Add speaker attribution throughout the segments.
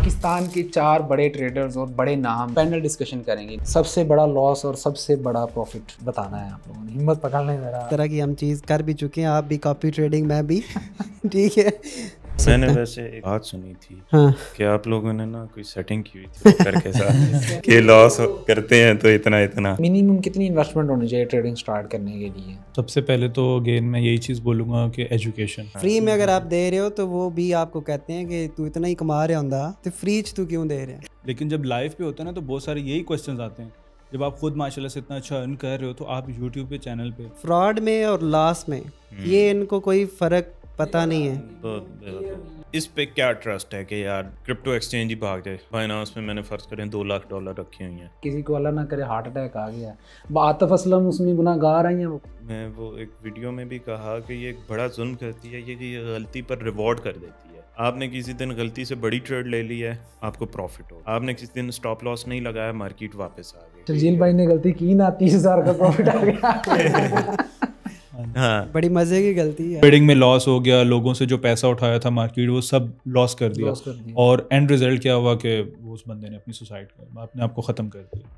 Speaker 1: पाकिस्तान के 4 बड़े ट्रेडर्स और बड़े नाम पैनल डिस्कशन करेंगे। सबसे बड़ा लॉस और सबसे बड़ा प्रॉफिट बताना है आप लोगों ने। हिम्मत पकड़ लें जरा।
Speaker 2: तरह की हम चीज़ कर भी चुके हैं, आप भी कॉपी ट्रेडिंग, मैं भी ठीक है।
Speaker 3: मैंने वैसे एक बात सुनी थी
Speaker 2: हाँ।
Speaker 3: कि आप लोगों ने ना कोई सेटिंग की हुई थी ब्रोकर के साथ कि लॉस करते हैं तो इतना इतना।
Speaker 1: मिनिमम कितनी इन्वेस्टमेंट होनी चाहिए ट्रेडिंग स्टार्ट करने के लिए?
Speaker 4: सबसे पहले तो अगेन मैं यही चीज़ बोलूँगा कि एजुकेशन।
Speaker 2: फ्री में अगर आप दे रहे हो तो वो भी आपको कहते हैं कि तू इतना ही कमा रहा होंदा तो फ्री च तू क्यों दे रहे हैं।
Speaker 4: लेकिन जब लाइव पे होता है ना तो बहुत सारे यही क्वेश्चंस आते हैं। जब आप खुद माशाल्लाह से इतना अच्छा अर्न कर रहे हो तो आप यूट्यूब पे चैनल पे
Speaker 2: फ्रॉड में और लॉस में ये इनको कोई फ़र्क पता नहीं है।
Speaker 3: तो इस पे क्या ट्रस्ट है कि यार क्रिप्टो एक्सचेंज ही भाग जाए। फाइनेंस में मैंने फर्ज करें $2 लाख रखे हुए हैं,
Speaker 1: किसी को अल्लाह ना करे हार्ट अटैक आ गया। आतिफ असलम उसमें गुनाहगार हैं।
Speaker 3: मैं वो एक वीडियो में भी कहा कि ये एक बड़ा जुल्म करती है, ये गलती पर रिवॉर्ड कर देती है। आपने किसी दिन गलती से बड़ी ट्रेड ले ली है, आपको प्रॉफिट हो। आपने किसी दिन स्टॉप लॉस नहीं लगाया, मार्केट वापस आ गई।
Speaker 1: शर्जील भाई ने गलती की ना, 30,000 का प्रॉफिट आ गया।
Speaker 3: हाँ,
Speaker 2: बड़ी मज़े की गलती है।
Speaker 4: ट्रेडिंग में लॉस हो गया, लोगों से जो पैसा उठाया था मार्केट वो सब लॉस कर दिया। और एंड रिजल्ट क्या हुआ कि वो उस बंदे ने अपनी सुसाइड कर अपने आप को ख़त्म कर दिया।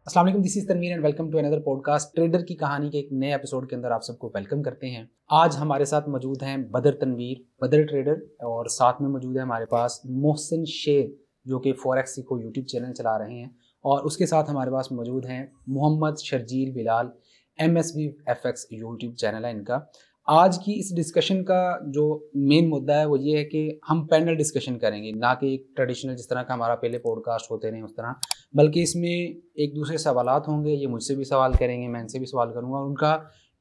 Speaker 1: अस्सलाम वालेकुम, this is Tanveer and welcome to another podcast. Trader की कहानी के एक नए एपिसोड के अंदर आप सबको वेलकम करते हैं। आज हमारे साथ मौजूद हैं बदर तनवीर, बदर ट्रेडर, और साथ में मौजूद है हमारे पास मोहसिन शेर जो कि फॉरेक्स सीखो यूट्यूब चैनल चला रहे हैं, और उसके साथ हमारे पास मौजूद हैं Mohammad Sharjeel Bilal, MSB FX YouTube channel है इनका। आज की इस डिस्कशन का जो मेन मुद्दा है वो ये है कि हम पैनल डिस्कशन करेंगे, ना कि एक ट्रेडिशनल जिस तरह का हमारा पहले पॉडकास्ट होते रहे उस तरह, बल्कि इसमें एक दूसरे सवालात होंगे। ये मुझसे भी सवाल करेंगे, मैं इनसे भी सवाल करूँगा, और उनका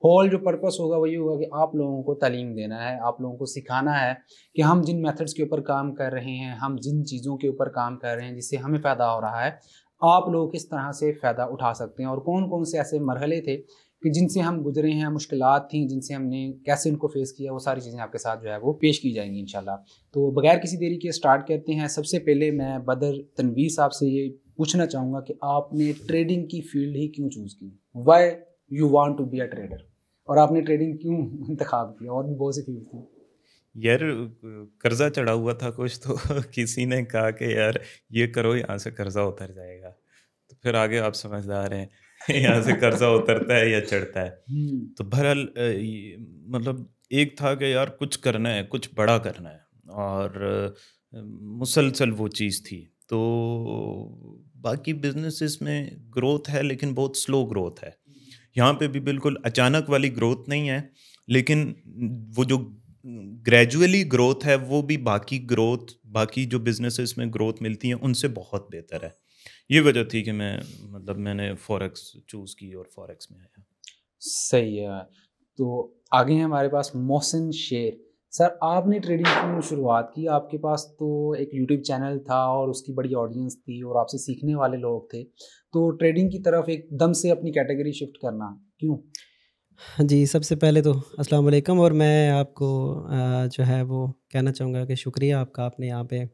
Speaker 1: होल जो पर्पस होगा वही होगा कि आप लोगों को तालीम देना है, आप लोगों को सिखाना है कि हम जिन मेथड्स के ऊपर काम कर रहे हैं, हम जिन चीज़ों के ऊपर काम कर रहे हैं जिससे हमें फ़ायदा हो रहा है, आप लोग किस तरह से फ़ायदा उठा सकते हैं, और कौन कौन से ऐसे मरहले थे कि जिनसे हम गुजरे हैं, मुश्किलात थी जिनसे हमने कैसे उनको फेस किया, वो सारी चीज़ें आपके साथ जो है वो पेश की जाएंगी इंशाल्लाह। तो बगैर किसी देरी के स्टार्ट करते हैं। सबसे पहले मैं बदर तनवीर साहब से ये पूछना चाहूँगा कि आपने ट्रेडिंग की फील्ड ही क्यों चूज़ की? Why you want to be a trader, और आपने ट्रेडिंग क्यों इंतखाब किया? और भी बहुत सी फील्ड थी
Speaker 3: यार कर्जा चढ़ा हुआ था कुछ, तो किसी ने कहा कि यार ये करो, यहाँ से कर्जा उतर जाएगा। तो फिर आगे आप समझदार हैं यहाँ से कर्जा उतरता है या चढ़ता है। तो बहरहाल मतलब एक था कि यार कुछ करना है, कुछ बड़ा करना है, और मुसलसल वो चीज़ थी। तो बाकी बिजनेसेस में ग्रोथ है लेकिन बहुत स्लो ग्रोथ है। यहाँ पे भी बिल्कुल अचानक वाली ग्रोथ नहीं है, लेकिन वो जो ग्रेजुअली ग्रोथ है वो भी बाकी जो बिजनेसेस में ग्रोथ मिलती है उनसे बहुत बेहतर है। ये वजह थी कि मैंने फॉरेक्स चूज़ की और फॉरेक्स में आया।
Speaker 1: सही है। तो आगे हैं हमारे पास मोहसिन शेर। सर, आपने ट्रेडिंग की शुरुआत की, आपके पास तो एक यूट्यूब चैनल था और उसकी बड़ी ऑडियंस थी और आपसे सीखने वाले लोग थे, तो ट्रेडिंग की तरफ एकदम से अपनी कैटेगरी शिफ्ट करना क्यों?
Speaker 2: जी, सबसे पहले तो अस्सलाम वालेकुम, और मैं आपको जो है वो कहना चाहूँगा कि शुक्रिया आपका, आपने यहाँ पे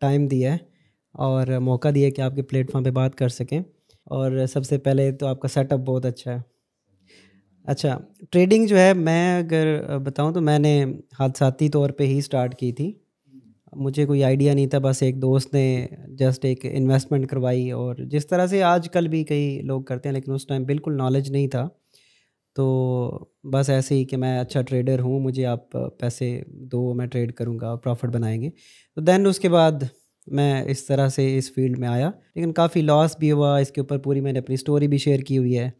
Speaker 2: टाइम दिया है और मौका दिया कि आपके प्लेटफॉर्म पे बात कर सकें। और सबसे पहले तो आपका सेटअप बहुत अच्छा है। अच्छा, ट्रेडिंग जो है, मैं अगर बताऊँ तो मैंने हादसाती तौर पे ही स्टार्ट की थी। मुझे कोई आइडिया नहीं था, बस एक दोस्त ने जस्ट एक इन्वेस्टमेंट करवाई, और जिस तरह से आजकल भी कई लोग करते हैं, लेकिन उस टाइम बिल्कुल नॉलेज नहीं था। तो बस ऐसे ही कि मैं अच्छा ट्रेडर हूँ, मुझे आप पैसे दो, मैं ट्रेड करूँगा, प्रॉफिट बनाएंगे। तो दैन उसके बाद मैं इस तरह से इस फील्ड में आया, लेकिन काफ़ी लॉस भी हुआ। इसके ऊपर पूरी मैंने अपनी स्टोरी भी शेयर की हुई है।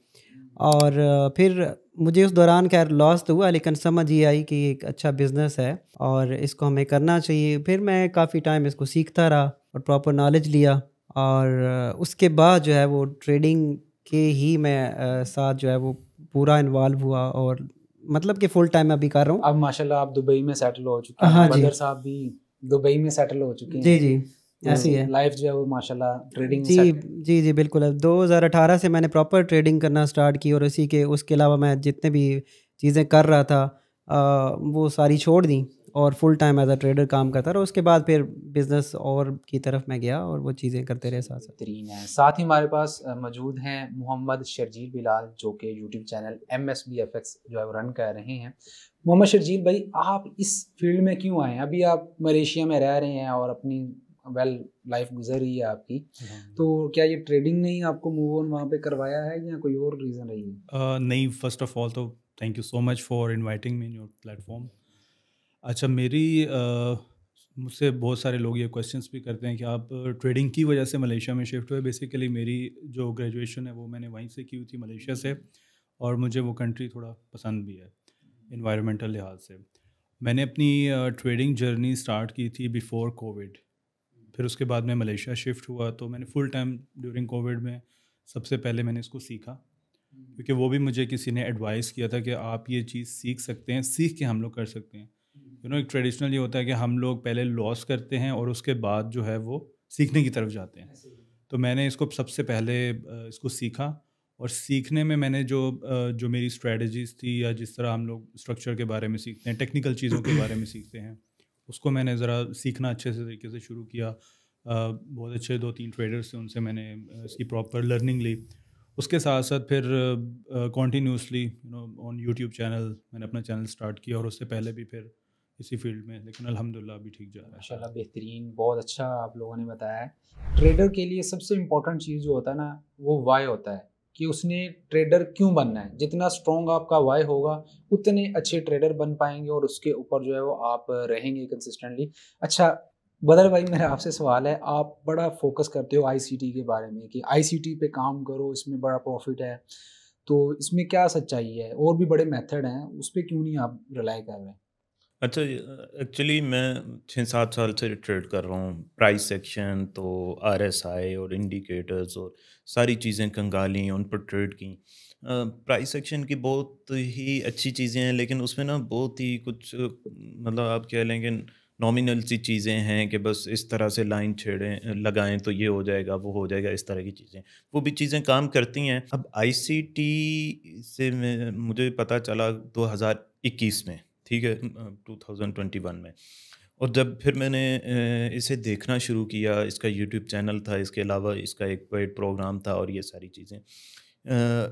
Speaker 2: और फिर मुझे उस दौरान खैर लॉस तो हुआ, लेकिन समझ ये आई कि एक अच्छा बिज़नेस है और इसको हमें करना चाहिए। फिर मैं काफ़ी टाइम इसको सीखता रहा और प्रॉपर नॉलेज लिया, और उसके बाद जो है वो ट्रेडिंग के ही मैं साथ जो है वो पूरा इन्वॉल्व हुआ, और मतलब कि फुल टाइम अभी कर रहा हूँ।
Speaker 1: अब माशाल्लाह आप दुबई में सेटल हो चुके हैं।
Speaker 2: हाँ जी।
Speaker 1: बदर साहब भी दुबई में सेटल हो चुके हैं।
Speaker 2: जी जी, ऐसी है
Speaker 1: लाइफ जो है वो माशाल्लाह ट्रेडिंग
Speaker 2: जी। जी जी बिल्कुल। अब 2018 से मैंने प्रॉपर ट्रेडिंग करना स्टार्ट की, और उसके अलावा मैं जितने भी चीज़ें कर रहा था वो सारी छोड़ दी, और full time as a trader काम करता रहा। उसके बाद फिर बिज़नेस और की तरफ मैं गया और वो चीज़ें करते रहे साथ साथ।
Speaker 1: बेहतरीन है। साथ ही हमारे पास मौजूद हैं मोहम्मद शर्जील बिलाल, जो कि यूट्यूब चैनल MSBFX जो है वो रन कर रहे हैं। मोहम्मद शर्जील भाई, आप इस फील्ड में क्यों आए हैं? अभी आप मलेशिया में रह रहे हैं और अपनी लाइफ गुजर रही है आपकी, तो क्या ये ट्रेडिंग ने ही आपको मूव ऑन वहाँ पे करवाया है या कोई और रीज़न रही है?
Speaker 4: नहीं, फर्स्ट ऑफ ऑल तो thank you so much for inviting me in your platform. अच्छा, मुझसे बहुत सारे लोग ये क्वेश्चंस भी करते हैं कि आप ट्रेडिंग की वजह से मलेशिया में शिफ्ट हुए। बेसिकली मेरी जो ग्रेजुएशन है वो मैंने वहीं से की हुई थी, मलेशिया से, और मुझे वो कंट्री थोड़ा पसंद भी है इन्वायरमेंटल लिहाज से। मैंने अपनी ट्रेडिंग जर्नी स्टार्ट की थी बिफ़ोर कोविड। फिर उसके बाद मैं मलेशिया शिफ्ट हुआ तो मैंने फुल टाइम ड्यूरिंग कोविड में सबसे पहले मैंने इसको सीखा, क्योंकि वो भी मुझे किसी ने एडवाइस किया था कि आप ये चीज़ सीख सकते हैं, सीख के हम लोग कर सकते हैं। एक ट्रेडिशनल ये होता है कि हम लोग पहले लॉस करते हैं और उसके बाद जो है वो सीखने की तरफ जाते हैं। तो मैंने इसको सबसे पहले इसको सीखा, और सीखने में मैंने जो मेरी स्ट्रेटजीज़ थी या जिस तरह हम लोग स्ट्रक्चर के बारे में सीखते हैं, टेक्निकल चीज़ों के बारे में सीखते हैं, उसको मैंने ज़रा सीखना अच्छे से तरीके से शुरू किया। बहुत अच्छे 2-3 ट्रेडर्स थे, उनसे मैंने इसकी प्रॉपर लर्निंग ली। उसके साथ साथ फिर कॉन्टीन्यूसली ऑन यूट्यूब चैनल मैंने अपना चैनल स्टार्ट किया, और उससे पहले भी फिर इसी फील्ड में, लेकिन अल्हम्दुलिल्लाह अभी ठीक जा रहा है।
Speaker 1: माशाल्लाह, बेहतरीन, बहुत अच्छा आप लोगों ने बताया है। ट्रेडर के लिए सबसे इम्पोर्टेंट चीज़ जो होता है ना, वो वाई होता है कि उसने ट्रेडर क्यों बनना है। जितना स्ट्रॉन्ग आपका वाई होगा उतने अच्छे ट्रेडर बन पाएंगे और उसके ऊपर जो है वो आप रहेंगे कंसिस्टेंटली। अच्छा बदर भाई, मेरा आपसे सवाल है, आप बड़ा फोकस करते हो ICT के बारे में कि ICT पे काम करो, इसमें बड़ा प्रॉफिट है, तो इसमें क्या सच्चाई है? और भी बड़े मेथड हैं, उस पर क्यों नहीं आप रिलाई कर रहे हैं?
Speaker 3: अच्छा, एक्चुअली मैं 6-7 साल से ट्रेड कर रहा हूँ। प्राइस एक्शन तो RSI और इंडिकेटर्स और सारी चीज़ें कंगाली उन पर ट्रेड की। प्राइस एक्शन की बहुत ही अच्छी चीज़ें हैं, लेकिन उसमें ना बहुत ही कुछ मतलब आप कह लेंगे नॉमिनल सी चीज़ें हैं कि बस इस तरह से लाइन छेड़ें लगाएं तो ये हो जाएगा, वो हो जाएगा, इस तरह की चीज़ें। वो भी चीज़ें काम करती हैं। अब ICT से मुझे पता चला 2021 में, ठीक है, 2021 में। और जब फिर मैंने इसे देखना शुरू किया, इसका यूट्यूब चैनल था, इसके अलावा इसका एक पेड प्रोग्राम था और ये सारी चीज़ें,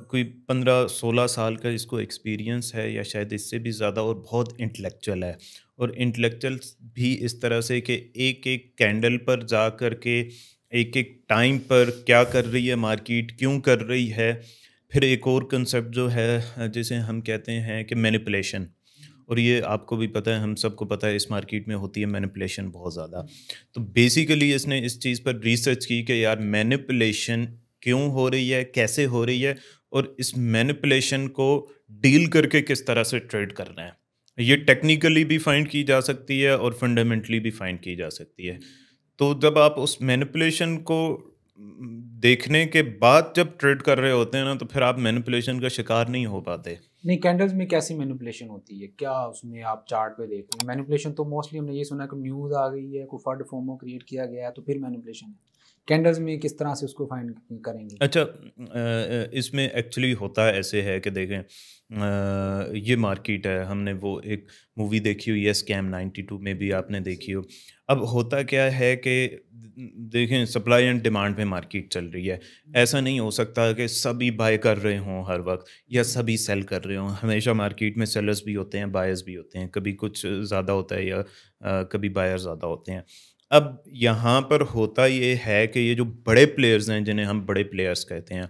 Speaker 3: कोई 15-16 साल का इसको एक्सपीरियंस है या शायद इससे भी ज़्यादा, और बहुत इंटेलेक्चुअल है। और इंटेलेक्चुअल भी इस तरह से कि एक एक कैंडल पर जा कर के एक एक टाइम पर क्या कर रही है मार्केट, क्यों कर रही है। फिर एक और कंसेप्ट जो है जिसे हम कहते हैं कि मैनिपुलेशन, और ये आपको भी पता है, हम सबको पता है, इस मार्केट में होती है मैनिपुलेशन बहुत ज़्यादा। तो बेसिकली इसने इस चीज़ पर रिसर्च की कि यार मैनिपुलेशन क्यों हो रही है, कैसे हो रही है, और इस मैनिपुलेशन को डील करके किस तरह से ट्रेड करना है। ये टेक्निकली भी फाइंड की जा सकती है और फंडामेंटली भी फाइंड की जा सकती है। तो जब आप उस मैनिपुलेशन को देखने के बाद जब ट्रेड कर रहे होते हैं ना, तो फिर आप मैनिपुलेशन का शिकार नहीं हो पाते।
Speaker 1: नहीं, कैंडल्स में कैसी मैनिपुलेशन होती है? क्या उसमें आप चार्ट पे देख रहे हैं? मैनिपुलेशन तो मोस्टली हमने ये सुना कि न्यूज़ आ गई है, कोई फर्ड फोमो क्रिएट किया गया है तो फिर मैनिपुलेशन है। कैंडल्स में किस तरह से उसको फाइंड करेंगे?
Speaker 3: अच्छा, इसमें एक्चुअली होता ऐसे है कि देखें, ये मार्केट है, हमने वो एक मूवी देखी हुई है स्कैम 92 में भी आपने देखी हो। अब होता क्या है कि देखें, सप्लाई एंड डिमांड में मार्केट चल रही है। ऐसा नहीं हो सकता कि सभी बाय कर रहे हों हर वक्त या सभी सेल कर रहे हों। हमेशा मार्केट में सेलर्स भी होते हैं, बायर्स भी होते हैं, कभी कुछ ज़्यादा होता है या कभी बायर ज़्यादा होते हैं। अब यहाँ पर होता ये है कि ये जो बड़े प्लेयर्स हैं, जिन्हें हम बड़े प्लेयर्स कहते हैं,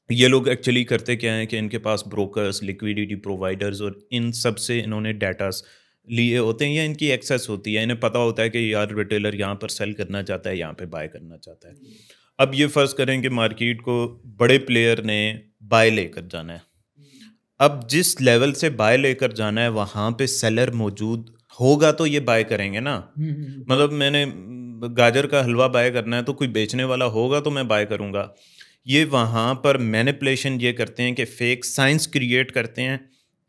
Speaker 3: ये लोग एक्चुअली करते क्या हैं कि इनके पास ब्रोकर्स, लिक्विडिटी प्रोवाइडर्स और इन सब से इन्होंने डाटास लिए होते हैं या इनकी एक्सेस होती है। इन्हें पता होता है कि यार रिटेलर यहाँ पर सेल करना चाहता है, यहाँ पे बाय करना चाहता है। अब ये फ़र्ज़ करें कि मार्केट को बड़े प्लेयर ने बाय लेकर जाना है। अब जिस लेवल से बाय लेकर जाना है वहाँ पे सेलर मौजूद होगा तो ये बाय करेंगे ना। मतलब मैंने गाजर का हलवा बाय करना है तो कोई बेचने वाला होगा तो मैं बाय करूँगा। ये वहाँ पर मैनिपुलेशन ये करते हैं कि फेक साइंस क्रिएट करते हैं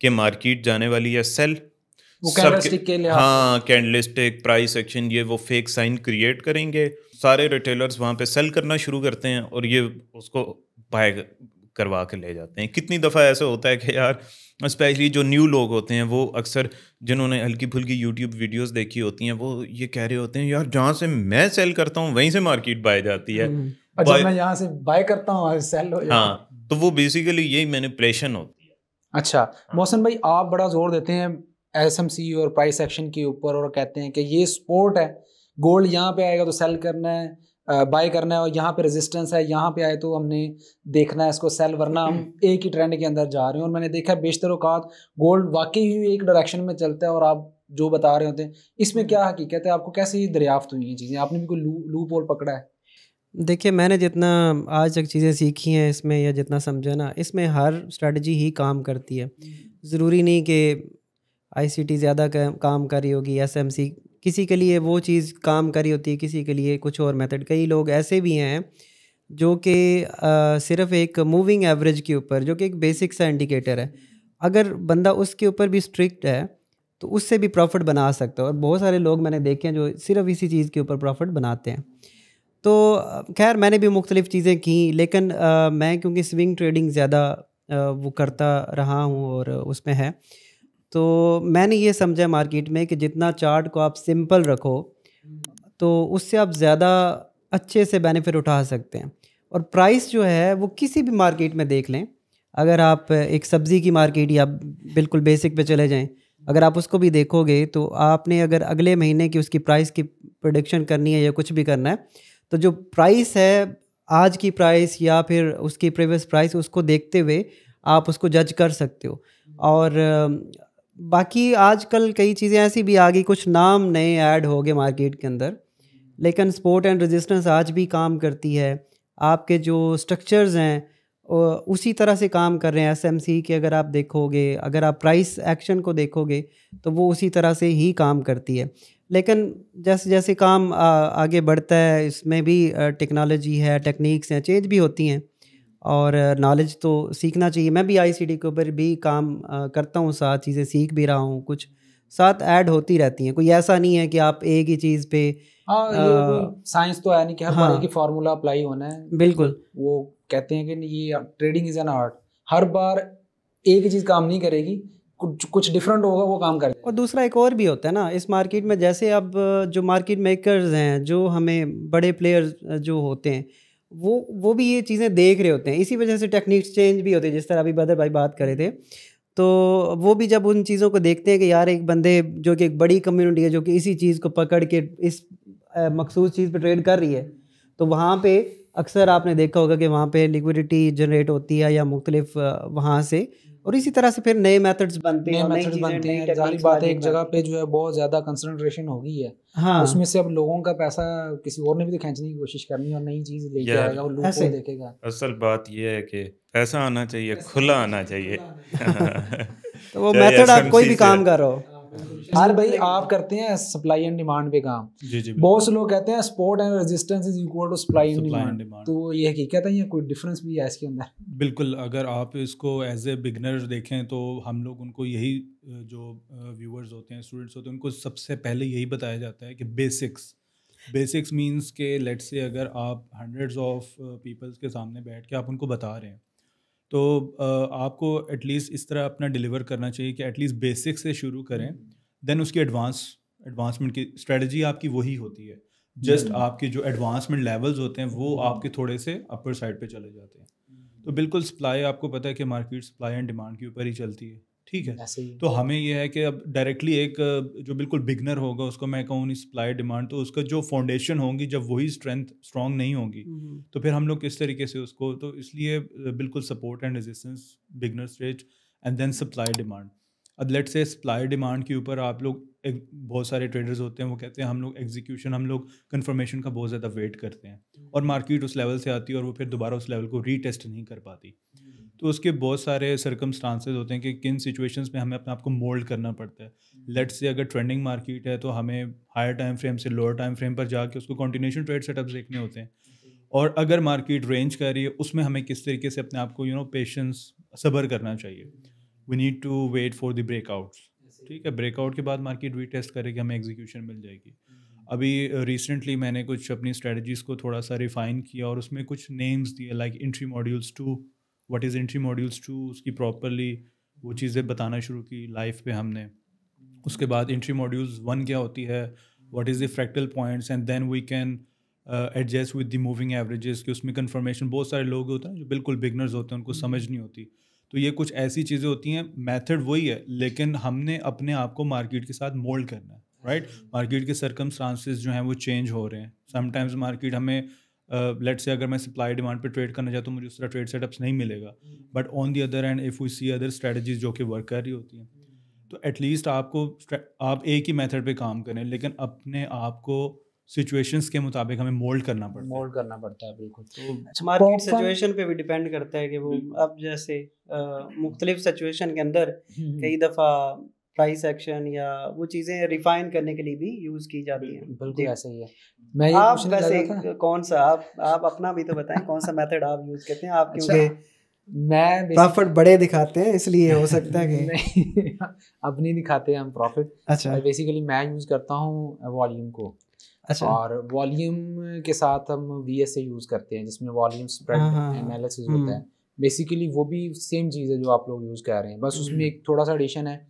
Speaker 3: कि मार्केट जाने वाली है सेल।
Speaker 1: वो कैंडलस्टिक के लिए
Speaker 3: हाँ, कैंडलस्टिक, प्राइस एक्शन, ये वो फेक साइन क्रिएट करेंगे। सारे रिटेलर्स वहाँ पे सेल करना शुरू करते हैं और ये उसको बाय करवा के ले जाते हैं। कितनी दफ़ा ऐसा होता है कि यार स्पेशली जो न्यू लोग होते हैं वो अक्सर जिन्होंने हल्की फुल्की यूट्यूब वीडियोस देखी होती हैं वो ये कह रहे होते हैं यार जहाँ से मैं सेल करता हूँ वहीं से मार्केट बाय जाती है।
Speaker 1: और जब मैं यहाँ से बाय करता हूँ सेल हो जाता है।
Speaker 3: हाँ, तो वो बेसिकली यही मैनिपुलेशन होती है।
Speaker 1: अच्छा मोहसिन भाई, आप बड़ा जोर देते हैं एसएमसी और प्राइस एक्शन के ऊपर और कहते हैं कि ये स्पोर्ट है, गोल्ड यहाँ पे आएगा तो सेल करना है, बाय करना है, और यहाँ पे रेजिस्टेंस है, यहाँ पे आए तो हमने देखना है इसको सेल, वरना हम एक ही ट्रेंड के अंदर जा रहे हैं। और मैंने देखा बेशतर औकात गोल्ड वाकई ही एक डायरेक्शन में चलता है और आप जो बता रहे होते हैं इसमें क्या हकीकत है, आपको कैसे ये दरियाफ्त हुई हैं चीज़ें, आपने भी कोई लूप होल पकड़ा है?
Speaker 2: देखिए, मैंने जितना आज तक चीज़ें सीखी हैं इसमें या जितना समझा ना, इसमें हर स्ट्रेटजी ही काम करती है। ज़रूरी नहीं कि आईसीटी ज़्यादा काम कर रही होगी, एसएमसी किसी के लिए वो चीज़ काम कर रही होती है, किसी के लिए कुछ और मेथड। कई लोग ऐसे भी हैं जो कि सिर्फ एक मूविंग एवरेज के ऊपर, जो कि एक बेसिक सा इंडिकेटर है, अगर बंदा उसके ऊपर भी स्ट्रिक्ट है तो उससे भी प्रॉफिट बना सकता है। और बहुत सारे लोग मैंने देखे हैं जो सिर्फ इसी चीज़ के ऊपर प्रॉफिट बनाते हैं। तो खैर मैंने भी मुख्तलिफ़ चीज़ें की, लेकिन मैं क्योंकि स्विंग ट्रेडिंग ज़्यादा वो करता रहा हूँ और उसमें है, तो मैंने ये समझा मार्केट में कि जितना चार्ट को आप सिंपल रखो तो उससे आप ज़्यादा अच्छे से बेनिफिट उठा सकते हैं। और प्राइस जो है वो किसी भी मार्केट में देख लें, अगर आप एक सब्ज़ी की मार्केट या बिल्कुल बेसिक पे चले जाएं, अगर आप उसको भी देखोगे तो आपने अगर अगले महीने की उसकी प्राइस की प्रोडिक्शन करनी है या कुछ भी करना है, तो जो प्राइस है आज की प्राइस या फिर उसकी प्रीवियस प्राइस, उसको देखते हुए आप उसको जज कर सकते हो। और बाकी आजकल कई चीज़ें ऐसी भी आ गई, कुछ नाम नए ऐड हो गए मार्केट के अंदर, लेकिन सपोर्ट एंड रेजिस्टेंस आज भी काम करती है। आपके जो स्ट्रक्चर्स हैं उसी तरह से काम कर रहे हैं। एसएमसी के अगर आप देखोगे, अगर आप प्राइस एक्शन को देखोगे तो वो उसी तरह से ही काम करती है। लेकिन जैसे जैसे काम आगे बढ़ता है, इसमें भी टेक्नोलॉजी है, टेक्निक्स हैं, चेंज भी होती हैं और नॉलेज तो सीखना चाहिए। मैं भी आईसीटी के ऊपर भी काम करता हूँ, साथ चीज़ें सीख भी रहा हूँ, कुछ साथ ऐड होती रहती हैं। कोई ऐसा नहीं है कि आप एक ही चीज़ पे
Speaker 1: हाँ, ये कोई साइंस तो है नहीं कि हर बार एक ही
Speaker 2: हाँ
Speaker 1: फार्मूला अप्लाई होना है।
Speaker 2: बिल्कुल।
Speaker 1: वो कहते हैं कि ये ट्रेडिंग इज एन आर्ट, हर बार एक ही चीज़ काम नहीं करेगी, कुछ डिफरेंट होगा वो काम करेगा।
Speaker 2: और दूसरा एक और भी होता है ना इस मार्केट में, जैसे अब जो मार्केट मेकर्स हैं, जो हमें बड़े प्लेयर्स जो होते हैं, वो भी ये चीज़ें देख रहे होते हैं, इसी वजह से टेक्निक्स चेंज भी होते हैं। जिस तरह अभी बदर भाई बात कर रहे थे, तो वो भी जब उन चीज़ों को देखते हैं कि यार एक बंदे जो कि एक बड़ी कम्युनिटी है जो कि इसी चीज़ को पकड़ के इस मखसूस चीज़ पे ट्रेड कर रही है, तो वहाँ पे अक्सर आपने देखा होगा कि वहाँ पे लिक्विडिटी जनरेट होती है या मुख्तलिफ वहाँ से, और इसी तरह से फिर नए मेथड्स बनते हैं, नई चीज़ें,
Speaker 1: बनते
Speaker 2: नई
Speaker 1: हैं। जाहिर
Speaker 2: टेक्निक्स
Speaker 1: बात है एक
Speaker 2: मार्केट
Speaker 1: जगह
Speaker 2: में।
Speaker 1: पे जो है बहुत ज़्यादा कंसंट्रेशन हो गई है,
Speaker 2: हाँ
Speaker 1: उसमें से अब लोगों का पैसा किसी और ने भी तो खींचने की कोशिश करनी है और नई चीज़ लेके
Speaker 3: यार,
Speaker 1: आएगा, वो लूप
Speaker 2: ऐसे
Speaker 1: होल देखेगा।
Speaker 3: असल बात ये है कि पैसा आना चाहिए, खुला आना चाहिए।
Speaker 2: तो वो
Speaker 3: चाहे
Speaker 2: मेथड आप कोई भी
Speaker 3: SMC से
Speaker 2: काम कर रहो।
Speaker 1: यार भाई, आप करते हैं सप्लाई एंड डिमांड पे काम,
Speaker 4: जी जी
Speaker 1: बहुत से लोग कहते हैं support and resistance is equal to supply and
Speaker 4: supply and
Speaker 1: demand,
Speaker 4: demand.
Speaker 1: तो ये हकीकत है या कोई डिफरेंस भी है इसके अंदर?
Speaker 4: बिल्कुल, अगर आप इसको एज ए बिगनर देखें तो हम लोग उनको यही जो व्यूअर्स होते हैं, स्टूडेंट्स होते हैं, उनको सबसे पहले यही बताया जाता है कि बेसिक्स मींस के लेट्स से अगर आप हंड्रेड्स ऑफ पीपल्स के सामने बैठ के आप उनको बता रहे हैं, तो आपको एटलीस्ट इस तरह अपना डिलीवर करना चाहिए कि एटलीस्ट बेसिक से शुरू करें, देन उसकी एडवांसमेंट की स्ट्रेटजी आपकी वही होती है। जस्ट आपके जो एडवांसमेंट लेवल्स होते हैं वो आपके थोड़े से अपर साइड पे चले जाते हैं। तो बिल्कुल सप्लाई, आपको पता है कि मार्केट सप्लाई एंड डिमांड के ऊपर ही चलती है, ठीक है।
Speaker 1: ऐसे ही
Speaker 4: तो हमें यह है कि अब डायरेक्टली एक जो बिल्कुल बिगनर होगा उसको मैं कहूँ नहीं सप्लाई डिमांड, तो उसका जो फाउंडेशन होंगी जब वही स्ट्रॉन्ग नहीं होगी तो फिर हम लोग किस तरीके से उसको, तो इसलिए बिल्कुल support and resistance beginner stage and then supply demand. अब लेट्स से सप्लाई डिमांड के ऊपर आप लोग बहुत सारे ट्रेडर्स होते हैं, वो कहते हैं हम लोग कंफर्मेशन का बहुत ज़्यादा वेट करते हैं और मार्केट उस लेवल से आती है और वो फिर दोबारा उस लेवल को रीटेस्ट नहीं कर पाती। तो उसके बहुत सारे सर्कमस्टांसेस होते हैं कि किन सिचुएशंस में हमें अपने आप को मोल्ड करना पड़ता है। लेट्स से अगर ट्रेंडिंग मार्केट है तो हमें हायर टाइम फ्रेम से लोअर टाइम फ्रेम पर जाके उसको कंटिन्यूएशन ट्रेड सेटअप्स देखने होते हैं, और अगर मार्केट रेंज कर रही है उसमें हमें किस तरीके से अपने आप को पेशेंस, सब्र करना चाहिए। We need to wait for the breakouts, ठीक है। ब्रेकआउट के बाद मार्केट रीटेस्ट करेगी, हमें एग्जीक्यूशन मिल जाएगी। अभी रिसेंटली मैंने कुछ अपनी स्ट्रेटजीज़ को थोड़ा सा रिफाइन किया और उसमें कुछ नेम्स दिए, like entry modules 2 what is entry modules 2, उसकी प्रॉपरली वो चीज़ें बताना शुरू की लाइफ पे हमने। उसके बाद एंट्री मॉड्यूल्स 1 क्या होती है, what is the fractal points, and then we can adjust with the moving averages, कि उसमें कन्फर्मेशन बहुत सारे लोग होते हैं जो बिल्कुल बिगनर्स होते हैं, उनको समझ नहीं होती। तो ये कुछ ऐसी चीज़ें होती हैं, मेथड वही है, लेकिन हमने अपने आप को मार्केट के साथ मोल्ड करना है, राइट। मार्केट के सर्कमस्टांसेस जो हैं वो चेंज हो रहे हैं। समटाइम्स मार्केट हमें लेट से अगर मैं सप्लाई डिमांड पे ट्रेड करना चाहता हूँ, मुझे उस तरह ट्रेड सेटअप्स नहीं मिलेगा, but on the other end if we see other strategies जो कि वर्क कर रही होती हैं, तो एटलीस्ट आप एक ही मेथड पे काम करें, लेकिन अपने आप को सिचुएशंस के मुताबिक हमें मोल्ड करना पड़ता है।
Speaker 1: मोल्ड करना पड़ता है, बिल्कुल।
Speaker 2: तो मार्केट सिचुएशन पे भी डिपेंड करता है कि वो अब जैसे मुख्तलिफ सिचुएशन के अंदर कई दफ़ा प्राइस एक्शन या वो चीज़ें रिफाइन करने के लिए भी यूज़ की जाती हैं।
Speaker 1: बिल्कुल ऐसा ही है। मैं ये
Speaker 2: आप
Speaker 1: पूछने लगा था,
Speaker 2: वैसे कौन सा आप अपना भी तो बताएं, कौन सा मेथड आप यूज़ करते हैं? आप
Speaker 1: अच्छा,
Speaker 2: क्योंकि
Speaker 1: मैं
Speaker 2: प्रॉफिट बड़े दिखाते हैं इसलिए हो सकता है कि
Speaker 1: नहीं, अब नहीं दिखाते हैं हम प्रॉफिट।
Speaker 2: अच्छा
Speaker 1: बेसिकली मैं यूज़ करता हूँ वॉल्यूम को,
Speaker 2: अच्छा
Speaker 1: और वॉल्यूम के साथ हम VSA यूज़ करते हैं, जिसमें वॉल्यूम स्प्रेड एनालिसिस होता है। बेसिकली वो भी सेम चीज़ है जो आप लोग यूज़ कर रहे हैं, बस उसमें एक थोड़ा सा एडिशन है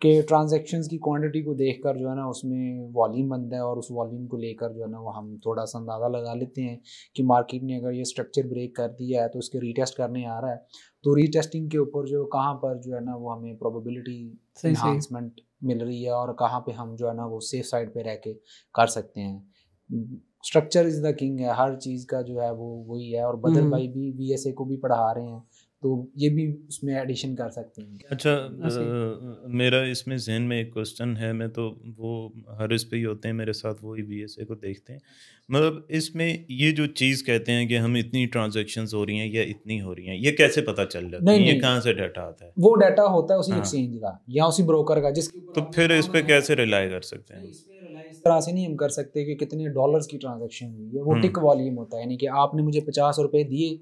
Speaker 1: कि ट्रांजैक्शंस की क्वांटिटी को देखकर जो है ना उसमें वॉल्यूम बनता है, और उस वॉल्यूम को लेकर जो है ना वो हम थोड़ा सा अंदाज़ा लगा लेते हैं कि मार्केट ने अगर ये स्ट्रक्चर ब्रेक कर दिया है तो उसके रीटेस्ट करने आ रहा है, तो रीटेस्टिंग के ऊपर जो कहाँ पर जो है ना वो हमें प्रोबेबिलिटी इन्हांसमेंट मिल रही है, और कहाँ पे हम जो है ना वो सेफ साइड पे रह के कर सकते हैं। स्ट्रक्चर इज़ द किंग है, हर चीज़ का जो है वो वही है। और बदर भाई भी VSA को भी पढ़ा रहे हैं, तो ये भी उसमें एडिशन कर सकते हैं।
Speaker 3: अच्छा, मेरा इसमें जहन में एक क्वेश्चन है, मैं तो वो हर इस पे ही होते हैं मेरे साथ, वो ही VSA को देखते हैं। मतलब इसमें ये जो चीज़ कहते हैं कि हम इतनी ट्रांजैक्शंस हो रही हैं या इतनी हो रही हैं, ये कैसे पता चल जाता है? ये कहाँ से डाटा आता है?
Speaker 1: वो डाटा होता है उसी
Speaker 3: हाँ।
Speaker 1: एक्सचेंज का या उसी ब्रोकर का, जिसके
Speaker 3: तो फिर इस पे कैसे रिलाई कर सकते हैं?
Speaker 1: इस तरह से नहीं हम कर सकते कि कितने डॉलर्स की ट्रांजैक्शन हुई है। वो टिक वॉल्यूम होता है, यानी कि आपने मुझे 50 रुपए दिए,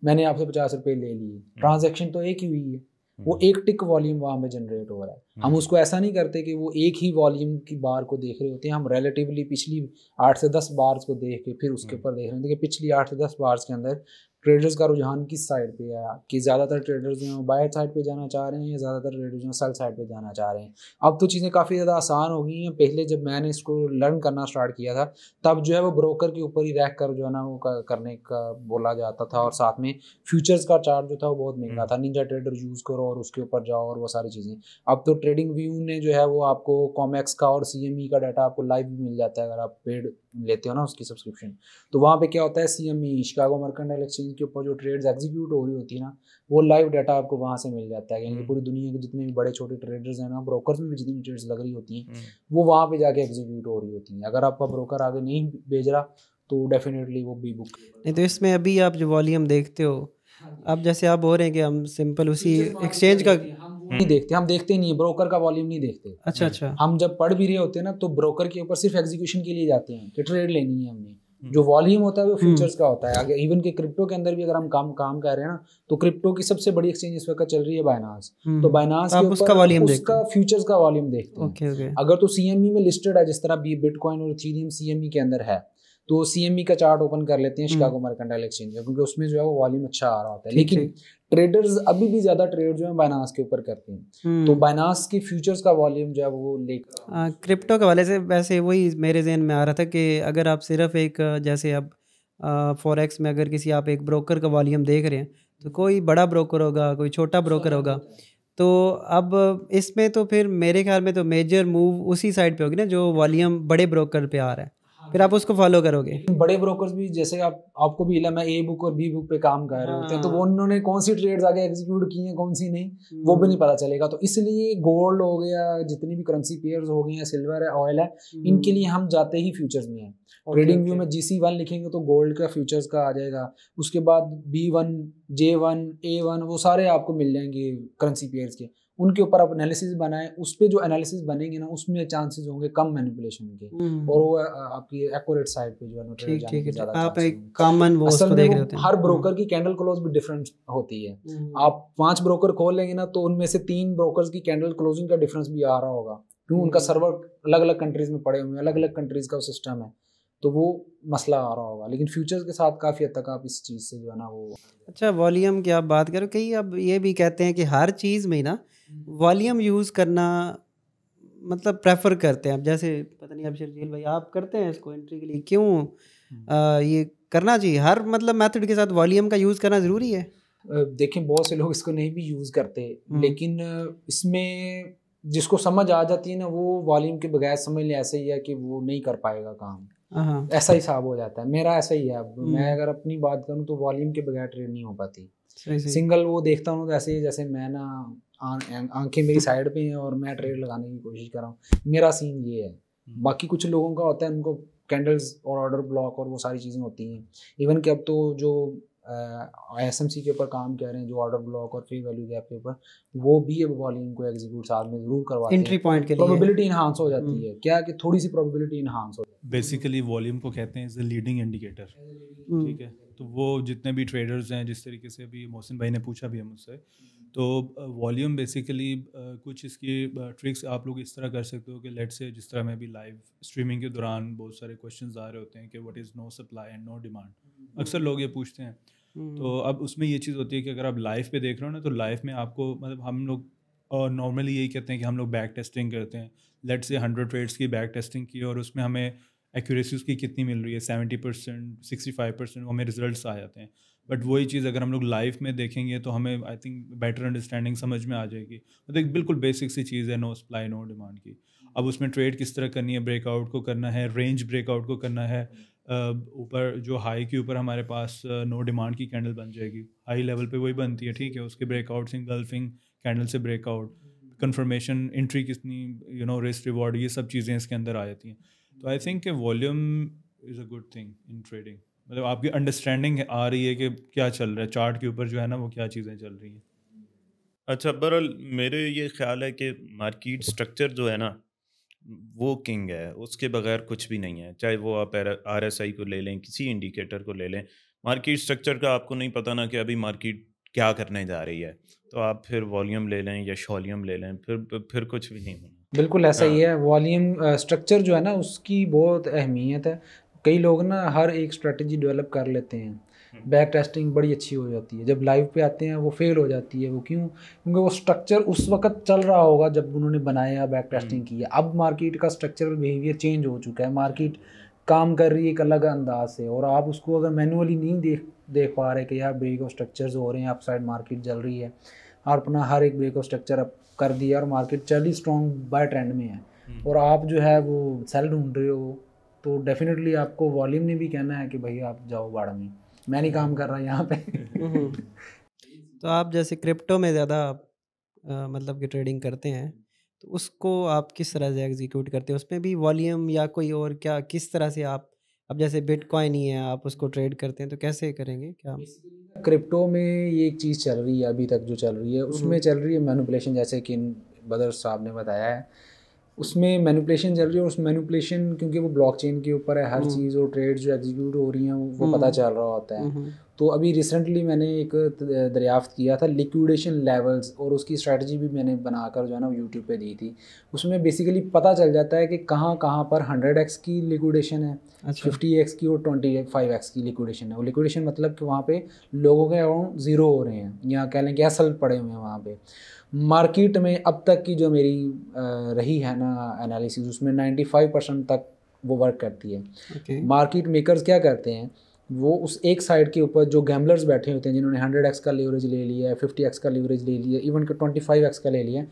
Speaker 1: मैंने आपसे 50 रुपए ले लिए, ट्रांजैक्शन तो एक ही हुई है, वो एक टिक वॉल्यूम वहाँ पे जनरेट हो रहा है। हम उसको ऐसा नहीं करते कि वो एक ही वॉल्यूम की बार को देख रहे होते हैं, हम रिलेटिवली पिछली 8 से 10 बार्स को देख के फिर उसके ऊपर देख रहे होते हैं कि पिछली 8 से 10 बार्स के अंदर ट्रेडर्स का रुझान किस साइड पे है, कि ज़्यादातर ट्रेडर्स जो हैं बाय साइड पे जाना चाह रहे हैं या ज़्यादातर ट्रेडर्स जो हैं सेल साइड पे जाना चाह रहे हैं। अब तो चीज़ें काफ़ी ज़्यादा आसान हो गई हैं। पहले जब मैंने इसको लर्न करना स्टार्ट किया था, तब जो है वो ब्रोकर के ऊपर ही रख कर जो है ना वो करने का बोला जाता था, और साथ में फ्यूचर्स का चार्ट जो था वो बहुत महंगा था। निंजा ट्रेडर यूज़ करो और उसके ऊपर जाओ और वो सारी चीज़ें। अब तो ट्रेडिंग व्यू ने जो है वो आपको कॉमेक्स का और CME का डाटा आपको लाइव भी मिल जाता है अगर आप पेड लेते हो ना उसकी सब्सक्रिप्शन। तो वहाँ पे क्या होता है, CME शिकागो मर्केंटाइल एक्सचेंज के ऊपर जो ट्रेड्स एग्जीक्यूट हो रही होती है ना, वो लाइव डाटा आपको वहाँ से मिल जाता है। यानी पूरी दुनिया के जितने भी बड़े छोटे ट्रेडर्स हैं ना, ब्रोकर्स में भी जितनी ट्रेड्स लग रही होती हैं वो वहाँ पे जाके एग्जीक्यूट हो रही होती हैं। अगर आपका ब्रोकर आगे नहीं भेज रहा तो डेफिनेटली वो बी बुक
Speaker 2: नहीं। तो इसमें अभी आप जो वॉल्यूम देखते हो, अब जैसे आप बोल रहे हैं कि हम सिंपल उसी एक्सचेंज का
Speaker 1: नहीं देखते, हम देखते नहीं है, ब्रोकर का वॉल्यूम नहीं देखते।
Speaker 2: अच्छा अच्छा
Speaker 1: हम जब पढ़ भी रहे होते हैं ना तो ब्रोकर के ऊपर सिर्फ एग्जीक्यूशन के लिए जाते हैं कि ट्रेड लेनी है हमने। जो वॉल्यूम होता है वो फ्यूचर्स का होता है। आगे इवन के क्रिप्टो के अंदर भी अगर हम काम कर रहे हैं ना, तो क्रिप्टो की सबसे बड़ी एक्सचेंज इस वक्त चल रही है बाइनांस। तो बाइनांस के
Speaker 2: उसका वॉल्यूम
Speaker 1: उसका फ्यूचर्स का वॉल्यूम देखते हैं।
Speaker 2: Okay okay.
Speaker 1: अगर तो CME में लिस्टेड है, जिस तरह बिटकॉइन और इथेरियम CME के अंदर है, तो CME का चार्ट ओपन कर लेते हैं शिकागो मर्केंटाइल एक्सचेंज का, क्योंकि उसमें जो है वो वॉल्यूम अच्छा आ रहा होता है। लेकिन ट्रेडर्स अभी भी ज्यादा ट्रेड जो है बाइनांस के ऊपर करते हैं, तो बाइनांस की फ्यूचर्स का वॉल्यूम जो है वो लेकर
Speaker 2: क्रिप्टो के वाले से वैसे वही मेरे जहन में आ रहा था कि अगर आप सिर्फ एक जैसे अब फॉरेक्स में अगर किसी आप एक ब्रोकर का वॉल्यूम देख रहे हैं, तो कोई बड़ा ब्रोकर होगा, कोई छोटा ब्रोकर होगा, तो अब इसमें तो फिर मेरे ख्याल में तो मेजर मूव उसी साइड पे होगी ना जो वॉल्यूम बड़े ब्रोकर पे आ रहा है, फिर आप उसको फॉलो करोगे।
Speaker 1: बड़े ब्रोकर्स भी जैसे आपको भी मैं A बुक और B बुक पे काम कर रहे होते हैं, तो वो उन्होंने कौन सी ट्रेड्स आगे एग्जीक्यूट की हैं कौन सी नहीं, वो भी नहीं पता चलेगा। तो इसलिए गोल्ड हो गया, जितनी भी करेंसी पेयर्स हो गई हैं, सिल्वर है, ऑयल है, इनके लिए हम जाते ही फ्यूचर्स में हैं। ट्रेडिंग व्यू में GC1 लिखेंगे तो गोल्ड का फ्यूचर्स का आ जाएगा, उसके बाद B1 J1 A1 वो सारे आपको मिल जाएंगे करेंसी पेयर्स के। उनके ऊपर आप एनालिसिस बनाएं, उस पे जो एनालिसिस बनेंगे ना उसमें चांसेस होंगे कम मैनिपुलेशन के, और वो आपकी एक्यूरेट साइड पे जो है ना ट्रेड जाने के ज्यादा
Speaker 2: आप एक कॉमन वो उसको देख रहे होते हैं।
Speaker 1: हर ब्रोकर की कैंडल क्लोज भी डिफरेंट होती है। आप 5 ब्रोकर खोल लेंगे ना, तो उनमें से 3 ब्रोकर्स की कैंडल क्लोजिंग का डिफरेंस भी आ रहा होगा, क्यों उनका सर्वर अलग अलग कंट्रीज में पड़े हुए हैं, अलग अलग कंट्रीज का सिस्टम है। तो वो मसला आ रहा होगा। लेकिन फ्यूचर्स के साथ काफ़ी हद तक आप इस चीज़ से जो है ना वो
Speaker 2: अच्छा, वॉल्यूम की आप बात करो, कई अब ये भी कहते हैं कि हर चीज़ में ही ना वॉल्यूम यूज़ करना मतलब प्रेफर करते हैं। अब जैसे पता नहीं अब शर्जील भाई आप करते हैं इसको एंट्री के लिए, क्यों ये करना चाहिए? हर मतलब मेथड के साथ वॉल्यूम का यूज़ करना ज़रूरी है?
Speaker 1: देखें बहुत से लोग इसको नहीं भी यूज़ करते, लेकिन इसमें जिसको समझ आ जाती है ना वो वॉल्यूम के बगैर समझ ले ऐसा ही है कि वो नहीं कर पाएगा काम,
Speaker 2: हाँ,
Speaker 1: ऐसा हिसाब हो जाता है। मेरा ऐसा ही है। अब मैं अगर अपनी बात करूँ तो वॉल्यूम के बगैर ट्रेड नहीं हो पाती।
Speaker 2: सही सही।
Speaker 1: सिंगल वो देखता हूँ तो ऐसे ही जैसे मैं ना आंखें मेरी साइड पे हैं और मैं ट्रेड लगाने की कोशिश कर रहा हूँ, मेरा सीन ये है। बाकी कुछ लोगों का होता है, उनको कैंडल्स और ऑर्डर ब्लॉक और वो सारी चीज़ें होती हैं। इवन कि अब तो जो एसएमसी के ऊपर काम कर रहे हैं, जो ऑर्डर ब्लॉक और फेयर वैल्यू गैप के ऊपर, वो भी अब वॉल्यूम को एग्जीक्यूट साथ में ज़रूर करवाते
Speaker 2: एंट्री
Speaker 1: हैं।
Speaker 2: पॉइंट के लिए
Speaker 1: प्रोबेबिलिटी इन्हांस हो जाती है, क्या कि थोड़ी सी प्रोबेबिलिटी इन्हांस हो जाती है।
Speaker 4: बेसिकली वॉल्यूम को कहते हैं इज द लीडिंग इंडिकेटर, ठीक है। तो वो जितने भी ट्रेडर्स हैं, जिस तरीके से अभी मोहसिन भाई ने पूछा भी है मुझसे, तो वॉल्यूम बेसिकली कुछ इसकी ट्रिक्स आप लोग इस तरह कर सकते हो कि लेट से जिस तरह मैं भी लाइव स्ट्रीमिंग के दौरान बहुत सारे क्वेश्चंस आ रहे होते हैं कि what is no supply and no demand, अक्सर लोग ये पूछते हैं। तो अब उसमें ये चीज़ होती है कि अगर आप लाइव पे देख रहे हो ना, तो लाइव में आपको मतलब हम लोग नॉर्मली यही कहते हैं कि हम लोग बैक टेस्टिंग करते हैं। लेट से 100 ट्रेड्स की बैक टेस्टिंग की और उसमें हमें एक्यूरेसी उसकी कितनी मिल रही है, 70%, 65%, वो हमें रिजल्ट्स आ जाते हैं। बट वही चीज़ अगर हम लोग लाइव में देखेंगे तो हमें आई थिंक बेटर अंडरस्टैंडिंग समझ में आ जाएगी। मतलब एक बिल्कुल बेसिक सी चीज़ है नो सप्लाई नो डिमांड की। अब उसमें ट्रेड किस तरह करनी है, ब्रेकआउट को करना है, रेंज ब्रेकआउट को करना है, ऊपर जो हाई के ऊपर हमारे पास नो डिमांड की कैंडल बन जाएगी, हाई लेवल पे वही बनती है, ठीक है। उसके ब्रेकआउट्स इंगल्फिंग कैंडल से ब्रेकआउट, कंफर्मेशन, एंट्री कितनी, रिस्क रिवॉर्ड, ये सब चीज़ें इसके अंदर आ जाती हैं। तो I think volume is a good thing in trading. मतलब आपकी अंडरस्टैंडिंग आ रही है कि क्या चल रहा है चार्ट के ऊपर, जो है ना वो क्या चीज़ें चल रही हैं।
Speaker 3: अच्छा, बहरहाल मेरे ये ख्याल है कि मार्केट स्ट्रक्चर जो है ना वो किंग है, उसके बगैर कुछ भी नहीं है। चाहे वो आप आरएसआई को ले लें, किसी इंडिकेटर को ले लें, मार्केट स्ट्रक्चर का आपको नहीं पता ना कि अभी मार्केट क्या करने जा रही है, तो आप फिर वॉल्यूम ले लें या शॉल्यूम ले लें, फिर कुछ भी नहीं होना।
Speaker 1: बिल्कुल ऐसा ही
Speaker 3: हाँ।
Speaker 1: है। वॉल्यूम स्ट्रक्चर जो है ना उसकी बहुत अहमियत है। कई लोग ना हर एक स्ट्रेटजी डेवलप कर लेते हैं, बैक टेस्टिंग बड़ी अच्छी हो जाती है, जब लाइव पे आते हैं वो फेल हो जाती है। वो क्यों? क्योंकि वो स्ट्रक्चर उस वक्त चल रहा होगा जब उन्होंने बनाया, बैक टेस्टिंग की है। अब मार्केट का स्ट्रक्चरल बिहेवियर चेंज हो चुका है, मार्केट काम कर रही है एक अलग अंदाज से, और आप उसको अगर मैनुअली नहीं देख पा रहे कि यार ब्रेक ऑफ स्ट्रक्चर्स हो रहे हैं, अपसाइड मार्केट चल रही है, और अपना हर एक ब्रेक ऑफ स्ट्रक्चर अप कर दिया और मार्केट चल ही स्ट्रॉन्ग बाय ट्रेंड में है, और आप जो है वो सेल ढूंढ रहे हो, तो डेफिनेटली आपको वॉल्यूम ने भी कहना है कि भाई आप जाओ बाड़ में, मैं नहीं काम कर रहा यहाँ पे।
Speaker 2: तो आप जैसे क्रिप्टो में ज़्यादा मतलब कि ट्रेडिंग करते हैं, तो उसको आप किस तरह से एग्जीक्यूट करते हैं? उसमें भी वॉल्यूम या कोई और क्या, किस तरह से आप, अब जैसे बिटकॉइन ही है आप उसको ट्रेड करते हैं तो कैसे करेंगे क्या?
Speaker 1: क्रिप्टो में ये एक चीज़ चल रही है अभी तक जो चल रही है, उसमें चल रही है मैनिपुलेशन, जैसे कि बदर साहब ने बताया है, उसमें मैनिपुलेशन चल रही है। और उस मैनिपुलेशन क्योंकि वो ब्लॉकचेन के ऊपर है हर चीज़, और ट्रेड जो एग्जीक्यूट हो रही हैं वो पता चल रहा होता है। तो अभी रिसेंटली मैंने एक दरियाफ्त किया था लिक्विडेशन लेवल्स, और उसकी स्ट्रेटजी भी मैंने बनाकर जो है ना यूट्यूब पे दी थी। उसमें बेसिकली पता चल जाता है कि कहाँ कहाँ पर 100x की लिक्विडेशन है, 50x की और 25x की लिक्विडेशन है। वो लिक्विडेशन मतलब कि वहाँ पे लोगों के अकाउंट ज़ीरो हो रहे हैं, या कह लें कि असल पड़े हुए हैं वहाँ पे। मार्केट में अब तक की जो मेरी रही है ना एनालिसिस, उसमें 95% तक वो वर्क करती है। मार्केट मेकर्स क्या करते हैं, वो उस एक साइड के ऊपर जो गैम्बलर्स बैठे होते हैं जिन्होंने 100x का लीवरेज ले लिया है, 50x का लीवरेज ले लिया, इवन कि 25x का ले लिया,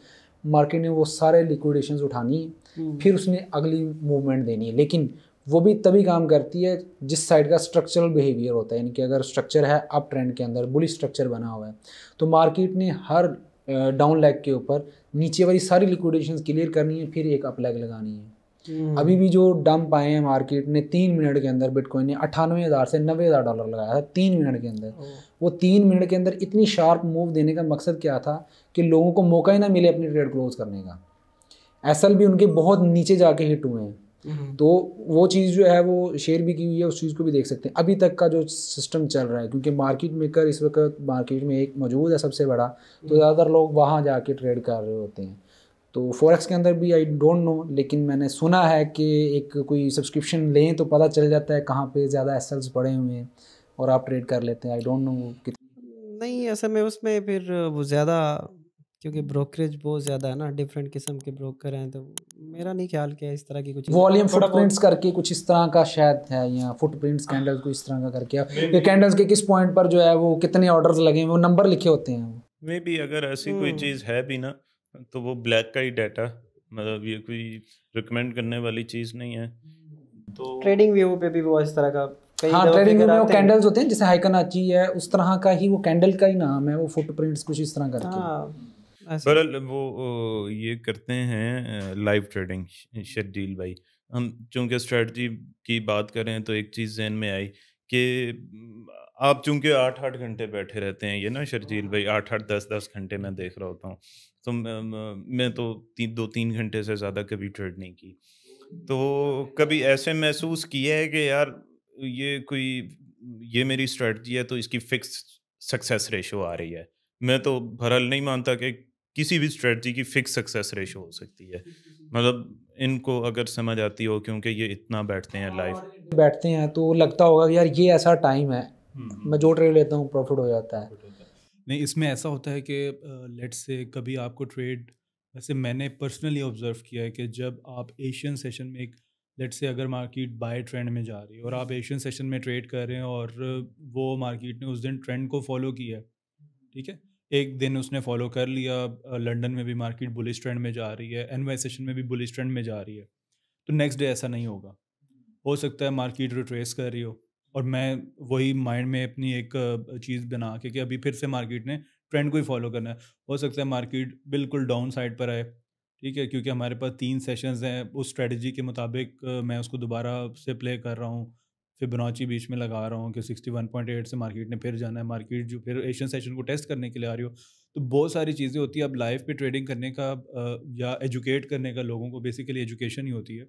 Speaker 1: मार्केट ने वो सारे लिक्विडेशंस उठानी है, फिर उसने अगली मूवमेंट देनी है। लेकिन वो भी तभी काम करती है जिस साइड का स्ट्रक्चरल बिहेवियर होता है, यानी कि अगर स्ट्रक्चर है अप ट्रेंड के अंदर, बुलिश स्ट्रक्चर बना हुआ है, तो मार्केट ने हर डाउन लेग के ऊपर नीचे वाली सारी लिक्विडेशंस क्लियर करनी है, फिर एक अप लेग लगानी है। अभी भी जो डंप आए हैं मार्केट ने 3 मिनट के अंदर, बिटकॉइन ने 98,000 से $90,000 लगाया था 3 मिनट के अंदर। वो 3 मिनट के अंदर इतनी शार्प मूव देने का मकसद क्या था कि लोगों को मौका ही ना मिले अपनी ट्रेड क्लोज करने का। एसएल भी उनके बहुत नीचे जाके हिट हुए हैं, तो वो चीज़ जो है वो शेयर भी की हुई है, उस चीज़ को भी देख सकते हैं। अभी तक का जो सिस्टम चल रहा है, क्योंकि मार्केट मेकर इस वक्त मार्केट में एक मौजूद है सबसे बड़ा, तो ज़्यादातर लोग वहाँ जाके ट्रेड कर रहे होते हैं। तो फॉरेक्स के अंदर भी आई डोंट नो, लेकिन मैंने सुना है कि एक कोई सब्सक्रिप्शन लें तो पता चल जाता है कहाँ पे ज़्यादा एसएल्स पड़े हुए हैं और आप ट्रेड कर लेते हैं। आई डोंट नो
Speaker 2: नहीं, असल में उसमें फिर वो ज़्यादा, क्योंकि ब्रोकरेज बहुत ज़्यादा है ना, डिफरेंट किस्म के ब्रोकर हैं, तो मेरा नहीं ख्याल कि इस तरह की कुछ
Speaker 1: वॉल्यूम
Speaker 2: थोड़ा
Speaker 1: फुटप्रिंट्स
Speaker 2: बहुत।
Speaker 1: करके कुछ इस तरह का शायद है, या फुटप्रिंट्स कैंडल्स को इस तरह का करके ये कैंडल्स के किस पॉइंट पर जो है वो कितने ऑर्डर्स लगे हैं वो नंबर लिखे होते हैं।
Speaker 3: मे बी अगर ऐसी कोई चीज़ है भी ना, तो वो ब्लैक का ही डाटा, मतलब ये कोई रिकमेंड करने वाली चीज़ नहीं है। तो
Speaker 2: ट्रेडिंग व्यू पे भी वो इस तरह का कई
Speaker 1: हाँ,
Speaker 2: दफ़ा
Speaker 1: ट्रेडिंग
Speaker 2: फिगर
Speaker 1: में वो
Speaker 2: आते हैं।
Speaker 1: कैंडल्स होते हैं, जैसे हाइकनाची है उस तरह का ही वो कैंडल का ही नाम है, वो फुटप्रिंट्स कुछ इस तरह करके।
Speaker 2: हाँ ऐसे।
Speaker 3: बहरहाल वो ये करते हैं लाइव ट्रेडिंग। शर्जील भाई, हम चूंकि स्ट्रेटजी की बात करें तो एक चीज़ जहन में आई कि आप चूंकि 8-8 घंटे बैठे रहते हैं, ये ना शर्जील भाई 8-8 10-10 घंटे मैं देख रहा होता हूँ, तो मैं तो 2-3 घंटे से ज़्यादा कभी ट्रेड नहीं की। तो कभी ऐसे महसूस किया है कि यार ये मेरी स्ट्रेटजी है तो इसकी फिक्स सक्सेस रेशो आ रही है। मैं तो बहरहाल नहीं मानता कि किसी भी स्ट्रेटजी की फिक्स सक्सेस रेशो हो सकती है, मतलब इनको अगर समझ आती हो, क्योंकि ये इतना बैठते हैं लाइव।
Speaker 1: बैठते हैं तो लगता होगा कि यार ये ऐसा टाइम है, मैं जो ट्रेड लेता हूँ प्रॉफिट हो जाता है।
Speaker 4: नहीं, इसमें ऐसा होता है कि लेट्स से कभी आपको ट्रेड, वैसे मैंने पर्सनली ऑब्जर्व किया है कि जब आप एशियन सेशन में एक, लेट्स से अगर मार्केट बाय ट्रेंड में जा रही है और आप एशियन सेशन में ट्रेड कर रहे हैं और वो मार्केट ने उस दिन ट्रेंड को फॉलो किया है, ठीक है, एक दिन उसने फॉलो कर लिया, लंदन में भी मार्केट बुलिश ट्रेंड में जा रही है, एनवाई सेशन में भी बुलिश ट्रेंड में जा रही है, तो नेक्स्ट डे ऐसा नहीं होगा। हो सकता है मार्केट रिट्रेस कर रही हो और मैं वही माइंड में अपनी एक चीज़ बना के कि अभी फिर से मार्केट ने ट्रेंड को ही फॉलो करना है। हो सकता है मार्केट बिल्कुल डाउन साइड पर आए, ठीक है, क्योंकि हमारे पास 3 सेशंस हैं, उस स्ट्रेटजी के मुताबिक मैं उसको दोबारा से प्ले कर रहा हूँ, फिबोनाची बीच में लगा रहा हूँ कि 61.8 से मार्केट ने फिर जाना है, मार्केट जो फिर एशियन सेशन को टेस्ट करने के लिए आ रही हो। तो बहुत सारी चीज़ें होती है। अब लाइव पे ट्रेडिंग करने का या एजुकेट करने का, लोगों को बेसिकली एजुकेशन ही होती है।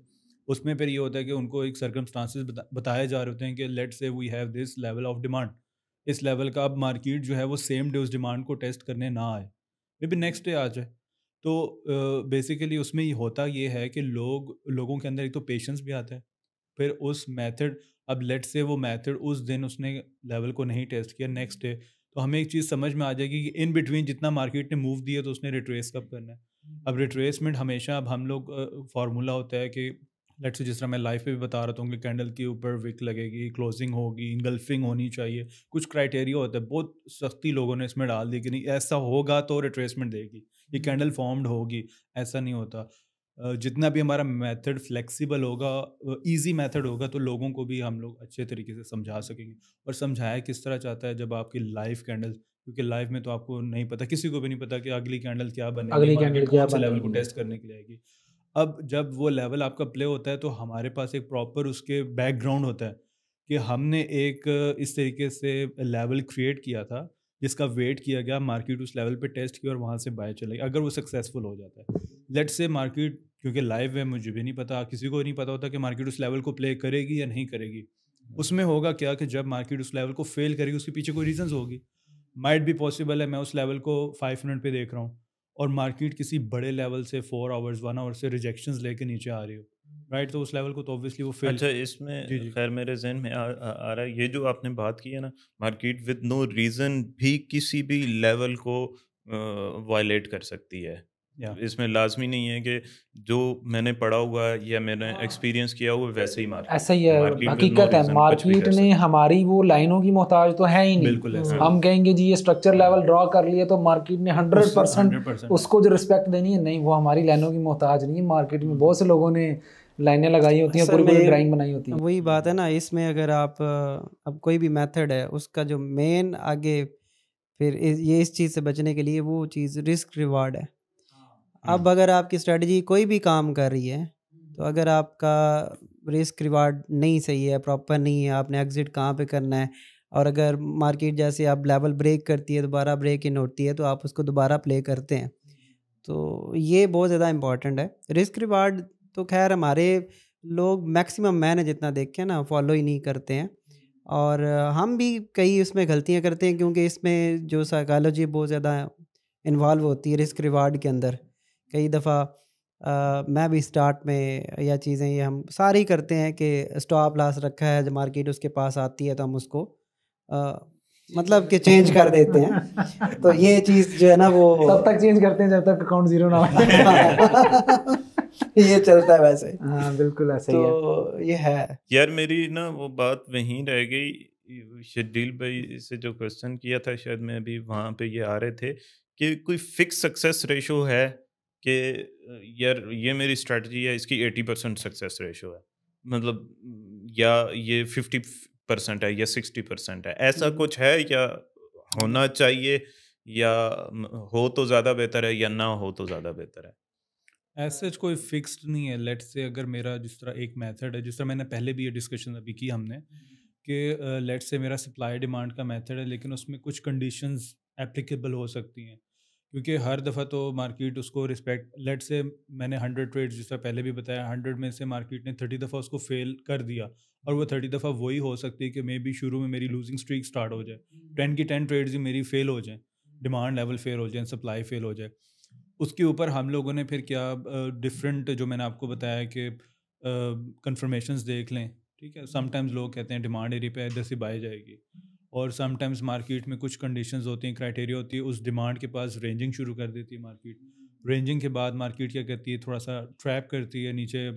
Speaker 4: उसमें फिर ये होता है कि उनको एक सर्कमस्टांसेस बताए जा रहे होते हैं कि let's say we have this level of demand, इस लेवल का अब मार्केट जो है वो सेम डे उस डिमांड को टेस्ट करने ना आए, मे बी नेक्स्ट डे आ जाए। तो बेसिकली उसमें ये होता ये है कि लोगों के अंदर एक तो पेशेंस भी आता है, फिर उस मेथड, अब लेट से वो मेथड उस दिन उसने लेवल को नहीं टेस्ट किया, नेक्स्ट डे तो हमें एक चीज़ समझ में आ जाएगी कि इन बिटवीन जितना मार्केट ने मूव दिया तो उसने रिट्रेस कब करना है। अब रिट्रेसमेंट हमेशा, अब हम लोग फार्मूला होता है कि लेट्स से जिस तरह मैं लाइव पे भी बता रहा था कि कैंडल के ऊपर विक लगेगी, क्लोजिंग होगी, इनगल्फिंग होनी चाहिए, कुछ क्राइटेरिया होता है, बहुत सख्ती लोगों ने इसमें डाल दी कि नहीं ऐसा होगा तो रिट्रेसमेंट देगी, ये कैंडल फॉर्म्ड होगी, ऐसा नहीं होता। जितना भी हमारा मेथड फ्लेक्सिबल होगा, इजी मेथड होगा, तो लोगों को भी हम लोग अच्छे तरीके से समझा सकेंगे। और समझाया किस तरह चाहता है, जब आपकी लाइव कैंडल, क्योंकि लाइव में तो आपको नहीं पता, किसी को भी नहीं पता कि अगली कैंडल क्या बनेगी,
Speaker 1: अगली
Speaker 4: मार्केट
Speaker 1: कैंडल क्या
Speaker 4: कौन से लेवल को
Speaker 1: बनेगी।
Speaker 4: टेस्ट करने के लिए आएगी। अब जब वो लेवल आपका प्ले होता है तो हमारे पास एक प्रॉपर उसके बैकग्राउंड होता है कि हमने एक इस तरीके से लेवल क्रिएट किया था जिसका वेट किया गया, मार्केट उस लेवल पे टेस्ट किया और वहाँ से बाय चले गया। अगर वो सक्सेसफुल हो जाता है, लेट्स से मार्केट, क्योंकि लाइव है, मुझे भी नहीं पता, किसी को नहीं पता होता कि मार्केट उस लेवल को प्ले करेगी या नहीं करेगी। उसमें होगा क्या कि जब मार्केट उस लेवल को फेल करेगी उसके पीछे कोई रीजंस होगी। माइट भी पॉसिबल है मैं उस लेवल को 5 मिनट पे देख रहा हूँ और मार्केट किसी बड़े लेवल से 4 आवर्स 1 आवर से रिजेक्शंस लेके नीचे आ रही हो, राइट, तो उस लेवल को तो ऑब्वियसली वो फेल।
Speaker 3: अच्छा, इसमें
Speaker 4: जी जी
Speaker 3: खैर मेरे जहन में आ रहा है, ये जो आपने बात की है ना, मार्केट विद नो रीज़न भी किसी भी लेवल को वायलेट कर सकती है।
Speaker 4: या
Speaker 3: इसमें लाजमी नहीं है कि जो मैंने पढ़ा हुआ है या मैंने एक्सपीरियंस किया हुआ वैसे ही
Speaker 1: ऐसा ही है,
Speaker 3: मार्केट विद नो
Speaker 1: हकीकत है,
Speaker 3: रीज़न कुछ भी
Speaker 1: मार्केट
Speaker 3: कर
Speaker 1: ने
Speaker 3: सकती
Speaker 1: हमारी वो लाइनों की मोहताज तो है ही
Speaker 4: बिल्कुल
Speaker 1: नहीं।
Speaker 4: ऐसा
Speaker 1: हम कहेंगे जी ये स्ट्रक्चर लेवल ड्रॉ कर लिए तो मार्केट ने 100%
Speaker 4: 100%
Speaker 1: उसको जो रिस्पेक्ट देनी है, नहीं, वो हमारी लाइनों की मोहताज नहीं है। मार्केट में बहुत से लोगों ने लाइनें लगाई होती हैं,
Speaker 2: असल
Speaker 1: पूरी पूरी
Speaker 2: में
Speaker 1: ड्राइंग बनाई होती है।
Speaker 2: वही बात है ना, इसमें अगर आप अब कोई भी मेथड है उसका जो मेन आगे फिर ये इस चीज़ से बचने के लिए वो चीज़ रिस्क रिवार्ड है। अब अगर आपकी स्ट्रेटजी कोई भी काम कर रही है तो अगर आपका रिस्क रिवार्ड नहीं सही है, प्रॉपर नहीं है, आपने एग्ज़िट कहाँ पे करना है, और अगर मार्केट जैसे आप लेवल ब्रेक करती है, दोबारा ब्रेक इन होती है, तो आप उसको दोबारा प्ले करते हैं, तो ये बहुत ज़्यादा इम्पॉर्टेंट है। रिस्क रिवार्ड तो खैर हमारे लोग मैक्सिमम, मैंने जितना देखे ना, फॉलो ही नहीं करते हैं, और हम भी कई उसमें गलतियाँ करते हैं क्योंकि इसमें जो साइकोलॉजी बहुत ज़्यादा इन्वॉल्व होती है रिस्क रिवार्ड के अंदर, कई दफ़ा मैं भी स्टार्ट में या चीज़ें ये हम सारे ही करते हैं कि स्टॉप लॉस रखा है, जब मार्केट उसके पास आती है तो हम उसको मतलब कि चेंज कर देते हैं। तो ये चीज़ जो है ना वो
Speaker 1: तब तक चेंज करते हैं जब तक अकाउंट जीरो ना हो।
Speaker 2: ये चलता है वैसे।
Speaker 1: हाँ बिल्कुल ऐसे ही है।
Speaker 2: तो ये है
Speaker 3: यार मेरी ना वो बात वहीं रह गई, शर्जील भाई से जो क्वेश्चन किया था शायद मैं अभी वहाँ पे ये आ रहे थे कि कोई फिक्स सक्सेस रेशो है कि यार ये मेरी स्ट्रेटजी है, इसकी 80% सक्सेस रेशो है, मतलब या ये 50% है या 60% है, ऐसा कुछ है या होना चाहिए, या हो तो ज़्यादा बेहतर है या ना हो तो ज़्यादा बेहतर है?
Speaker 4: ऐसे कोई फिक्स्ड नहीं है। लेट्स से अगर मेरा जिस तरह एक मेथड है, जिस तरह मैंने पहले भी ये डिस्कशन अभी की हमने कि लेट्स से मेरा सप्लाई डिमांड का मेथड है, लेकिन उसमें कुछ कंडीशंस एप्लीकेबल हो सकती हैं, क्योंकि हर दफ़ा तो मार्केट उसको रिस्पेक्ट, लेट्स से मैंने 100 ट्रेड्स जिस तरह पहले भी बताया, 100 में से मार्केट ने 30 दफ़ा उसको फेल कर दिया, और वो 30 दफ़ा वही हो सकती है कि मे बी शुरू में मेरी लूजिंग स्ट्रीक स्टार्ट हो जाए, 10 की 10 ट्रेड्स ही मेरी फेल हो जाएँ, डिमांड लेवल फेल हो जाए, सप्लाई फेल हो जाए। उसके ऊपर हम लोगों ने फिर क्या डिफरेंट जो मैंने आपको बताया कि कंफर्मेशंस देख लें, ठीक है। समटाइम्स लोग कहते हैं डिमांड एरिया पे इधर से बाय जाएगी, और समटाइम्स मार्केट में कुछ कंडीशंस होती हैं, क्राइटेरिया होती है, उस डिमांड के पास रेंजिंग शुरू कर देती है मार्केट। रेंजिंग के बाद मार्केट क्या करती है, थोड़ा सा ट्रैप करती है नीचे,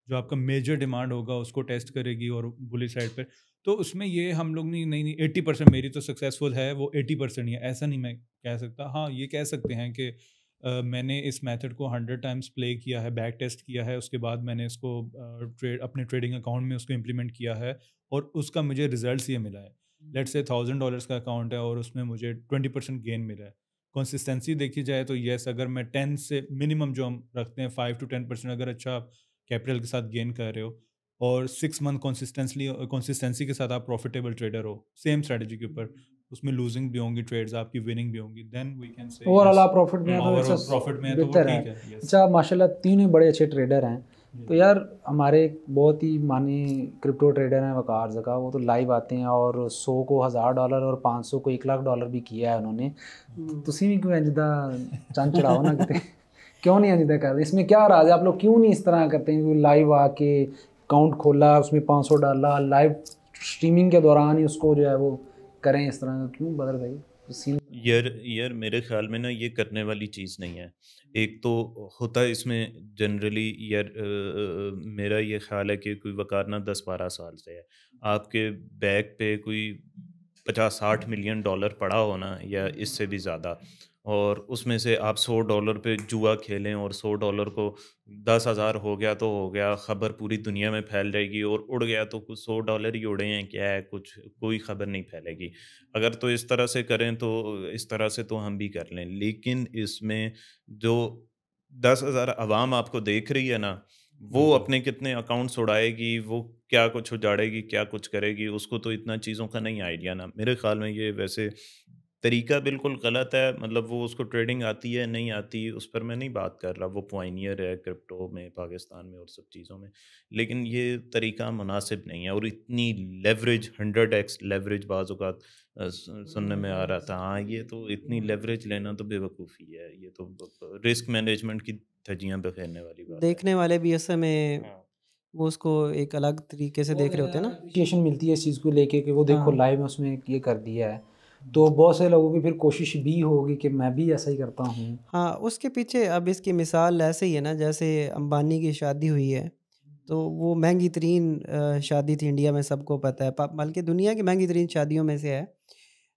Speaker 4: जो आपका मेजर डिमांड होगा उसको टेस्ट करेगी और बुलिश साइड पर। तो उसमें ये हम लोग नहीं 80% मेरी तो सक्सेसफुल है, वो 80% ही है, ऐसा नहीं मैं कह सकता। हाँ ये कह सकते हैं कि मैंने इस मेथड को 100 टाइम्स प्ले किया है, बैक टेस्ट किया है, उसके बाद मैंने इसको अपने ट्रेडिंग अकाउंट में उसको इम्प्लीमेंट किया है, और उसका मुझे रिजल्ट्स ये मिला है। लेट्स से $1000 का अकाउंट है और उसमें मुझे 20% गेन मिला है। कंसिस्टेंसी देखी जाए तो येस, अगर मैं 10 से मिनिमम जो हम रखते हैं 5 to 10% अगर अच्छा कैपिटल के साथ गेन कर रहे हो, और 6 मंथ कंसिस्टेंसी के साथ आप प्रॉफिटेबल ट्रेडर हो सेम स्ट्रेटजी के ऊपर, उसमें लूजिंग भी होंगी ट्रेड्स आपकी, विनिंग भी होंगी, then we can say
Speaker 1: overall आप प्रॉफिट में हैं तो
Speaker 4: ओवरऑल
Speaker 1: it's a
Speaker 4: प्रॉफिट में है तो वो
Speaker 1: बेहतर है।
Speaker 4: ठीक है। यस
Speaker 1: अच्छा माशाल्लाह तीनों ही बड़े अच्छे ट्रेडर हैं। तो यार हमारे एक बहुत ही मानी क्रिप्टो ट्रेडर हैं वकार ज़का, वो तो लाइव आते हैं और 100 को $1000 और 500 को $1,00,000 भी किया है उन्होंने। तो तुसी भी क्यों इंजदा चंद चढ़ाओ ना किते क्यों नहीं इंजदा करते, इसमें क्या राज है, आप लोग क्यों नहीं इस तरह करते हैं, लाइव आके अकाउंट खोला उसमें 500 डाला, लाइव स्ट्रीमिंग के दौरान ही उसको जो है वो करें, इस तरह क्यों बदल भाई सीन?
Speaker 3: यार मेरे ख्याल में ना ये करने वाली चीज़ नहीं है। एक तो होता है इसमें जनरली यार, मेरा ये ख्याल है कि कोई वकार ना 10-12 साल से है, आपके बैग पे कोई 50-60 मिलियन डॉलर पड़ा हो ना, या इससे भी ज़्यादा, और उसमें से आप $100 पे जुआ खेलें और $100 को 10,000 हो गया तो हो गया, ख़बर पूरी दुनिया में फैल जाएगी, और उड़ गया तो कुछ $100 ही उड़े हैं, क्या है, कुछ कोई ख़बर नहीं फैलेगी। अगर तो इस तरह से करें तो इस तरह से तो हम भी कर लें, लेकिन इसमें जो 10,000 आवाम आपको देख रही है ना, वो अपने कितने अकाउंट्स उड़ाएगी, वो क्या कुछ उजाड़ेगी, क्या कुछ करेगी, उसको तो इतना चीज़ों का नहीं आइडिया ना। मेरे ख्याल में ये वैसे तरीका बिल्कुल गलत है, मतलब वो उसको ट्रेडिंग आती है नहीं आती उस पर मैं नहीं बात कर रहा, वो पॉइनियर है क्रिप्टो में पाकिस्तान में और सब चीज़ों में, लेकिन ये तरीका मुनासिब नहीं है। और इतनी लेवरेज 100x लेवरेज बाज़ औक़ात सुनने में आ रहा था, हाँ ये तो इतनी लेवरेज लेना तो बेवकूफ़ी है, ये तो रिस्क मैनेजमेंट की धज्जियाँ बिखेरने वाली बात है।
Speaker 2: देखने वाले भी ऐसे में
Speaker 3: हाँ।
Speaker 2: वो उसको एक अलग तरीके से देख रहे होते हैं ना।
Speaker 1: अप्रिशिएशन मिलती है इस चीज़ को लेके कि वो देखो
Speaker 2: हाँ।
Speaker 1: लाइव में उसमें ये कर दिया है, तो बहुत से लोगों की फिर कोशिश भी होगी कि मैं भी ऐसा ही करता हूँ।
Speaker 2: हाँ, उसके पीछे अब इसकी मिसाल ऐसे ही है ना, जैसे अंबानी की शादी हुई है, तो वो महंगी तरीन शादी थी, इंडिया में सबको पता है, बल्कि दुनिया की महंगी तरीन शादियों में से है।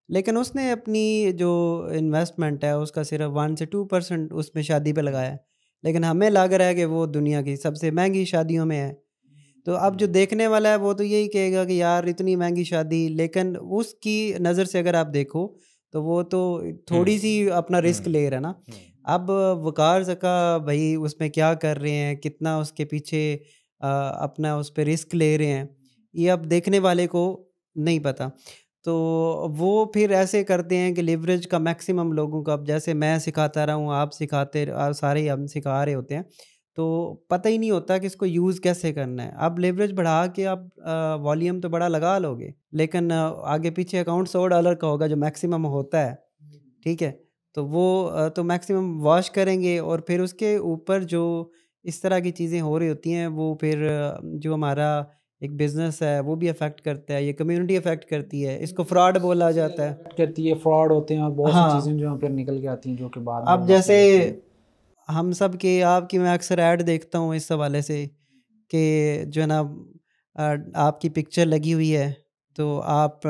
Speaker 2: लेकिन उसने अपनी जो इन्वेस्टमेंट है उसका सिर्फ 1 से 2% उसमें शादी पे लगाया है, लेकिन हमें लग रहा है कि वो दुनिया की सबसे महंगी शादियों में है। तो अब जो देखने वाला है वो तो यही कहेगा कि यार इतनी महंगी शादी, लेकिन उसकी नज़र से अगर आप देखो तो वो तो थोड़ी सी अपना रिस्क ले रहा है ना। अब वकार ज़का भाई उसमें क्या कर रहे हैं, कितना उसके पीछे अपना उस पर रिस्क ले रहे हैं, ये अब देखने वाले को नहीं पता। तो वो फिर ऐसे करते हैं कि लिवरेज का मैक्सिमम लोगों का, अब जैसे मैं सिखाता रहा हूँ, आप सिखाते सारे हम सिखा रहे होते हैं, तो पता ही नहीं होता कि इसको यूज़ कैसे करना है। अब लेवरेज बढ़ा के आप वॉल्यूम तो बड़ा लगा लोगे, लेकिन आगे पीछे अकाउंट $100 का होगा जो मैक्सिमम होता है, ठीक है। तो वो तो मैक्सिमम वॉश करेंगे और फिर उसके ऊपर जो इस तरह की चीज़ें हो रही होती हैं वो फिर जो हमारा एक बिज़नेस है वो भी अफेक्ट करता है, ये कम्युनिटी अफेक्ट करती है, इसको फ्रॉड बोला जाता है।
Speaker 1: करती है, फ्रॉड होते हैं और बहुत सी
Speaker 2: हाँ,
Speaker 1: चीज़ें जो यहाँ पर निकल के आती हैं जो कि बाद में
Speaker 2: अब
Speaker 1: हम
Speaker 2: जैसे
Speaker 1: अपने देखते हैं।
Speaker 2: हम सब के आपकी मैं अक्सर ऐड देखता हूँ इस हवाले से कि जो है ना आपकी पिक्चर लगी हुई है तो आप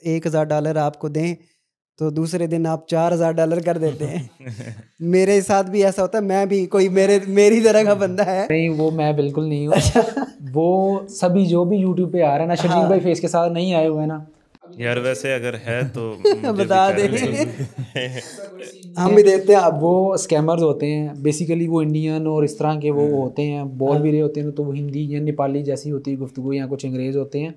Speaker 2: $1,000 आपको दें तो दूसरे दिन आप $4,000 कर देते हैं। मेरे साथ भी ऐसा होता है, मैं भी कोई मेरी तरह का बंदा है।
Speaker 1: नहीं, वो मैं बिल्कुल नहीं हूँ।
Speaker 2: अच्छा
Speaker 1: वो सभी जो भी यूट्यूब पे आ रहा है ना, शर्जील
Speaker 2: हाँ
Speaker 1: भाई फेस के साथ नहीं आए हुए हैं ना,
Speaker 3: यार वैसे अगर है तो मुझे भी
Speaker 2: बता
Speaker 3: कर
Speaker 2: दे
Speaker 3: दे।
Speaker 2: हम भी देते हैं आप।
Speaker 1: वो स्कैमर्स होते हैं बेसिकली, वो इंडियन और इस तरह के वो होते हैं, बोल भी रहे होते हैं तो वो हिंदी या नेपाली जैसी होती है गुफ्तगू, या कुछ अंग्रेज़ होते हैं,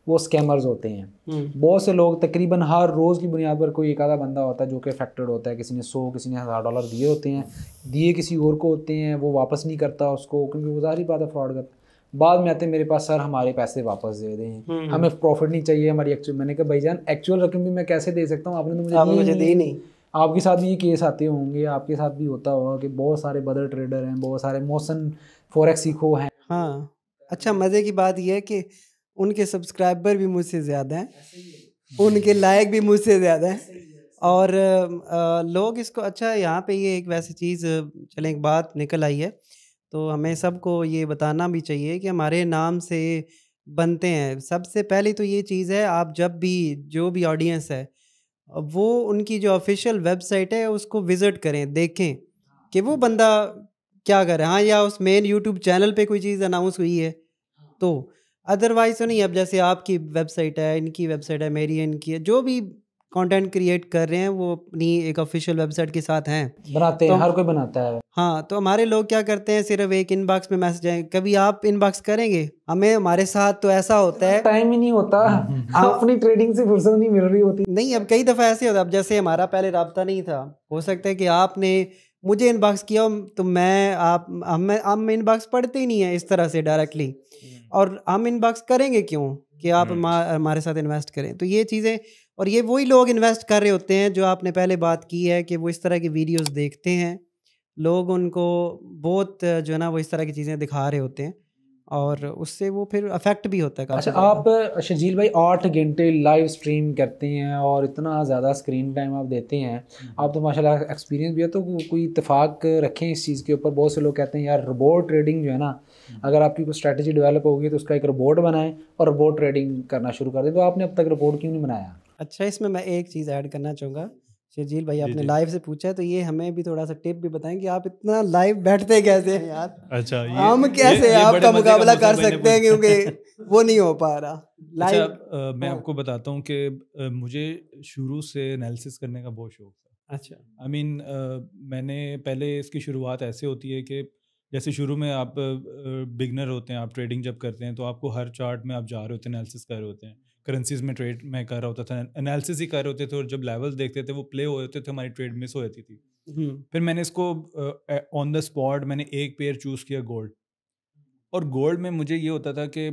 Speaker 1: वो स्कैमर्स होते हैं। बहुत से लोग तकरीबन हर रोज़ की बुनियाद पर कोई एक आधा बंदा होता है जो कि अफेक्टेड होता है, किसी ने 100 किसी ने $1000 दिए होते हैं, दिए किसी और को होते हैं, वो वापस नहीं करता उसको क्योंकि वो ज़ाहिर बात है फ्रॉड करता। बाद में आते हैं मेरे पास, सर हमारे पैसे वापस दे दें, हमें प्रॉफिट नहीं चाहिए हमारी एक्चुअल। मैंने कहा भाईजान एक्चुअल रकम भी मैं कैसे दे सकता हूँ, आपने तो मुझे दी नहीं। आपके साथ भी ये केस आते होंगे, आपके साथ भी होता होगा कि बहुत सारे बदर ट्रेडर हैं, बहुत सारे मोशन फॉरेक्स सीखो हैं।
Speaker 2: हाँ, अच्छा मज़े की बात यह है कि उनके सब्सक्राइबर भी मुझसे ज़्यादा हैं, उनके लाइक भी मुझसे ज़्यादा हैं और लोग इसको अच्छा यहाँ पे ये एक वैसी चीज़ चलें एक बात निकल आई है तो हमें सबको ये बताना भी चाहिए कि हमारे नाम से बनते हैं। सबसे पहली तो ये चीज़ है, आप जब भी जो भी ऑडियंस है वो उनकी जो ऑफिशियल वेबसाइट है उसको विज़िट करें, देखें कि वो बंदा क्या कर रहा है। हाँ, या उस मेन यूट्यूब चैनल पे कोई चीज़ अनाउंस हुई है तो, अदरवाइज़ तो नहीं। अब जैसे आपकी वेबसाइट है, इनकी वेबसाइट है, मेरी है, इनकी है, जो भी कंटेंट क्रिएट कर रहे हैं वो अपनी एक ऑफिशियल वेबसाइट के साथ हैं,
Speaker 1: बनाते
Speaker 2: तो
Speaker 1: हैं, हर कोई बनाता है।
Speaker 2: हाँ, तो हमारे लोग क्या करते हैं, सिर्फ एक इनबॉक्स में मैसेज आए, कभी आप इनबॉक्स करेंगे? हमें हमारे साथ तो ऐसा होता है,
Speaker 1: टाइम ही नहीं होता, अपनी ट्रेडिंग से फुर्सत नहीं मिल रही होती।
Speaker 2: नहीं अब कई दफ़ा ऐसे होता है, अब जैसे हमारा पहले राब्ता नहीं था, हो सकता है कि आपने मुझे इनबॉक्स किया तो मैं आप हम इनबॉक्स पढ़ते ही नहीं है इस तरह से डायरेक्टली, और हम इनबॉक्स करेंगे क्यों कि आप हमारे साथ इन्वेस्ट करें। तो ये चीज़ें, और ये वही लोग इन्वेस्ट कर रहे होते हैं जो आपने पहले बात की है कि वो इस तरह की वीडियोस देखते हैं, लोग उनको बहुत जो है ना वो इस तरह की चीज़ें दिखा रहे होते हैं और उससे वो फिर अफेक्ट भी होता है काफ़ी
Speaker 1: अच्छा, आप शर्जील भाई 8 घंटे लाइव स्ट्रीम करते हैं और इतना ज़्यादा स्क्रीन टाइम आप देते हैं, आप तो माशाल्लाह एक्सपीरियंस भी है, तो कोई इत्तेफाक रखें इस चीज़ के ऊपर। बहुत से लोग कहते हैं यार रोबोट ट्रेडिंग जो है ना, अगर आपकी कोई स्ट्रैटेजी डेवलप होगी तो उसका एक रोबोट बनाएं और रोबोट ट्रेडिंग करना शुरू कर दें। तो आपने अब तक रोबोट क्यों नहीं बनाया?
Speaker 2: अच्छा, इसमें मैं एक चीज़ ऐड करना चाहूँगा, शर्जील भाई
Speaker 4: जी
Speaker 2: आपने
Speaker 4: जी।
Speaker 2: लाइव से पूछा है तो ये हमें भी थोड़ा सा टिप भी बताएं कि आप इतना लाइव बैठते कैसे हैं यार।
Speaker 4: अच्छा,
Speaker 2: हम कैसे
Speaker 4: ये
Speaker 2: आपका
Speaker 4: बड़े मजे का
Speaker 2: मुकाबला
Speaker 4: मुद्दा
Speaker 2: कर
Speaker 4: मैंने
Speaker 2: सकते हैं क्योंकि वो नहीं हो पा रहा
Speaker 4: अच्छा,
Speaker 2: लाइव।
Speaker 4: मैं आपको बताता हूँ कि मुझे शुरू से एनालिसिस करने का बहुत शौक था।
Speaker 2: अच्छा,
Speaker 4: आई मीन मैंने पहले इसकी शुरुआत ऐसे होती है कि जैसे शुरू में आप बिगनर होते हैं, आप ट्रेडिंग जब करते हैं तो आपको हर चार्ट में आप जा रहे होते हैं, एनालिसिस कर रहे होते हैं। करेंसीज में ट्रेड मैं कर रहा होता था, एनालिसिस ही कर रहे होते थे, और जब लेवल्स देखते थे वो प्ले हो होते थे, हमारी ट्रेड मिस हो जाती थी। फिर मैंने इसको ऑन द स्पॉट मैंने एक पेयर चूज़ किया, गोल्ड। और गोल्ड में मुझे ये होता था कि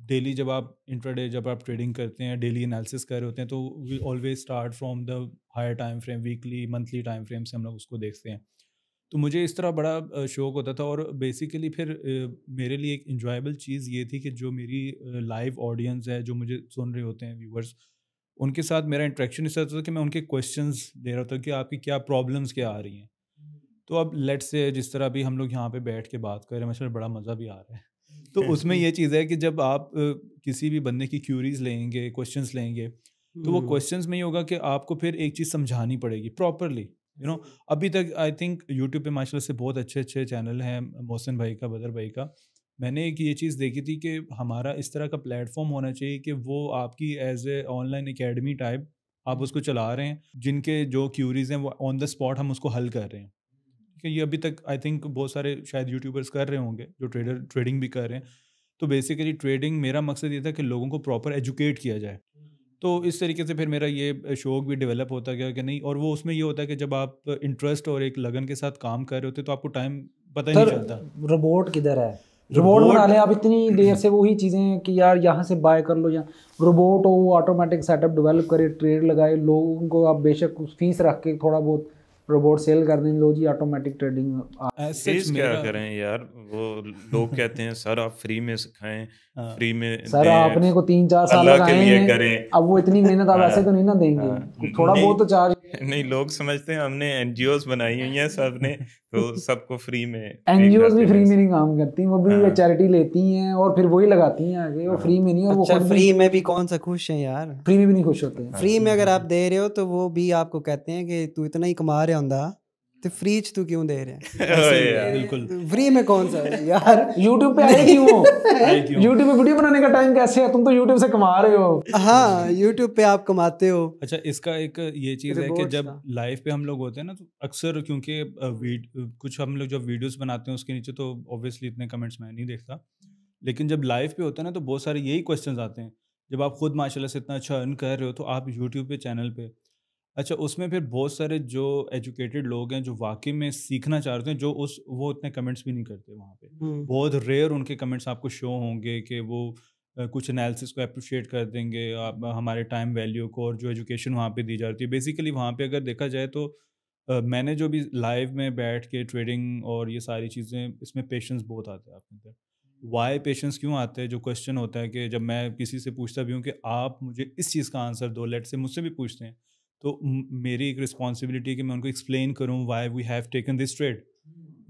Speaker 4: डेली जब आप इंट्राडे जब आप ट्रेडिंग करते हैं, डेली एनालिसिस कर रहे होते हैं, तो we always start from the higher time frame, weekly monthly time frame से हम लोग उसको देखते हैं। तो मुझे इस तरह बड़ा शौक होता था, और बेसिकली फिर मेरे लिए एक इंजॉयबल चीज़ ये थी कि जो मेरी लाइव ऑडियंस है, जो मुझे सुन रहे होते हैं व्यूअर्स, उनके साथ मेरा इंटरेक्शन इस तरह था कि मैं उनके क्वेश्चंस दे रहा था कि आपकी क्या प्रॉब्लम्स क्या आ रही हैं। तो अब लेट्स से जिस तरह भी हम लोग यहाँ पे बैठ के बात कर रहे हैं, मुझे बड़ा मज़ा भी आ रहा है। तो उसमें ये चीज़ है कि जब आप किसी भी बंदे की क्यूरीज लेंगे, क्वेश्चंस लेंगे, तो वो क्वेश्चंस में ये होगा कि आपको फिर एक चीज़ समझानी पड़ेगी प्रॉपरली। अभी तक आई थिंक यूट्यूब पे माशाल्लाह से बहुत अच्छे अच्छे चैनल हैं, मोहसिन भाई का, बदर भाई का। मैंने एक ये चीज़ देखी थी कि हमारा इस तरह का प्लेटफॉर्म होना चाहिए कि वो आपकी as a online academy type आप उसको चला रहे हैं, जिनके जो क्यूरीज हैं वो ऑन द स्पॉट हम उसको हल कर रहे हैं। कि ये अभी तक आई थिंक बहुत सारे शायद यूट्यूबर्स कर रहे होंगे जो ट्रेडिंग भी कर रहे हैं। तो बेसिकली ट्रेडिंग, मेरा मकसद ये था कि लोगों को प्रॉपर एजुकेट किया जाए। तो इस तरीके से फिर मेरा ये शौक भी डेवलप होता गया कि नहीं, और वो उसमें ये होता है कि जब आप इंटरेस्ट और एक लगन के साथ काम कर रहे होते तो आपको टाइम पता ही नहीं
Speaker 1: सर
Speaker 4: चलता।
Speaker 1: रोबोट किधर है? रोबोट बना लें आप, इतनी देर से वही चीज़ें कि यार यहाँ से बाय कर लो, या रोबोट हो वो ऑटोमेटिक सेटअप डेवलप करे, ट्रेड लगाए, लोगों को आप बेशक फीस रख के थोड़ा बहुत रोबोट सेल कर दें, लो जी ऑटोमेटिक ट्रेडिंग।
Speaker 3: फीस क्या करें यार, वो लोग कहते हैं सर आप फ्री में सिखाएं, फ्री में
Speaker 1: सर
Speaker 3: दें,
Speaker 1: आपने को 3-4 साल
Speaker 3: अल्लाह के
Speaker 1: लगाए
Speaker 3: लिए
Speaker 1: हैं,
Speaker 3: करें।
Speaker 1: अब वो इतनी मेहनत आप ऐसे तो नहीं ना देंगे, थोड़ा बहुत तो चार्ज।
Speaker 3: नहीं, लोग समझते हैं हमने एनजीओज बनाई हुई हैं सबने, तो सबको फ्री में।
Speaker 1: एनजीओज भी फ्री में नहीं काम करती, वो भी
Speaker 3: हाँ।
Speaker 1: चैरिटी लेती हैं और फिर वही लगाती हैं आगे, वो फ्री में नहीं। और
Speaker 2: अच्छा,
Speaker 1: वो
Speaker 2: फ्री में भी कौन सा खुश है यार,
Speaker 1: फ्री में भी नहीं खुश होते हैं।
Speaker 2: फ्री में अगर आप दे रहे हो तो वो भी आपको कहते हैं कि तू इतना ही कमा रहा होंदा तो फ्री च तू क्यों दे रहे हैं।
Speaker 4: बिल्कुल
Speaker 2: फ्री में कौन सा है यार।
Speaker 1: यूट्यूब पे आए क्यों? यूट्यूब पे वीडियो बनाने का टाइम कैसे है? तुम तो यूट्यूब से कमा रहे हो।
Speaker 2: हाँ, यूट्यूब पे आप कमाते हो।
Speaker 4: अच्छा, इसका एक ये चीज़ है कि जब लाइव पे हम लोग होते हैं ना, तो अक्सर क्योंकि कुछ हम लोग जब वीडियोस बनाते हैं उसके नीचे तो ऑब्वियसली इतने कमेंट्स मैं नहीं देखता, लेकिन जब लाइव पे होता है ना तो बहुत सारे यही क्वेश्चंस आते हैं। जब आप खुद माशाल्लाह से इतना अच्छा अर्न कर रहे हो तो आप यूट्यूब पे चैनल पे, अच्छा उसमें फिर बहुत सारे जो एजुकेटेड लोग हैं जो वाकई में सीखना चाहते हैं, जो वो उतने कमेंट्स भी नहीं करते वहाँ पे। बहुत रेयर उनके कमेंट्स आपको शो होंगे कि वो कुछ एनालिसिस को अप्रिशिएट कर देंगे, आप हमारे टाइम वैल्यू को, और जो एजुकेशन वहाँ पे दी जाती है। बेसिकली वहाँ पे अगर देखा जाए तो मैंने जो भी लाइव में बैठ के ट्रेडिंग और ये सारी चीज़ें, इसमें पेशेंस बहुत आता है आपके अंदर। वाई पेशेंस क्यों आते हैं? जो क्वेश्चन होता है कि जब मैं किसी से पूछता भी हूँ कि आप मुझे इस चीज़ का आंसर दो, लेट से मुझसे भी पूछते हैं, तो मेरी एक रिस्पॉन्सिबिलिटी है कि मैं उनको एक्सप्लेन करूँ why we have taken this trade.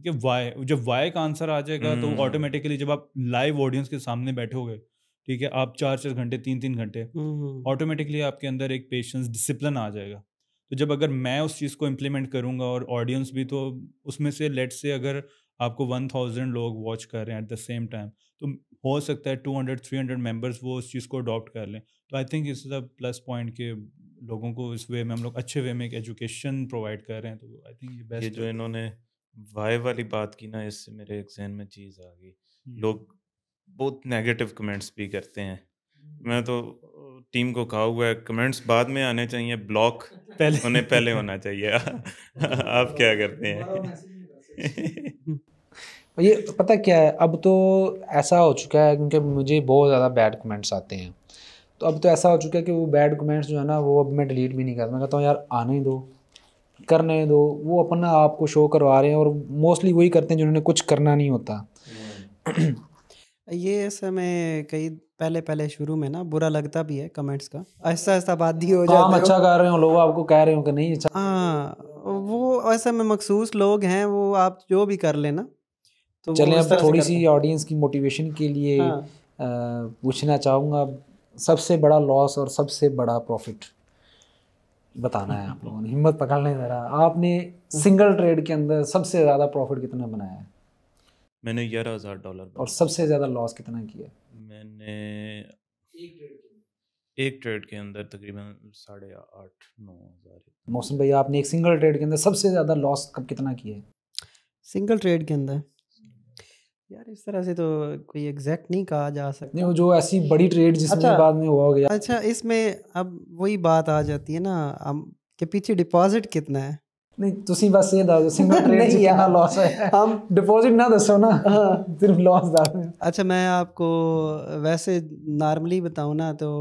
Speaker 4: कि वाई, जब वाई का आंसर आ जाएगा तो ऑटोमेटिकली जब आप लाइव ऑडियंस के सामने बैठोगे, ठीक है, आप 4-4 घंटे 3-3 घंटे, ऑटोमेटिकली आपके अंदर एक पेशेंस डिसिप्लिन आ जाएगा। तो जब अगर मैं उस चीज़ को इम्प्लीमेंट करूँगा और ऑडियंस भी, तो उसमें से लेट से अगर आपको 1000 लोग वॉच कर रहे हैं एट द सेम टाइम, तो हो सकता है 200-300 मेंबर्स वो उस चीज़ को अडॉप्ट कर लें। तो आई थिंक इस इज़ अ प्लस पॉइंट के लोगों को इस वे में हम लोग अच्छे वे में एक एजुकेशन प्रोवाइड कर रहे हैं। तो आई थिंक ये बेस्ट।
Speaker 3: ये जो इन्होंने वाई वाली बात की ना, इससे मेरे एक जहन में चीज़ आ गई। लोग बहुत नेगेटिव कमेंट्स भी करते हैं। मैं तो टीम को कहा हुआ है कमेंट्स बाद में आने चाहिए, ब्लॉक उन्हें पहले होना चाहिए। आप क्या करते हैं?
Speaker 1: ये पता क्या है, अब तो ऐसा हो चुका है क्योंकि मुझे बहुत ज़्यादा बैड कमेंट्स आते हैं, तो अब तो ऐसा हो चुका है कि वो बैड कमेंट्स जो है ना वो अब मैं डिलीट भी नहीं करता। मैं कहता हूँ यार आने दो, करने दो, वो अपना आपको शो करवा रहे हैं, और मोस्टली वही करते हैं जिन्होंने कुछ करना नहीं होता।
Speaker 2: ये ऐसा में कई पहले शुरू में ना बुरा लगता भी है कमेंट्स का, ऐसा ऐसा बात ही हो जाता है।
Speaker 1: काम अच्छा कर रहे हो, लोग आपको कह रहे हो कि नहीं अच्छा।
Speaker 2: हाँ, वो ऐसा में मखसूस लोग हैं, वो आप जो भी कर लेना। तो
Speaker 1: चलें अब थोड़ी सी ऑडियंस की मोटिवेशन के लिए पूछना चाहूँगा, सबसे बड़ा लॉस और सबसे बड़ा प्रॉफिट बताना है आप लोगों ने, हिम्मत पकड़ लें ज़रा। आपने सिंगल ट्रेड के अंदर सबसे ज़्यादा प्रॉफिट कितना बनाया है?
Speaker 3: मैंने $11,000।
Speaker 1: और सबसे ज़्यादा लॉस कितना किया?
Speaker 3: मैंने एक ट्रेड के अंदर तकरीबन 8,500-9 हज़ार।
Speaker 1: मौसम भैया, आपने एक सिंगल ट्रेड के अंदर सबसे ज़्यादा लॉस कब कितना किया है?
Speaker 2: सिंगल ट्रेड के अंदर यार इस तरह से तो कोई एग्जैक्ट नहीं कहा जा सकता।
Speaker 1: नहीं, वो जो ऐसी बड़ी ट्रेड जिसमें बाद में हुआ हो गया।
Speaker 2: अच्छा, इसमें अब वही बात आ जाती है ना कि पीछे डिपॉजिट कितना है।
Speaker 1: नहीं, तुसी बस ये दो सिंगल ट्रेड से कितना लॉस है, हम डिपॉजिट ना दसो ना, सिर्फ लॉस दस।
Speaker 2: अच्छा, मैं आपको वैसे नॉर्मली बताऊँ ना तो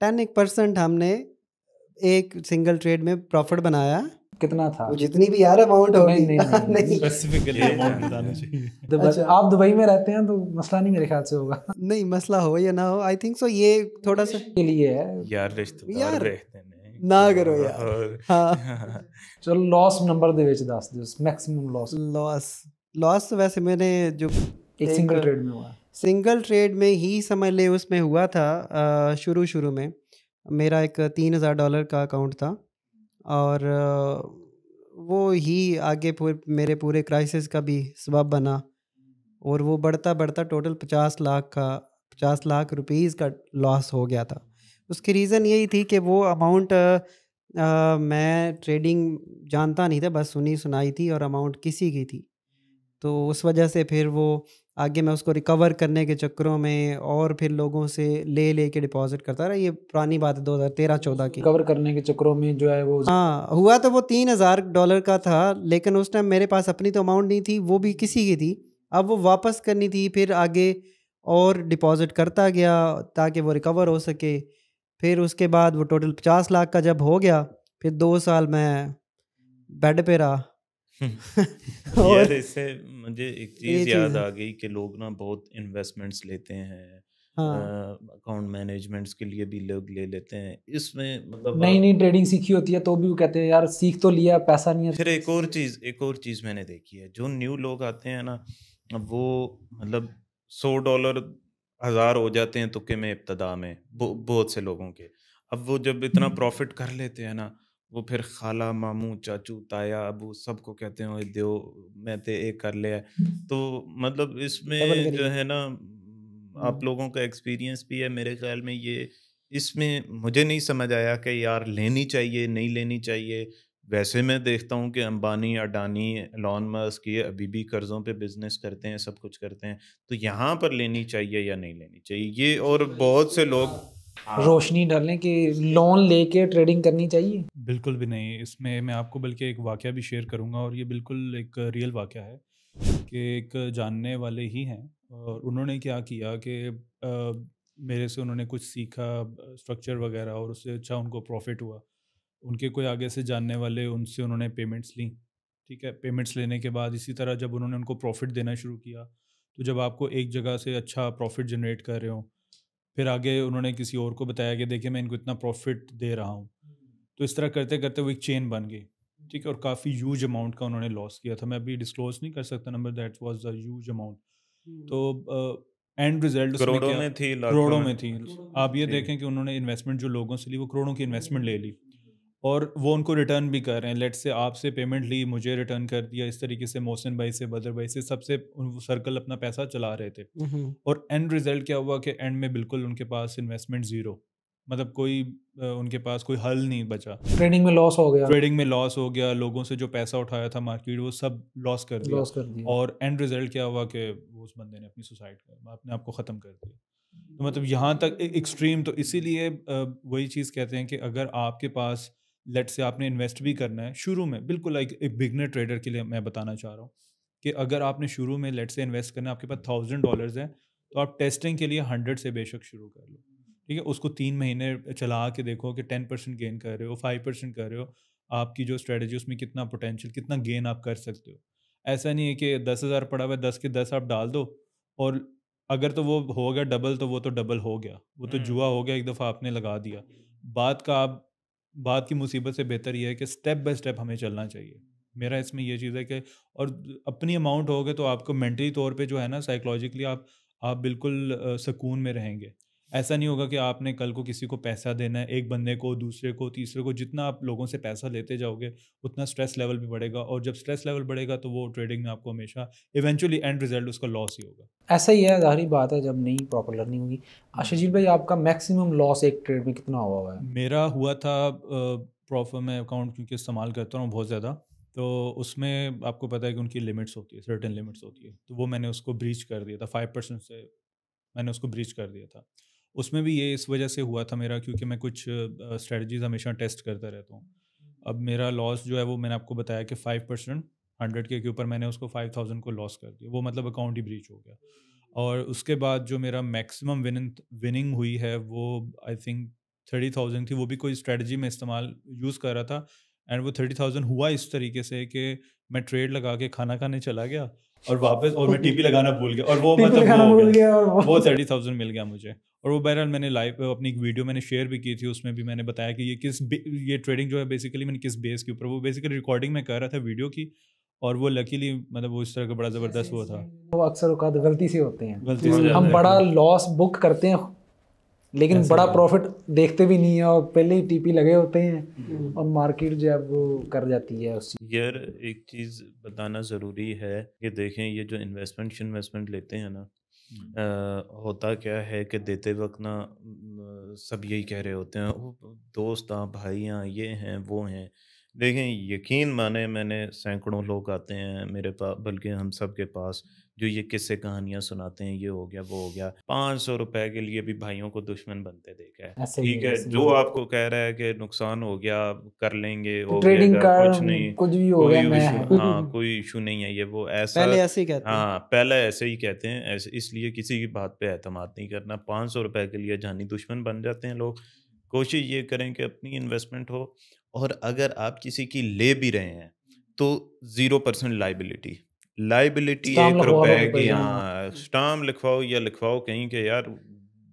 Speaker 2: 10% हमने एक सिंगल ट्रेड में प्रॉफिट बनाया।
Speaker 1: कितना था?
Speaker 2: जितनी भी यार अमाउंट होगी।
Speaker 1: नहीं
Speaker 4: स्पेसिफिकली अमाउंट बताना चाहिए।
Speaker 1: अच्छा, आप दुबई में रहते हैं तो मसला नहीं मेरे ख्याल से होगा।
Speaker 2: नहीं, मसला हो या ना हो, आई थिंक सो ये थोड़ा सा
Speaker 1: के लिए है
Speaker 3: यार, रिश्तेदार रहते हैं
Speaker 2: ना करो यार। हाँ,
Speaker 1: चलो लॉस नंबर दे विच दस दो, मैक्सिमम
Speaker 2: लॉस तो वैसे मैंने जो
Speaker 1: एक सिंगल ट्रेड में हुआ,
Speaker 2: सिंगल ट्रेड में ही समझ ले उसमें हुआ था। शुरू में मेरा एक $3,000 का अकाउंट था, और वो ही आगे मेरे पूरे क्राइसिस का भी सबब बना, और वो बढ़ता बढ़ता टोटल 50 लाख रुपीज़ का लॉस हो गया था। उसकी रीज़न यही थी कि वो अमाउंट मैं ट्रेडिंग जानता नहीं था, बस सुनी सुनाई थी, और अमाउंट किसी की थी, तो उस वजह से फिर वो आगे मैं उसको रिकवर करने के चक्करों में और फिर लोगों से ले के डिपॉजिट करता रहा। ये पुरानी बात है 2013-14 की।
Speaker 1: रिकवर करने के चक्करों में जो है वो,
Speaker 2: हाँ, हुआ तो वो $3,000 का था, लेकिन उस टाइम मेरे पास अपनी तो अमाउंट नहीं थी, वो भी किसी की थी, अब वो वापस करनी थी, फिर आगे और डिपॉज़िट करता गया ताकि वो रिकवर हो सके। फिर उसके बाद वो टोटल 50 लाख का जब हो गया, फिर 2 साल मैं बेड पे रहा।
Speaker 3: यार
Speaker 2: और
Speaker 3: इससे मुझे एक
Speaker 2: ये
Speaker 3: चीज़
Speaker 2: चीज़
Speaker 3: याद
Speaker 2: है।
Speaker 3: आ गई कि लोग ना बहुत इन्वेस्टमेंट्स लेते हैं,
Speaker 2: हाँ,
Speaker 3: अकाउंट मैनेजमेंट्स के लिए भी लोग ले लेते हैं इसमें, मतलब
Speaker 1: नई
Speaker 3: आप
Speaker 1: नई ट्रेडिंग सीखी होती है तो भी वो कहते हैं यार सीख तो लिया, पैसा नहीं है।
Speaker 3: फिर एक और चीज़ मैंने देखी है, जो न्यू लोग आते हैं ना, अब वो मतलब $100 1000 हो जाते हैं तुक्के में इब्तदा में, बहुत से लोगों के। अब वो जब इतना प्रॉफिट कर लेते हैं ना, वो फिर खाला मामू चाचू ताया अबू सबको कहते हैं, ओए देओ मैं ते एक कर लिया है। तो मतलब
Speaker 2: डबल
Speaker 3: इसमें जो
Speaker 2: करिए।
Speaker 3: है ना, आप लोगों का एक्सपीरियंस भी है मेरे ख्याल में, ये इसमें मुझे नहीं समझ आया कि यार लेनी चाहिए नहीं लेनी चाहिए। वैसे मैं देखता हूँ कि अंबानी, अडानी, एलन मस्क ये अभी भी कर्ज़ों पे बिज़नेस करते हैं, सब कुछ करते हैं। तो यहाँ पर लेनी चाहिए या नहीं लेनी चाहिए? ये और बहुत से लोग हाँ।
Speaker 1: रोशनी डालें कि लोन लेके ट्रेडिंग करनी चाहिए।
Speaker 4: बिल्कुल भी नहीं, इसमें मैं आपको बल्कि एक वाक़या भी शेयर करूँगा, और ये बिल्कुल एक रियल वाक़या है कि एक जानने वाले ही हैं, और उन्होंने क्या किया कि मेरे से उन्होंने कुछ सीखा स्ट्रक्चर वग़ैरह, और उससे अच्छा उनको प्रॉफ़िट हुआ। उनके कोई आगे से जानने वाले, उनसे उन्होंने पेमेंट्स ली, ठीक है? पेमेंट्स लेने के बाद इसी तरह जब उन्होंने उनको प्रॉफ़िट देना शुरू किया, तो जब आपको एक जगह से अच्छा प्रॉफ़िट जनरेट कर रहे हो, फिर आगे उन्होंने किसी और को बताया कि देखिए मैं इनको इतना प्रॉफ़िट दे रहा हूँ। तो इस तरह करते-करते वो एक चेन बन गई, ठीक है? और काफ़ी ह्यूज अमाउंट का उन्होंने लॉस किया था। मैं अभी डिस्क्लोज़ नहीं कर सकता number, that was a huge amount.
Speaker 2: हुँ।
Speaker 4: तो एंड रिज़ल्ट उसमें
Speaker 3: करोड़ों
Speaker 4: क्या,
Speaker 3: में थी, लाखों
Speaker 4: करोड़ों
Speaker 3: में
Speaker 4: में थी। आप ये
Speaker 3: थी।
Speaker 4: देखें कि उन्होंने इन्वेस्टमेंट जो लोगों से ली, वो करोड़ों की इन्वेस्टमेंट ले ली, और वो उनको रिटर्न भी कर रहे हैं। लेट्स से आपसे पेमेंट ली, मुझे रिटर्न कर दिया, इस तरीके से मोहसिन भाई से, बदर भाई से, सबसे वो सर्कल अपना पैसा चला रहे थे।
Speaker 2: हुँ, हुँ।
Speaker 4: और एंड रिज़ल्ट क्या हुआ कि एंड में बिल्कुल उनके पास इन्वेस्टमेंट ज़ीरो, मतलब कोई उनके पास कोई हल नहीं बचा।
Speaker 1: ट्रेडिंग में लॉस हो गया,
Speaker 4: ट्रेडिंग में लॉस हो गया, लोगों से जो पैसा उठाया था मार्केट, वो सब लॉस कर दिया।
Speaker 1: लॉस कर दिया।
Speaker 4: और एंड रिज़ल्ट क्या हुआ कि वो उस बंदे ने अपनी सुसाइड कर, अपने आप को ख़त्म कर दिया। तो मतलब यहाँ तक एक्सट्रीम, तो इसीलिए वही चीज़ कहते हैं कि अगर आपके पास, लेट्स से आपने इन्वेस्ट भी करना है शुरू में, बिल्कुल लाइक एक बिगनर ट्रेडर के लिए मैं बताना चाह रहा हूँ कि अगर आपने शुरू में लेट्स से इन्वेस्ट करना है, आपके पास $1000 है, तो आप टेस्टिंग के लिए 100 से बेशक शुरू कर लो, ठीक है? उसको 3 महीने चला के देखो कि 10% गेन कर रहे हो, 5% कर रहे हो, आपकी जो स्ट्रेटजी उसमें कितना पोटेंशियल, कितना गेन आप कर सकते हो। ऐसा नहीं है कि 10,000 पड़ा हुआ है, 10 के 10 आप डाल दो, और अगर तो वो हो गया डबल, तो वो तो डबल हो गया, वो तो जुआ हो गया, एक दफ़ा आपने लगा दिया। बात का आप बात की मुसीबत से बेहतर ये है कि स्टेप बाय स्टेप हमें चलना चाहिए। मेरा इसमें ये चीज़ है कि, और अपनी अमाउंट होगे तो आपको मेंटली तौर पे जो है ना, साइकोलॉजिकली आप बिल्कुल सुकून में रहेंगे। ऐसा नहीं होगा कि आपने कल को किसी को पैसा देना है, एक बंदे को, दूसरे को, तीसरे को, जितना आप लोगों से पैसा लेते जाओगे, उतना स्ट्रेस लेवल भी बढ़ेगा, और जब स्ट्रेस लेवल बढ़ेगा तो वो ट्रेडिंग में आपको हमेशा इवेंचुअली एंड रिजल्ट उसका लॉस ही होगा।
Speaker 1: ऐसा ही है, ज़ाहिर बात है जब नई प्रॉपर लर्निंग होगी। आशीष भाई आपका मैक्सिमम लॉस एक ट्रेड में कितना हुआ है?
Speaker 4: मेरा हुआ था प्रॉपर, मैं अकाउंट क्योंकि इस्तेमाल करता हूँ बहुत ज़्यादा, तो उसमें आपको पता है कि उनकी लिमिट्स होती है, सर्टेन लिमिट्स होती है, तो वो मैंने उसको ब्रीच कर दिया था, 5% से मैंने उसको ब्रीच कर दिया था। उसमें भी ये इस वजह से हुआ था मेरा, क्योंकि मैं कुछ स्ट्रेटजीज हमेशा टेस्ट करता रहता हूँ। अब मेरा लॉस जो है वो मैंने आपको बताया कि 5%, 100K के ऊपर मैंने उसको 5000 को लॉस कर दिया, वो मतलब अकाउंट ही ब्रीच हो गया। और उसके बाद जो मेरा मैक्सिमम विनिंग हुई है वो आई थिंक 30,000 थी, वो भी कोई स्ट्रेटजी में इस्तेमाल यूज़ कर रहा था, एंड वो 30,000 हुआ इस तरीके से कि मैं ट्रेड लगा के खाना खाने चला गया, और वापस, और मैं टीपी लगाना भूल गया, और वो
Speaker 1: टिप
Speaker 4: मतलब वो
Speaker 1: लगाना
Speaker 4: हो
Speaker 1: भूल
Speaker 4: गया,
Speaker 1: गया और
Speaker 4: वो 30,000 मिल गया मुझे। और वो बहरहाल मैंने लाइव अपनी एक वीडियो मैंने शेयर भी की थी, उसमें भी मैंने बताया कि ये ट्रेडिंग जो है बेसिकली मैंने किस बेस के ऊपर, वो बेसिकली रिकॉर्डिंग में कर रहा था वीडियो की, और वो लकीली मतलब वो इस तरह का बड़ा ज़बरदस्त वो था,
Speaker 1: वो अक्सर औकात गलती से होते
Speaker 4: गलती
Speaker 1: हैं,
Speaker 4: से
Speaker 1: हम
Speaker 4: जाता है
Speaker 1: बड़ा
Speaker 4: कि
Speaker 1: लॉस बुक करते हैं लेकिन
Speaker 4: ऐसा
Speaker 1: बड़ा
Speaker 4: ही है।
Speaker 1: प्रॉफिट देखते भी नहीं है और पहले ही टीपी लगे होते हैं और मार्केट जो है वो कर जाती है उस चीज़।
Speaker 3: यार एक चीज़ बताना ज़रूरी है कि देखें, ये जो इन्वेस्टमेंट लेते हैं ना, होता क्या है कि देते वक्त ना सब यही कह रहे होते हैं, "ओ, दोस्त हाँ भाई हाँ ये हैं वो हैं।" देखें, यकीन माने मैंने सैकड़ों लोग आते हैं मेरे पास, बल्कि हम सब के पास, जो ये किस्से कहानियां सुनाते हैं, ये हो गया वो हो गया, 500 रुपए के लिए भी भाइयों को दुश्मन बनते देखा है।
Speaker 1: ऐसे ही
Speaker 3: ठीक
Speaker 1: है,
Speaker 3: है,
Speaker 1: ऐसे ही
Speaker 3: जो
Speaker 1: है।
Speaker 3: आपको कह रहा है कि नुकसान हो गया, कर लेंगे,
Speaker 1: कि
Speaker 3: हो
Speaker 1: ट्रेडिंग
Speaker 3: गया,
Speaker 1: का
Speaker 3: कुछ नहीं,
Speaker 1: कुछ भी हो गया,
Speaker 3: कोई
Speaker 1: मैं
Speaker 3: इशू,
Speaker 1: है।
Speaker 3: हाँ कोई इशू नहीं है, ये वो ऐसा।
Speaker 2: पहले ऐसे ही कहते हैं।
Speaker 3: हाँ, पहले ऐसे ही कहते हैं, ऐसे इसलिए किसी की बात पे एतमाद नहीं करना। 500 रुपए के लिए जानी दुश्मन बन जाते हैं लोग। कोशिश ये करें कि अपनी इन्वेस्टमेंट हो, और अगर आप किसी की ले भी रहे हैं तो 0% लाइबिलिटी
Speaker 1: स्टाम्प
Speaker 3: 1
Speaker 1: लगवा लो
Speaker 3: रुपए की,
Speaker 1: भाई।
Speaker 3: हाँ स्टाम्प लिखवाओ या लिखवाओ कहीं के यार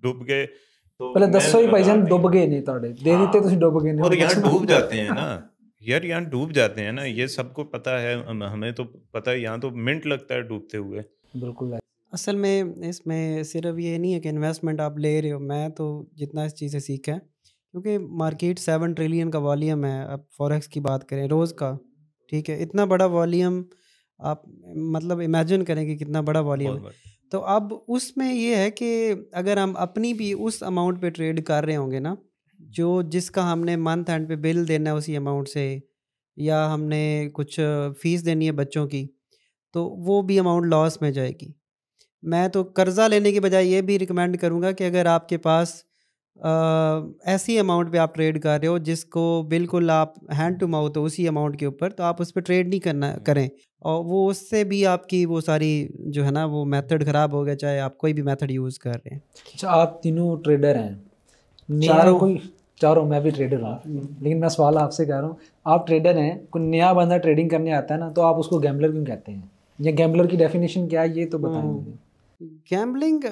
Speaker 3: डूब गए तो
Speaker 1: पहले
Speaker 3: मैं
Speaker 1: दसो ही
Speaker 3: बता
Speaker 1: भाईजान
Speaker 3: नहीं।
Speaker 1: डुब गए नहीं तोड़े दे
Speaker 3: हाँ,
Speaker 1: देते, तुम डुब गए नहीं
Speaker 3: और
Speaker 1: और
Speaker 3: यहाँ
Speaker 1: बचना।
Speaker 3: डूब जाते हैं ना यार, यहाँ डूब जाते हैं ना, ये सबको पता है, हमें तो पता है, यहाँ तो मिनट लगता है डूबते हुए।
Speaker 1: बिल्कुल है।
Speaker 2: असल में इसमें सिर्फ ये नहीं है कि इन्वेस्टमेंट आप ले रहे हो, मैं तो जितना इस चीज़ से सीखा है, क्योंकि मार्केट 7 ट्रिलियन का वॉल्यूम है। अब फॉरेक्स की बात करें रोज़ का, ठीक है, इतना बड़ा वॉल्यूम आप मतलब इमेजिन करें कि कितना बड़ा वॉल्यूम
Speaker 3: बहुत
Speaker 2: है।
Speaker 3: बार
Speaker 2: तो अब उसमें ये है कि अगर हम अपनी भी उस अमाउंट पे ट्रेड कर रहे होंगे ना, जो जिसका हमने मंथ एंड पे बिल देना है उसी अमाउंट से, या हमने कुछ फ़ीस देनी है बच्चों की, तो वो भी अमाउंट लॉस में जाएगी। मैं तो कर्ज़ा लेने की बजाय ये भी रिकमेंड करूँगा कि अगर आपके पास ऐसी अमाउंट पे आप ट्रेड कर रहे हो जिसको बिल्कुल आप हैंड टू माउथ हो उसी अमाउंट के ऊपर, तो आप उस पे ट्रेड नहीं करना करें, और वो उससे भी आपकी वो सारी जो है ना वो मेथड ख़राब हो गया, चाहे आप कोई भी मेथड यूज़ कर रहे हैं।
Speaker 1: अच्छा, आप तीनों ट्रेडर हैं, नया
Speaker 2: चारों।
Speaker 1: कोई? चारों, मैं भी ट्रेडर हूँ, लेकिन मैं सवाल आपसे कर रहा हूँ, आप ट्रेडर हैं, कोई नया बंदा ट्रेडिंग करने आता है ना, तो आप उसको गैम्बलर क्यों कहते हैं, या गैम्बलर की डेफिनेशन क्या है, ये तो बताएं मुझे।
Speaker 2: गैम्बलिंग,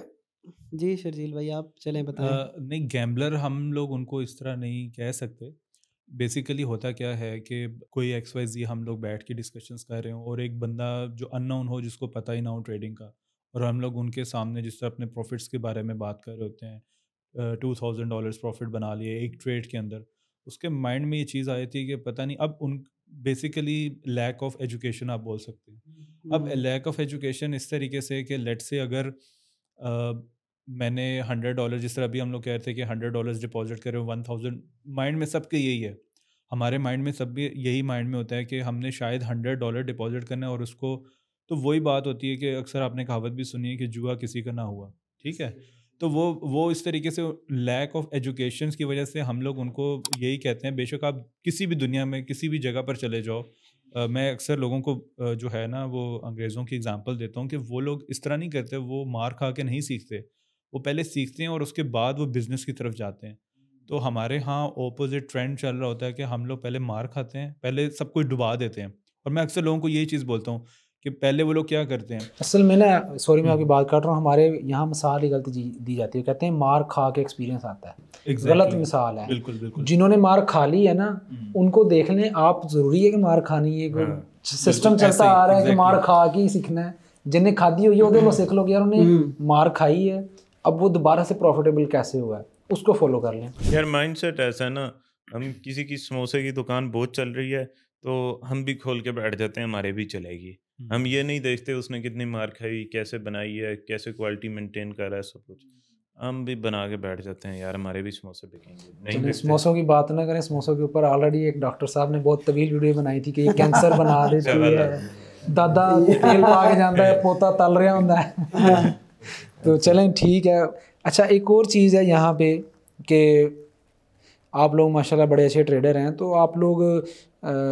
Speaker 2: जी शर्जील भाई आप चलें बताएं।
Speaker 4: नहीं, गैम्बलर हम लोग उनको इस तरह नहीं कह सकते। बेसिकली होता क्या है कि कोई XYZ हम लोग बैठ के डिस्कशंस कर रहे हो, और एक बंदा जो अननोन हो, जिसको पता ही ना हो ट्रेडिंग का, और हम लोग उनके सामने जिस तरह अपने प्रॉफिट्स के बारे में बात कर रहे होते हैं, $2000 प्रॉफिट बना लिए एक ट्रेड के अंदर, उसके माइंड में ये चीज़ आई थी कि पता नहीं, अब उन बेसिकली लैक ऑफ एजुकेशन आप बोल सकते हैं। अब लैक ऑफ एजुकेशन इस तरीके से कि लेट से अगर मैंने $100, जिस तरह अभी हम लोग कह रहे थे कि $100 डिपॉजिट करें 1000, माइंड में सबके यही है, हमारे माइंड में सब भी यही माइंड में होता है कि हमने शायद $100 डिपॉजिट करना है, और उसको तो वही बात होती है कि अक्सर आपने कहावत भी सुनी है कि जुआ किसी का ना हुआ, ठीक है। तो वो इस तरीके से लैक ऑफ एजुकेशन की वजह से हम लोग उनको यही कहते हैं। बेशक आप किसी भी दुनिया में किसी भी जगह पर चले जाओ, मैं अक्सर लोगों को जो है ना वो अंग्रेज़ों की एग्जांपल देता हूँ कि वो लोग इस तरह नहीं करते, वो मार खा के नहीं सीखते, वो पहले सीखते हैं और उसके बाद वो बिज़नेस की तरफ जाते हैं। तो हमारे यहाँ ऑपोजिट ट्रेंड चल रहा होता है कि हम लोग पहले मार खाते हैं, पहले सब कुछ डुबा देते हैं, और मैं अक्सर लोगों को यही चीज़ बोलता हूँ कि पहले वो लोग क्या करते हैं।
Speaker 1: असल में ना, सॉरी मैं आपकी बात काट रहा हूँ, हमारे यहाँ मिसाल ही गलत दी जाती है, कहते हैं मार खा के एक्सपीरियंस आता है। गलत
Speaker 4: Exactly,
Speaker 1: मिसाल है।
Speaker 4: बिल्कुल बिल्कुल।
Speaker 1: जिन्होंने मार खा ली है ना, उनको देख लें आप, ज़रूरी है कि मार खानी है, कोई सिस्टम
Speaker 4: बिल्कुल,
Speaker 1: चलता
Speaker 4: ऐसे ही,
Speaker 1: आ रहा है कि
Speaker 4: exactly।
Speaker 1: मार खा के ही सीखना है। जिन्हें खादी हुई है वो सीख लो कि यार उन्हें मार खाई है, अब वो दोबारा से प्रॉफिटेबल कैसे हुआ है, उसको फॉलो कर लें।
Speaker 3: यार माइंडसेट ऐसा है ना, हम किसी की समोसे की दुकान बहुत चल रही है तो हम भी खोल के बैठ जाते हैं, हमारे भी चलेगी। हम ये नहीं देखते उसने कितनी मार खाई, कैसे बनाई है, कैसे क्वालिटी मेंटेन कर रहा है, सब कुछ हम भी बना के बैठ जाते हैं, यार हमारे भी समोसे बिकेंगे। नहीं
Speaker 1: चलिए
Speaker 3: बिकते।
Speaker 1: समोसों की बात ना करें, समोसों के ऊपर ऑलरेडी एक डॉक्टर साहब ने बहुत तवील वीडियो बनाई थी कि ये कैंसर बना देती है, दादा तेल पा के जाता है, पोता तल रहा होता है। तो चलें ठीक है। अच्छा, एक और चीज़ है यहाँ पे कि आप लोग माशाल्लाह बड़े अच्छे ट्रेडर हैं, तो आप लोग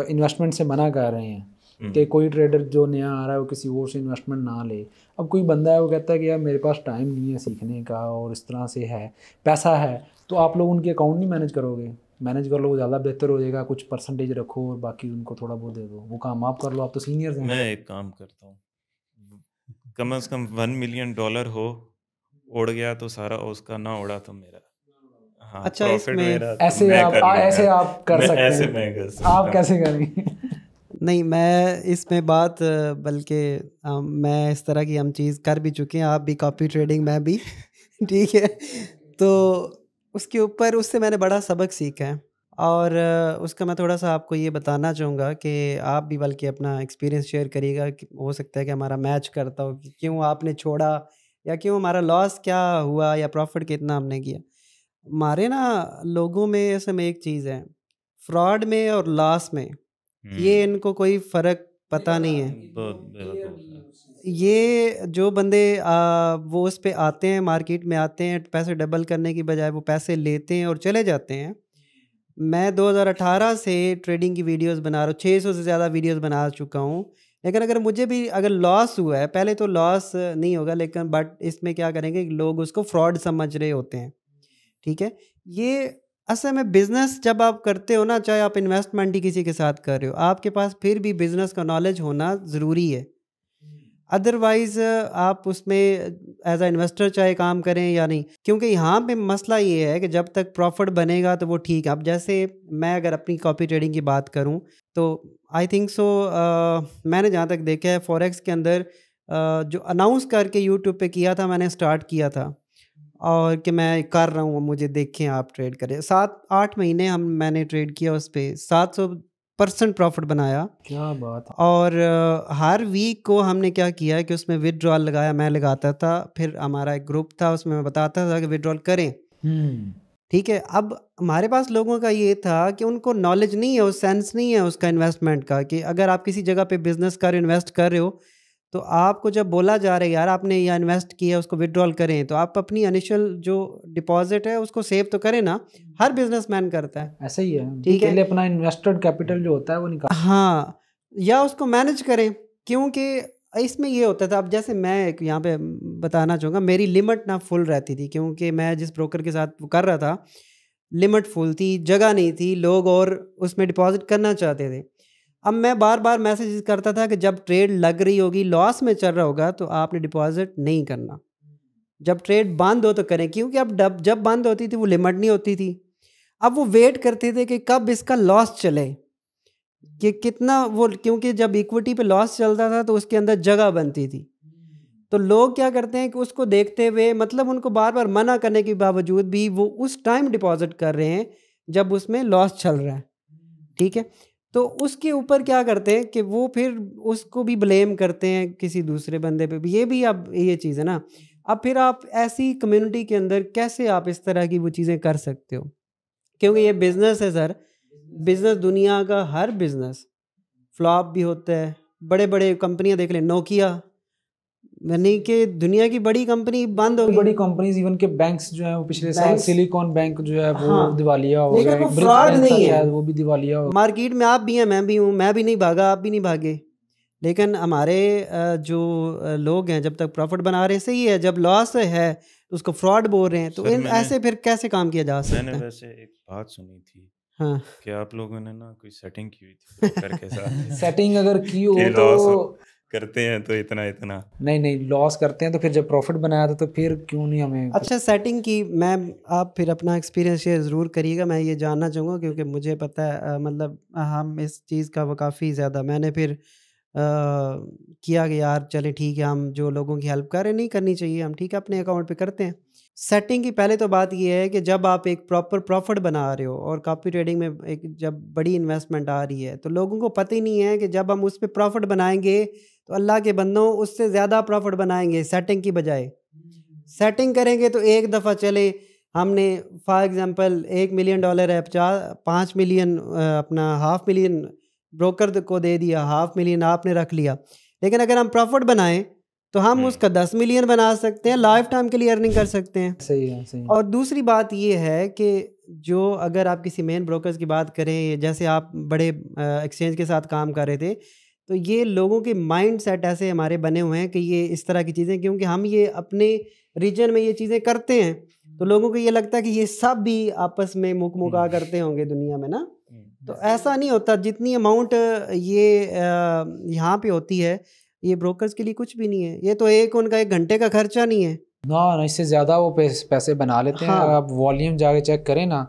Speaker 1: इन्वेस्टमेंट से मना कर रहे हैं कि कोई ट्रेडर जो नया आ रहा है वो किसी और से इन्वेस्टमेंट ना ले। अब कोई बंदा है वो कहता है कि यार मेरे पास टाइम नहीं है सीखने का, और इस तरह से है, पैसा है, तो आप लोग उनके अकाउंट नहीं मैनेज करोगे? मैनेज कर लो, ज़्यादा बेहतर हो जाएगा, कुछ परसेंटेज रखो और बाकी उनको थोड़ा बहुत दे दो, वो काम आप कर लो, आप तो सीनियर्स हैं।
Speaker 3: मैं एक काम करता हूँ, कम से कम $1 मिलियन हो, उड़ गया तो सारा उसका, ना उड़ा तो मेरा। हाँ,
Speaker 2: अच्छा,
Speaker 3: प्रॉफिट
Speaker 2: इसमें
Speaker 3: मेरा तो
Speaker 1: ऐसे
Speaker 3: मैं
Speaker 1: आप
Speaker 3: कर लूँगा।
Speaker 1: ऐसे आप कर
Speaker 3: मैं
Speaker 1: सकते
Speaker 3: ऐसे
Speaker 1: हैं,
Speaker 3: मैं कर सकता
Speaker 1: आप
Speaker 3: हूँ।
Speaker 1: कैसे करेंगे?
Speaker 2: नहीं, मैं इसमें बात बल्कि मैं इस तरह की हम चीज़ कर भी चुके हैं, आप भी कॉपी ट्रेडिंग, मैं भी ठीक है। तो उसके ऊपर उससे मैंने बड़ा सबक सीखा है, और उसका मैं थोड़ा सा आपको ये बताना चाहूँगा कि आप भी बल्कि अपना एक्सपीरियंस शेयर करिएगा, कि हो सकता है कि हमारा मैच करता हो कि क्यों आपने छोड़ा, या क्यों हमारा लॉस क्या हुआ, या प्रॉफिट कितना हमने किया। हमारे ना लोगों में असल में एक चीज़ है, फ्रॉड में और लॉस में, ये इनको कोई फ़र्क पता नहीं है।
Speaker 3: बहुत बेवकूफ़ है।
Speaker 2: ये जो बंदे वो उस पे आते हैं, मार्केट में आते हैं, पैसे डबल करने की बजाय वो पैसे लेते हैं और चले जाते हैं। मैं 2018 से ट्रेडिंग की वीडियोस बना रहा हूँ, 600 से ज़्यादा वीडियोस बना चुका हूँ। लेकिन अगर मुझे भी अगर लॉस हुआ है, पहले तो लॉस नहीं होगा, लेकिन बट इसमें क्या करेंगे, लोग उसको फ्रॉड समझ रहे होते हैं। ठीक है, ये असल में बिज़नेस जब आप करते हो ना, चाहे आप इन्वेस्टमेंट ही किसी के साथ कर रहे हो, आपके पास फिर भी बिज़नेस का नॉलेज होना ज़रूरी है। अदरवाइज़ आप उसमें एज अ इन्वेस्टर चाहे काम करें या नहीं, क्योंकि यहाँ पे मसला ये है कि जब तक प्रॉफिट बनेगा तो वो ठीक है। अब जैसे मैं अगर अपनी कॉपी ट्रेडिंग की बात करूँ तो आई थिंक सो मैंने जहाँ तक देखा है फॉरेक्स के अंदर जो अनाउंस करके यूट्यूब पे किया था, मैंने स्टार्ट किया था और कि मैं कर रहा हूँ, मुझे देखें आप ट्रेड करें। 7-8 महीने मैंने ट्रेड किया, उस पर 700% प्रॉफिट बनाया।
Speaker 1: क्या बात है।
Speaker 2: और हर वीक को हमने क्या किया है कि उसमें विड्रॉल लगाया, मैं लगाता था, फिर हमारा एक ग्रुप था, उसमें मैं बताता था कि विड्रॉल करें। ठीक है, अब हमारे पास लोगों का ये था कि उनको नॉलेज नहीं है, उस सेंस नहीं है उसका इन्वेस्टमेंट का, कि अगर आप किसी जगह पे बिजनेस इन्वेस्ट कर रहे हो तो आपको जब बोला जा रहा है यार आपने यहाँ इन्वेस्ट किया उसको विड्रॉल करें, तो आप अपनी इनिशियल जो डिपॉजिट है उसको सेव तो करें ना। हर बिजनेसमैन करता है,
Speaker 1: ऐसा ही है।
Speaker 2: ठीक है,
Speaker 1: पहले अपना इन्वेस्टेड कैपिटल जो होता है वो निकाल,
Speaker 2: हाँ, या उसको मैनेज करें। क्योंकि इसमें ये होता था, अब जैसे मैं एक यहाँ पे बताना चाहूँगा, मेरी लिमिट ना फुल रहती थी, क्योंकि मैं जिस ब्रोकर के साथ वो कर रहा था लिमिट फुल थी, जगह नहीं थी, लोग और उसमें डिपॉजिट करना चाहते थे। अब मैं बार बार मैसेज करता था कि जब ट्रेड लग रही होगी, लॉस में चल रहा होगा, तो आपने डिपॉजिट नहीं करना, जब ट्रेड बंद हो तो करें। क्योंकि अब जब बंद होती थी वो लिमिट नहीं होती थी, अब वो वेट करते थे कि कब इसका लॉस चले, कि कितना वो, क्योंकि जब इक्विटी पे लॉस चलता था तो उसके अंदर जगह बनती थी। तो लोग क्या करते हैं कि उसको देखते हुए, मतलब उनको बार बार मना करने के बावजूद भी वो उस टाइम डिपॉजिट कर रहे हैं जब उसमें लॉस चल रहा है। ठीक है, तो उसके ऊपर क्या करते हैं कि वो फिर उसको भी ब्लेम करते हैं किसी दूसरे बंदे पे भी। ये भी अब ये चीज़ है ना, अब फिर आप ऐसी कम्युनिटी के अंदर कैसे आप इस तरह की वो चीज़ें कर सकते हो, क्योंकि ये बिज़नेस है सर, बिज़नेस, दुनिया का हर बिज़नेस फ्लॉप भी होता है। बड़े बड़े कंपनियां देख लें, नोकिया, यानी कि दुनिया की बड़ी कंपनी बंद हो गई।
Speaker 1: बड़ी कंपनीज, इवन के बैंक्स जो है वो पिछले साल सिलिकॉन बैंक जो है वो दिवालिया हो
Speaker 2: लेकिन
Speaker 1: गया,
Speaker 2: वो फ्रॉड नहीं है,
Speaker 1: वो भी दिवालिया हो।
Speaker 2: मार्केट में आप भी हैं, मैं भी हूँ, मैं भी नहीं भागा, आप भी नहीं भागे, लेकिन हमारे जो लोग हैं जब तक प्रॉफिट बना रहे हैं सही है, जब लॉस है तो उसको फ्रॉड बोल रहे हैं। तो इन ऐसे फिर कैसे काम किया जा सकता है?
Speaker 3: मैंने वैसे एक बात सुनी थी,
Speaker 2: हाँ,
Speaker 3: कि आप लोगों ने ना कोई सेटिंग की हुई थी ब्रोकर के साथ।
Speaker 1: सेटिंग अगर की हो
Speaker 3: कि
Speaker 1: तो
Speaker 3: लॉस करते हैं तो इतना इतना,
Speaker 1: नहीं लॉस करते हैं तो फिर जब प्रॉफिट बनाया था तो फिर क्यों नहीं हमें।
Speaker 2: अच्छा, सेटिंग की मैं, आप फिर अपना एक्सपीरियंस शेयर ज़रूर करिएगा, मैं ये जानना चाहूँगा, क्योंकि मुझे पता है मतलब हम इस चीज़ का वो काफ़ी ज़्यादा मैंने फिर किया कि यार चले ठीक है, हम जो लोगों की हेल्प कर रहे हैं नहीं करनी चाहिए, हम ठीक है अपने अकाउंट पे करते हैं। सेटिंग की पहले तो बात ये है कि जब आप एक प्रॉपर प्रॉफिट बना रहे हो, और कॉपी ट्रेडिंग में एक जब बड़ी इन्वेस्टमेंट आ रही है, तो लोगों को पता ही नहीं है कि जब हम उस पर प्रॉफिट बनाएंगे तो अल्लाह के बंदों उससे ज़्यादा प्रॉफिट बनाएंगे सेटिंग की बजाय। सेटिंग करेंगे तो एक दफ़ा चले, हमने फॉर एग्ज़ाम्पल $1 मिलियन है, 5 मिलियन अपना $500,000 ब्रोकर को दे दिया, $500,000 आपने रख लिया। लेकिन अगर हम प्रॉफिट बनाएं तो हम उसका 10 मिलियन बना सकते हैं, लाइफ टाइम के लिए अर्निंग कर सकते हैं।
Speaker 1: सही है, सही है।
Speaker 2: और दूसरी बात ये है कि जो अगर आप किसी मेन ब्रोकर्स की बात करें, जैसे आप बड़े एक्सचेंज के साथ काम कर रहे थे, तो ये लोगों के माइंड सेट ऐसे हमारे बने हुए हैं कि ये इस तरह की चीज़ें, क्योंकि हम ये अपने रीजन में ये चीज़ें करते हैं, तो लोगों को ये लगता है कि ये सब भी आपस में मुका करते होंगे दुनिया में ना। तो ऐसा नहीं होता, जितनी अमाउंट ये यहाँ पे होती है ये ब्रोकर्स के लिए कुछ भी नहीं है, ये तो उनका 1 घंटे का खर्चा नहीं है
Speaker 1: ना, इससे ज़्यादा वो पैसे बना लेते हैं।
Speaker 2: हाँ।
Speaker 1: अगर आप वॉल्यूम जाके चेक करें ना,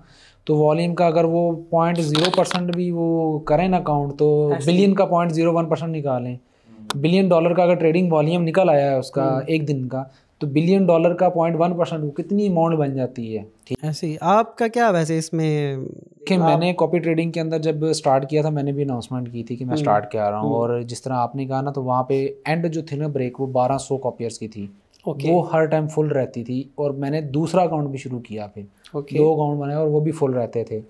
Speaker 1: तो वॉल्यूम का अगर वो 0.0% भी वो करें ना काउंट, तो बिलियन का 0.01% निकालें, $1 बिलियन का अगर ट्रेडिंग वॉल्यूम निकल आया है उसका एक दिन का, तो $1 बिलियन का 0.1% कितनी अमाउंट बन जाती है। ठीक,
Speaker 2: ऐसे ही आपका क्या वैसे इसमें?
Speaker 1: देखिए मैंने कॉपी ट्रेडिंग के अंदर जब स्टार्ट किया था, मैंने भी अनाउंसमेंट की थी कि मैं स्टार्ट कर रहा हूँ, और जिस तरह आपने कहा ना, तो वहाँ पे एंड जो थी ना ब्रेक, वो 1200 कॉपियर्स की थी। वो हर टाइम फुल रहती थी, और मैंने दूसरा अकाउंट भी शुरू किया, फिर 2 अकाउंट बनाए और वो भी फुल रहते थे।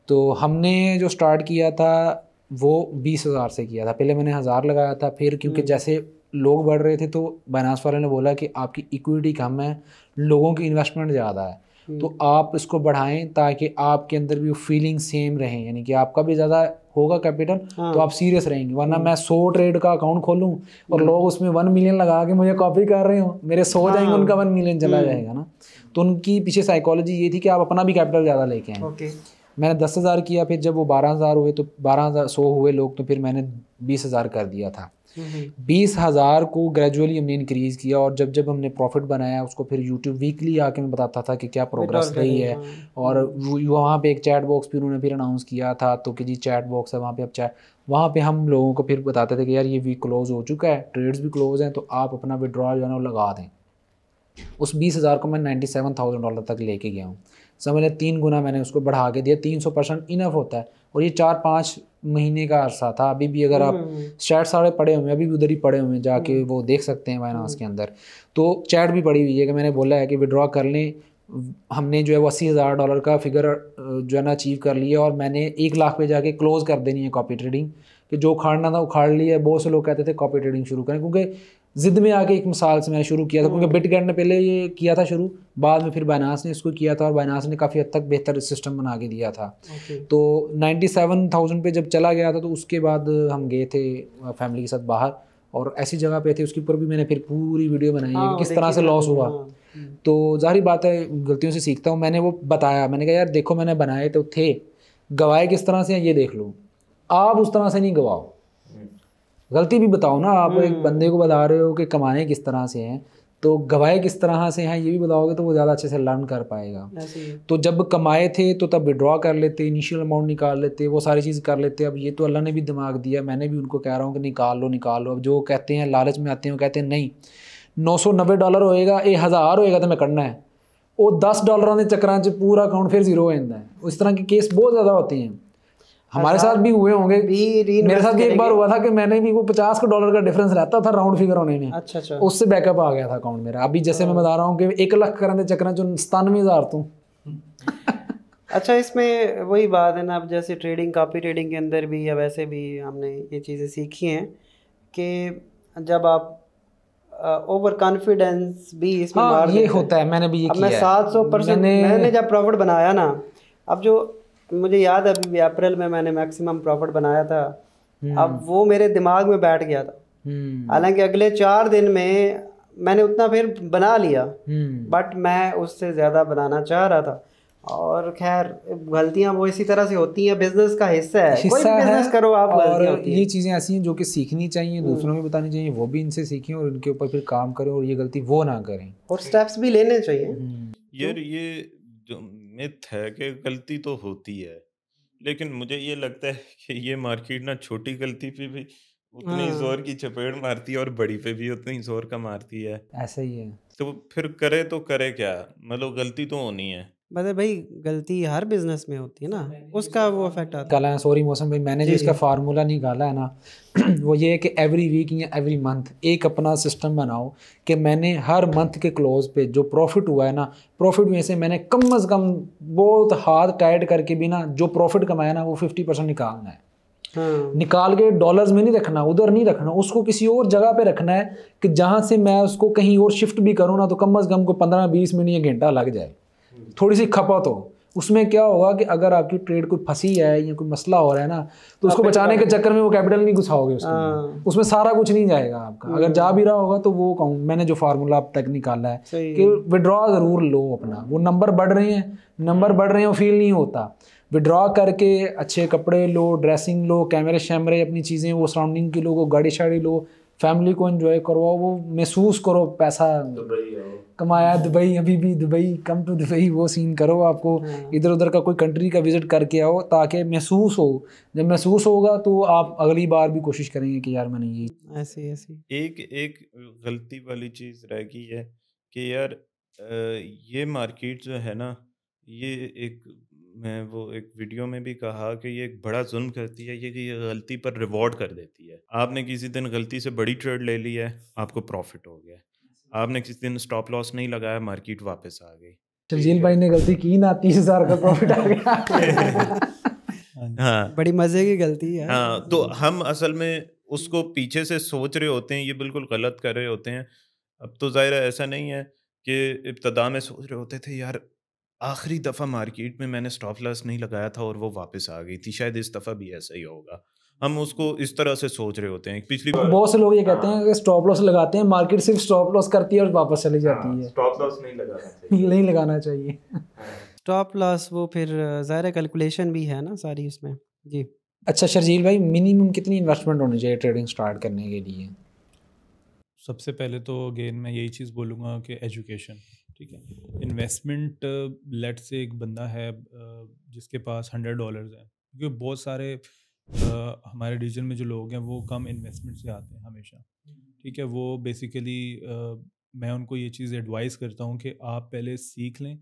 Speaker 1: तो हमने जो स्टार्ट किया था वो 20,000 से किया था। पहले मैंने 1000 लगाया था, फिर क्योंकि जैसे लोग बढ़ रहे थे तो बाइनांस वाले ने बोला कि आपकी इक्विटी कम है, लोगों की इन्वेस्टमेंट ज़्यादा है, तो आप इसको बढ़ाएं ताकि आपके अंदर भी फीलिंग सेम रहे, यानी कि आपका भी ज़्यादा होगा कैपिटल तो आप सीरियस रहेंगे। वरना मैं 100 ट्रेड का अकाउंट खोलूं और लोग उसमें 1 मिलियन लगा के मुझे कॉपी कर रहे हो, मेरे 100 जाएंगे, उनका 1 मिलियन चला जाएगा ना। तो उनकी पीछे साइकोलॉजी ये थी कि आप अपना भी कैपिटल ज़्यादा लेके आएँ। मैंने 10,000 किया, फिर जब वो 12,000 हुए तो 12,100 हुए लोग, तो फिर मैंने 20,000 कर दिया था। 20,000 को ग्रेजुअली हमने इंक्रीज़ किया, और जब जब हमने प्रॉफिट बनाया उसको फिर यूट्यूब वीकली आके मैं बताता था कि क्या प्रोग्रेस रही है। और वहाँ पे एक चैट बॉक्स भी उन्होंने फिर अनाउंस किया था, तो कि जी चैट बॉक्स है वहाँ पे, अब चैट वहाँ पे हम लोगों को फिर बताते थे कि यार ये वीक क्लोज हो चुका है, ट्रेड्स भी क्लोज हैं, तो आप अपना विड्रॉल जो है ना वो लगा दें। उस 20,000 को मैं $97,000 तक लेके गया हूँ। समझ लें 3 गुना मैंने उसको बढ़ा के दिया। 300% इनफ होता है, और ये 4-5 महीने का अरसा था। अभी भी अगर आप चैट सारे पड़े हुए हैं, अभी भी उधर ही पड़े हुए हैं, जाके वो देख सकते हैं बाइनांस के अंदर। तो चैट भी पड़ी हुई है कि मैंने बोला है कि विड्रॉ कर लें। हमने जो है वो $80,000 का फिगर जो है ना अचीव कर लिया, और मैंने 1 लाख पे जाके क्लोज कर देनी है कॉपी ट्रेडिंग, कि जो उखाड़ना था उखाड़ लिया। बहुत से लोग कहते थे कॉपी ट्रेडिंग शुरू करें, क्योंकि ज़िद में आके एक मिसाल से मैंने शुरू किया था, क्योंकि बिटगेट ने पहले ये किया था शुरू, बाद में फिर बाइनांस ने इसको किया था, और बाइनांस ने काफ़ी हद तक बेहतर सिस्टम बना के दिया था। तो 97,000 पे जब चला गया था, तो उसके बाद हम गए थे फैमिली के साथ बाहर, और ऐसी जगह पे थे, उसके ऊपर भी मैंने फिर पूरी वीडियो बनाई है कि किस तरह से लॉस हुआ। तो जाहिर बात है गलतियों से सीखता हूँ। मैंने वो बताया, मैंने कहा यार देखो मैंने बनाए तो थे, गवाए किस तरह से हैं ये देख लो, आप उस तरह से नहीं गवाओ। गलती भी बताओ ना, आप एक बंदे को बता रहे हो कि कमाए किस तरह से हैं, तो गवाए किस तरह से हैं ये भी बताओगे तो वो ज़्यादा अच्छे से लर्न कर पाएगा। तो जब कमाए थे तो तब विड्रॉ कर लेते, इनिशियल अमाउंट निकाल लेते, वो सारी चीज़ कर लेते। अब ये तो अल्लाह ने भी दिमाग दिया, मैंने भी उनको कह रहा हूँ कि निकाल लो निकाल लो। अब जो कहते हैं लालच में आते हैं, वो कहते हैं नहीं $990 होएगा, 1,000 होएगा तो मैं करना है, वो $10 के चक्कर च पूरा अकाउंट फिर जीरो हो जाता है। इस तरह के केस बहुत ज़्यादा होते हैं, हमारे साथ भी हुए होंगे। मेरे साथ भी एक बार हुआ था कि मैंने भी वो $50 का डिफरेंस रहता था राउंड फिगर होने में। अच्छा। उससे बैकअप आ गया था अकाउंट मेरा। अभी जैसे मैं बता रहा हूँ कि 1 लाख करने के चक्कर में 97,000 तो
Speaker 2: अच्छा, इसमें वही बात है ना, अब जैसे ट्रेडिंग, कॉपी ट्रेडिंग के अंदर भी या वैसे भी हमने ये चीज़ें सीखी हैं कि जब आप ओवर कॉन्फिडेंस भी इसमें मार
Speaker 1: ये होता है। मैंने भी ये किया है।
Speaker 2: 700% मैंने जब प्रॉफिट बनाया ना, अब जो मुझे याद है अभी भी अप्रैल में मैंने मैक्सिमम प्रॉफिट बनाया था, अब वो मेरे दिमाग में बैठ गया था। हालांकि अगले 4 दिन में मैंने उतना फिर बना लिया, बट मैं उससे ज़्यादा बनाना चाह रहा था। और खैर गलतियां वो इसी तरह से होती हैं, बिजनेस का हिस्सा है, कोई भी बिजनेस करो आप।
Speaker 1: और ये चीज़ें ऐसी हैं जो कि सीखनी चाहिए, दूसरों को बतानी चाहिए, वो भी इनसे सीखें और इनके ऊपर फिर काम करें, और ये गलती वो ना करें,
Speaker 2: और स्टेप्स भी लेने चाहिए।
Speaker 3: यार ये जो मिथ है कि गलती तो होती है, लेकिन मुझे ये लगता है कि ये मार्केट ना छोटी गलती पे भी उतनी जोर की चपेट मारती है और बड़ी पे भी उतनी जोर का मारती है।
Speaker 1: ऐसा ही है।
Speaker 3: तो फिर करे तो करे क्या, मतलब गलती तो होनी है।
Speaker 2: मतलब भाई गलती हर बिजनेस में होती है ना, उसका वो इफेक्ट आता
Speaker 1: निकाला है। सॉरी मौसम भाई, मैंने जो इसका फार्मूला निकाला है ना वो ये है कि एवरी वीक या एवरी मंथ एक अपना सिस्टम बनाओ कि मैंने हर मंथ के क्लोज पे जो प्रॉफिट हुआ है ना, प्रॉफिट में से मैंने कम से कम बहुत हाथ टाइट करके भी ना जो प्रॉफिट कमाया ना वो 50% निकालना है। निकाल के डॉलर्स में नहीं रखना, उधर नहीं रखना, उसको किसी और जगह पे रखना है कि जहाँ से मैं उसको कहीं और शिफ्ट भी करूँ ना तो कम से कम को 15-20 मिनट या घंटा लग जाए, थोड़ी सी खपत हो। उसमें क्या होगा कि अगर आपकी ट्रेड कोई फंसी है या कोई मसला हो रहा है ना, तो उसको बचाने के चक्कर में वो कैपिटल नहीं घुसाओगे उसमें सारा कुछ नहीं जाएगा आपका। अगर जा भी रहा होगा तो वो कहूँ मैंने जो फार्मूला अब तक निकाला है कि विड्रॉ ज़रूर लो अपना। वो नंबर बढ़ रहे हैं वो फील नहीं होता। विड्रॉ करके अच्छे कपड़े लो, ड्रेसिंग लो, कैमरे शैमरे अपनी चीज़ें वो सराउंडिंग की लो, गाड़ी शाड़ी लो, फैमिली को एंजॉय करवाओ, वो महसूस करो पैसा कमाया दुबई, अभी भी दुबई, कम टू दुबई, वो सीन करो। आपको इधर उधर का कोई कंट्री का विजिट करके आओ ताकि महसूस हो। जब महसूस होगा तो आप अगली बार भी कोशिश करेंगे कि यार मैंने ये
Speaker 2: ऐसी
Speaker 3: एक गलती वाली चीज़ रह गई है कि यार ये मार्केट जो है ना, ये मैं वो एक वीडियो में भी कहा कि ये एक बड़ा जुल्म करती है ये कि ये गलती पर रिवॉर्ड कर देती है। आपने किसी दिन गलती से बड़ी ट्रेड ले ली है, आपको प्रॉफिट हो गया। आपने किसी दिन स्टॉप लॉस नहीं लगाया, मार्केट वापस आ गई।
Speaker 1: शर्जील भाई ने गलती की ना, 30,000 का प्रॉफिट आ गया।
Speaker 3: हाँ
Speaker 2: बड़ी मज़े की गलती है यार।
Speaker 3: हाँ, तो हम असल में उसको पीछे से सोच रहे होते हैं ये बिल्कुल गलत कर रहे होते हैं। अब तो ज़ाहिर है ऐसा नहीं है कि इब्तिदा में सोच रहे होते थे यार आखिरी दफ़ा मार्केट में मैंने स्टॉप लॉस नहीं लगाया था और वो वापस आ गई थी, शायद इस दफ़ा भी ऐसा ही होगा। हम उसको इस तरह से सोच रहे होते हैं। पिछली बार
Speaker 1: बहुत से लोग ये कहते हैं कि स्टॉप लॉस लगाते हैं, मार्केट सिर्फ स्टॉप लॉस करती है और वापस चली जाती है।
Speaker 3: स्टॉप लॉस नहीं लगाना चाहिए।
Speaker 1: नहीं लगाना चाहिए।
Speaker 2: स्टॉप लॉस वो फिर ज़ाहिर कैलकुलेशन भी है ना सारी उसमें। जी।
Speaker 1: अच्छा शर्जील भाई, मिनिमम कितनी इन्वेस्टमेंट होनी चाहिए ट्रेडिंग स्टार्ट करने के लिए?
Speaker 4: सबसे पहले तो अगेन मैं यही चीज़ बोलूँगा कि एजुकेशन, ठीक है। इन्वेस्टमेंट, लेट से एक बंदा है जिसके पास $100 है, क्योंकि बहुत सारे हमारे रीजन में जो लोग हैं वो कम इन्वेस्टमेंट से आते हैं हमेशा, ठीक है। वो बेसिकली मैं उनको ये चीज़ एडवाइस करता हूँ कि आप पहले सीख लें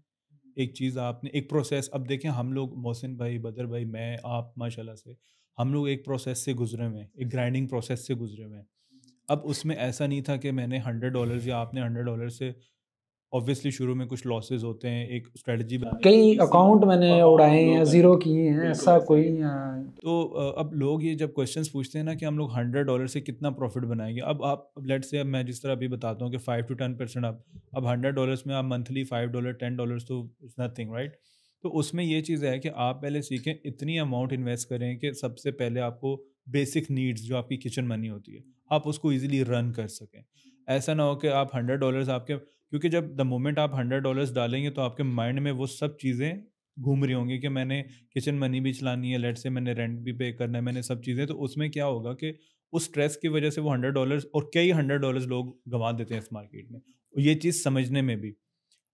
Speaker 4: एक चीज़। आपने एक प्रोसेस, अब देखें हम लोग मोहसिन भाई, बदर भाई, मैं, आप माशाल्लाह से हम लोग एक प्रोसेस से गुजरे हुए हैं, एक ग्राइंडिंग प्रोसेस से गुजरे हुए हैं। अब उसमें ऐसा नहीं था कि मैंने $100 या आपने $100 से, ऑब्वियसली शुरू में कुछ लॉसेस होते हैं, एक स्ट्रेटजी बनानी
Speaker 1: कई
Speaker 4: पड़ती है,
Speaker 1: अकाउंट मैंने उड़ाए हैं,
Speaker 4: लोग
Speaker 1: ज़ीरो
Speaker 4: हैं,
Speaker 1: किए हैं,
Speaker 4: बिल्कुल
Speaker 1: ऐसा
Speaker 4: ऐसा
Speaker 1: कोई
Speaker 4: ही है। तो अब लोग ये जब क्वेश्चंस पूछते हैं ना कि हम लोग $100 से कितना प्रॉफिट बनाएंगे, अब लेट्स से, अब मैं जिस तरह अभी बताता हूँ कि 5 to 10% अब $100 में आप मंथली $5 $10 तो इट्स नथिंग, राइट। तो उसमें ये चीज़ है कि आप पहले सीखें, इतनी अमाउंट इन्वेस्ट करें कि सबसे पहले आपको बेसिक नीड्स जो आपकी किचन मनी होती है आप उसको ईजिली रन कर सकें। ऐसा ना हो कि आप $100 आपके, क्योंकि जब द मोमेंट आप $100 डालेंगे तो आपके माइंड में वो सब चीज़ें घूम रही होंगी कि मैंने किचन मनी भी चलानी है, लेट से मैंने रेंट भी पे करना है, मैंने सब चीज़ें, तो उसमें क्या होगा कि उस स्ट्रेस की वजह से वो $100 और कई $100 लोग गंवा देते हैं इस मार्केट में, ये चीज़ समझने में भी।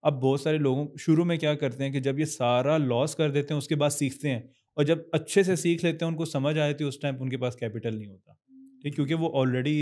Speaker 4: अब बहुत सारे लोगों शुरू में क्या करते हैं कि जब ये सारा लॉस कर देते हैं उसके बाद सीखते हैं, और जब अच्छे से सीख लेते हैं उनको समझ आ जाती है, उस टाइम उनके पास कैपिटल नहीं होता, ठीक, क्योंकि वो ऑलरेडी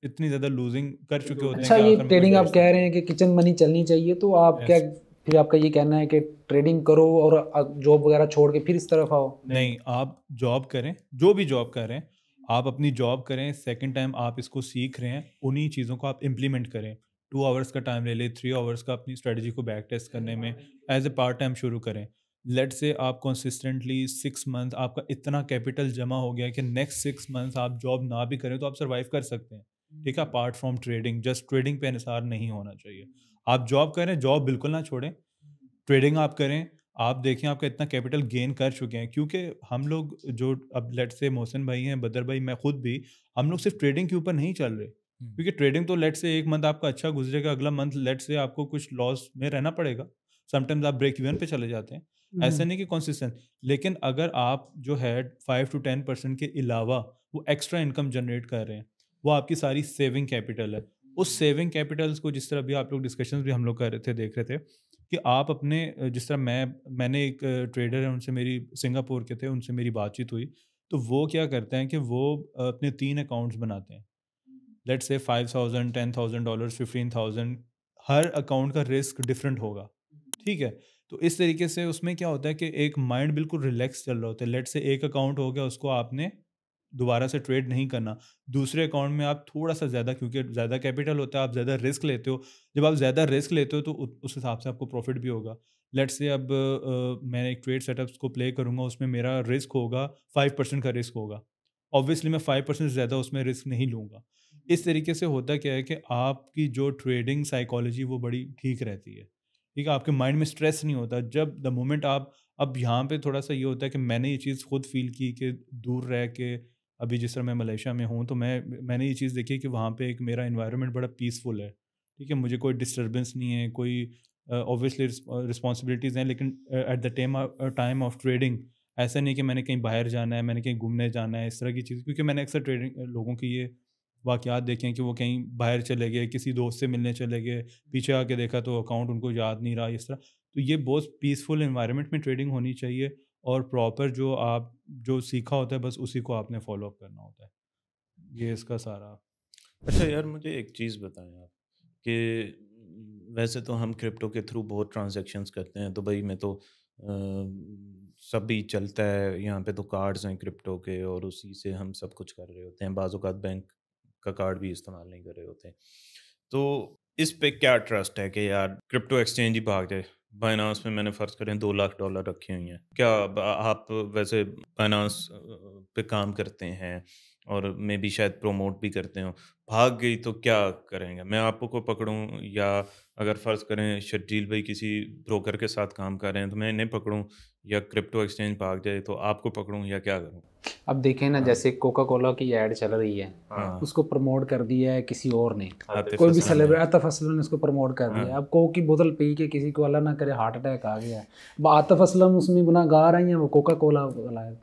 Speaker 4: इतनी ज़्यादा लूजिंग कर चुके होते हैं
Speaker 1: अच्छा,
Speaker 4: कि
Speaker 1: ये
Speaker 4: आखिर में कोई
Speaker 1: ट्रेडिंग आप
Speaker 4: बच
Speaker 1: कह
Speaker 4: नहीं
Speaker 1: रहे हैं कि किचन मनी चलनी चाहिए, तो आप क्या,
Speaker 4: Yes.
Speaker 1: फिर आपका ये कहना है कि ट्रेडिंग करो और जॉब वगैरह छोड़ के फिर इस तरफ आओ?
Speaker 4: नहीं, आप जॉब करें, जो भी जॉब कर रहे हैं, आप अपनी जॉब करें, सेकंड टाइम आप इसको सीख रहे हैं, उन्हीं चीज़ों को आप इम्प्लीमेंट करें। 2 आवर्स का टाइम ले लें, 3 आवर्स का अपनी स्ट्रेटजी को बैक टेस्ट करने में एज़ ए पार्ट टाइम शुरू करें। लेट्स से आप कंसिस्टेंटली 6 मंथ आपका इतना कैपिटल जमा हो गया है कि नेक्स्ट 6 मंथ्स आप जॉब ना भी करें तो आप सर्वाइव कर सकते हैं, ठीक है? Apart from trading, just trading पे इन्हिसार नहीं होना चाहिए। आप जॉब करें, जॉब बिल्कुल ना छोड़ें, ट्रेडिंग आप करें, आप देखें आपका इतना कैपिटल गेन कर चुके हैं, क्योंकि हम लोग जो, अब लेट्स से मोहसिन भाई हैं, बदर भाई, मैं खुद भी, हम लोग सिर्फ ट्रेडिंग के ऊपर नहीं चल रहे, क्योंकि ट्रेडिंग तो लेट्स से एक मंथ आपका अच्छा गुजरेगा, अगला मंथ लेट्स से आपको कुछ लॉस में रहना पड़ेगा, समटाइम्स आप ब्रेक इवन पे चले जाते हैं, ऐसा नहीं कि कंसिस्टेंट। लेकिन अगर आप जो है 5 to 10% के अलावा वो एक्स्ट्रा इनकम जनरेट कर रहे हैं, वो आपकी सारी सेविंग कैपिटल है। उस सेविंग कैपिटल्स को, जिस तरह भी आप लोग डिस्कशंस भी हम लोग कर रहे थे, देख रहे थे कि आप अपने, जिस तरह मैंने एक ट्रेडर है, उनसे मेरी, सिंगापुर के थे, उनसे मेरी बातचीत हुई, तो वो क्या करते हैं कि वो अपने 3 अकाउंट्स बनाते हैं, लेट्स से 5000 $10,000 15,000, हर अकाउंट का रिस्क डिफरेंट होगा, ठीक है। तो इस तरीके से उसमें क्या होता है कि एक माइंड बिल्कुल रिलैक्स चल रहा होता है। लेट्स से एक अकाउंट हो गया, उसको आपने दोबारा से ट्रेड नहीं करना, दूसरे अकाउंट में आप थोड़ा सा ज़्यादा, क्योंकि ज़्यादा कैपिटल होता है, आप ज़्यादा रिस्क लेते हो, जब आप ज़्यादा रिस्क लेते हो तो उस हिसाब से आपको प्रॉफिट भी होगा। लेट्स से अब मैं एक ट्रेड सेटअप्स को प्ले करूँगा, उसमें मेरा रिस्क होगा 5% का रिस्क होगा, ऑब्वियसली मैं 5% से ज़्यादा उसमें रिस्क नहीं लूँगा। इस तरीके से होता क्या है कि आपकी जो ट्रेडिंग साइकोलॉजी वो बड़ी ठीक रहती है, ठीक है, आपके माइंड में स्ट्रेस नहीं होता। जब द मोमेंट आप, अब यहाँ पे थोड़ा सा ये होता है कि मैंने ये चीज़ खुद फील की कि दूर रह के, अभी जिस तरह मैं मलेशिया में हूँ, तो मैंने ये चीज़ देखी कि वहाँ पे एक मेरा एनवायरनमेंट बड़ा पीसफुल है, ठीक है, मुझे कोई डिस्टर्बेंस नहीं है, कोई ऑब्वियसली रिस्पॉन्सिबिलिटीज़ हैं, लेकिन at the time of trading ऐसा नहीं कि मैंने कहीं बाहर जाना है, मैंने कहीं घूमने जाना है, इस तरह की चीज़, क्योंकि मैंने अक्सर ट्रेडिंग लोगों की ये वाक़यात देखे हैं कि वो कहीं बाहर चले गए, किसी दोस्त से मिलने चले गए, पीछे आके देखा तो अकाउंट उनको याद नहीं रहा, इस तरह। तो ये बहुत पीसफुल एनवायरनमेंट में ट्रेडिंग होनी चाहिए, और प्रॉपर जो आप जो सीखा होता है बस उसी को आपने फॉलो अप करना होता है, ये इसका सारा।
Speaker 3: अच्छा यार, मुझे एक चीज़ बताएं आप कि वैसे तो हम क्रिप्टो के थ्रू बहुत ट्रांजैक्शंस करते हैं, दुबई में तो सभी चलता है, यहाँ पे तो कार्ड्स हैं क्रिप्टो के और उसी से हम सब कुछ कर रहे होते हैं, बाज़ औक़ात बैंक का कार्ड भी इस्तेमाल नहीं कर रहे होते हैं। तो इस पे क्या ट्रस्ट है कि यार क्रिप्टो एक्सचेंज ही भाग जाए, बाइनांस में मैंने फ़र्ज़ करें $2 लाख रखे हुए हैं। क्या आप वैसे बाइनांस पे काम करते हैं और मे बी शायद प्रमोट भी करते हो। भाग गई तो क्या करेंगे? मैं आपको पकड़ूँ या अगर फ़र्ज़ करें शर्जील भाई किसी ब्रोकर के साथ काम कर रहे हैं तो मैं इन्हें पकड़ूँ या क्रिप्टो एक्सचेंज भाग जाए तो आपको पकड़ूँ या क्या करूँ?
Speaker 1: अब देखें ना, जैसे कोका कोला की ऐड चल रही है,
Speaker 3: हाँ।
Speaker 1: उसको प्रमोट कर दिया है किसी और ने,
Speaker 3: आतिफ
Speaker 1: कोई भी
Speaker 3: असलम ने।
Speaker 1: सेलिब्रिटी, आतिफ असलम ने उसको प्रमोट कर दिया।
Speaker 3: हाँ।
Speaker 1: अब कोक की बोतल पी के किसी को अल्लाह ना करे हार्ट अटैक आ गया है, अब आतिफ असलम उसमें गुनाहगार हैं या वो कोका कोला वाला है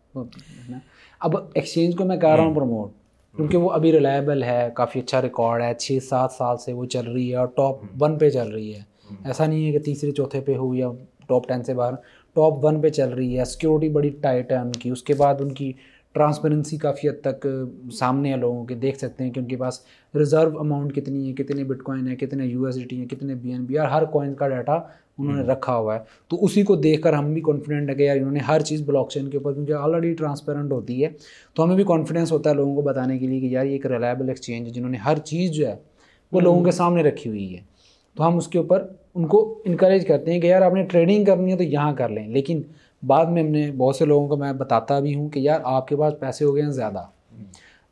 Speaker 1: ना। अब एक्सचेंज को मैं कर रहा हूँ प्रमोट क्योंकि वो अभी रिलायबल है, काफ़ी अच्छा रिकॉर्ड है, 6-7 साल से वो चल रही है और टॉप 1 पे चल रही है। ऐसा नहीं है कि तीसरे चौथे पे हो या टॉप 10 से बाहर, टॉप 1 पे चल रही है। सिक्योरिटी बड़ी टाइट है उनकी, उसके बाद उनकी ट्रांसपेरेंसी काफ़ी हद तक सामने है, लोगों के देख सकते हैं कि उनके पास रिज़र्व अमाउंट कितनी है, कितने बिटकॉइन है, कितने USDT हैं, कितने BNB, हर कॉइन का डाटा उन्होंने रखा हुआ है। तो उसी को देखकर हम भी कॉन्फिडेंट है कि यार इन्होंने हर चीज़ ब्लॉकचेन के ऊपर, क्योंकि ऑलरेडी ट्रांसपेरेंट होती है, तो हमें भी कॉन्फिडेंस होता है लोगों को बताने के लिए कि यार ये एक रिलायबल एक्सचेंज है जिन्होंने हर चीज़ जो है वो लोगों के सामने रखी हुई है। तो हम उसके ऊपर उनको इनकरेज करते हैं कि यार आपने ट्रेडिंग करनी है तो यहाँ कर लें। लेकिन बाद में हमने बहुत से लोगों को मैं बताता भी हूँ कि यार आपके पास पैसे हो गए हैं ज़्यादा,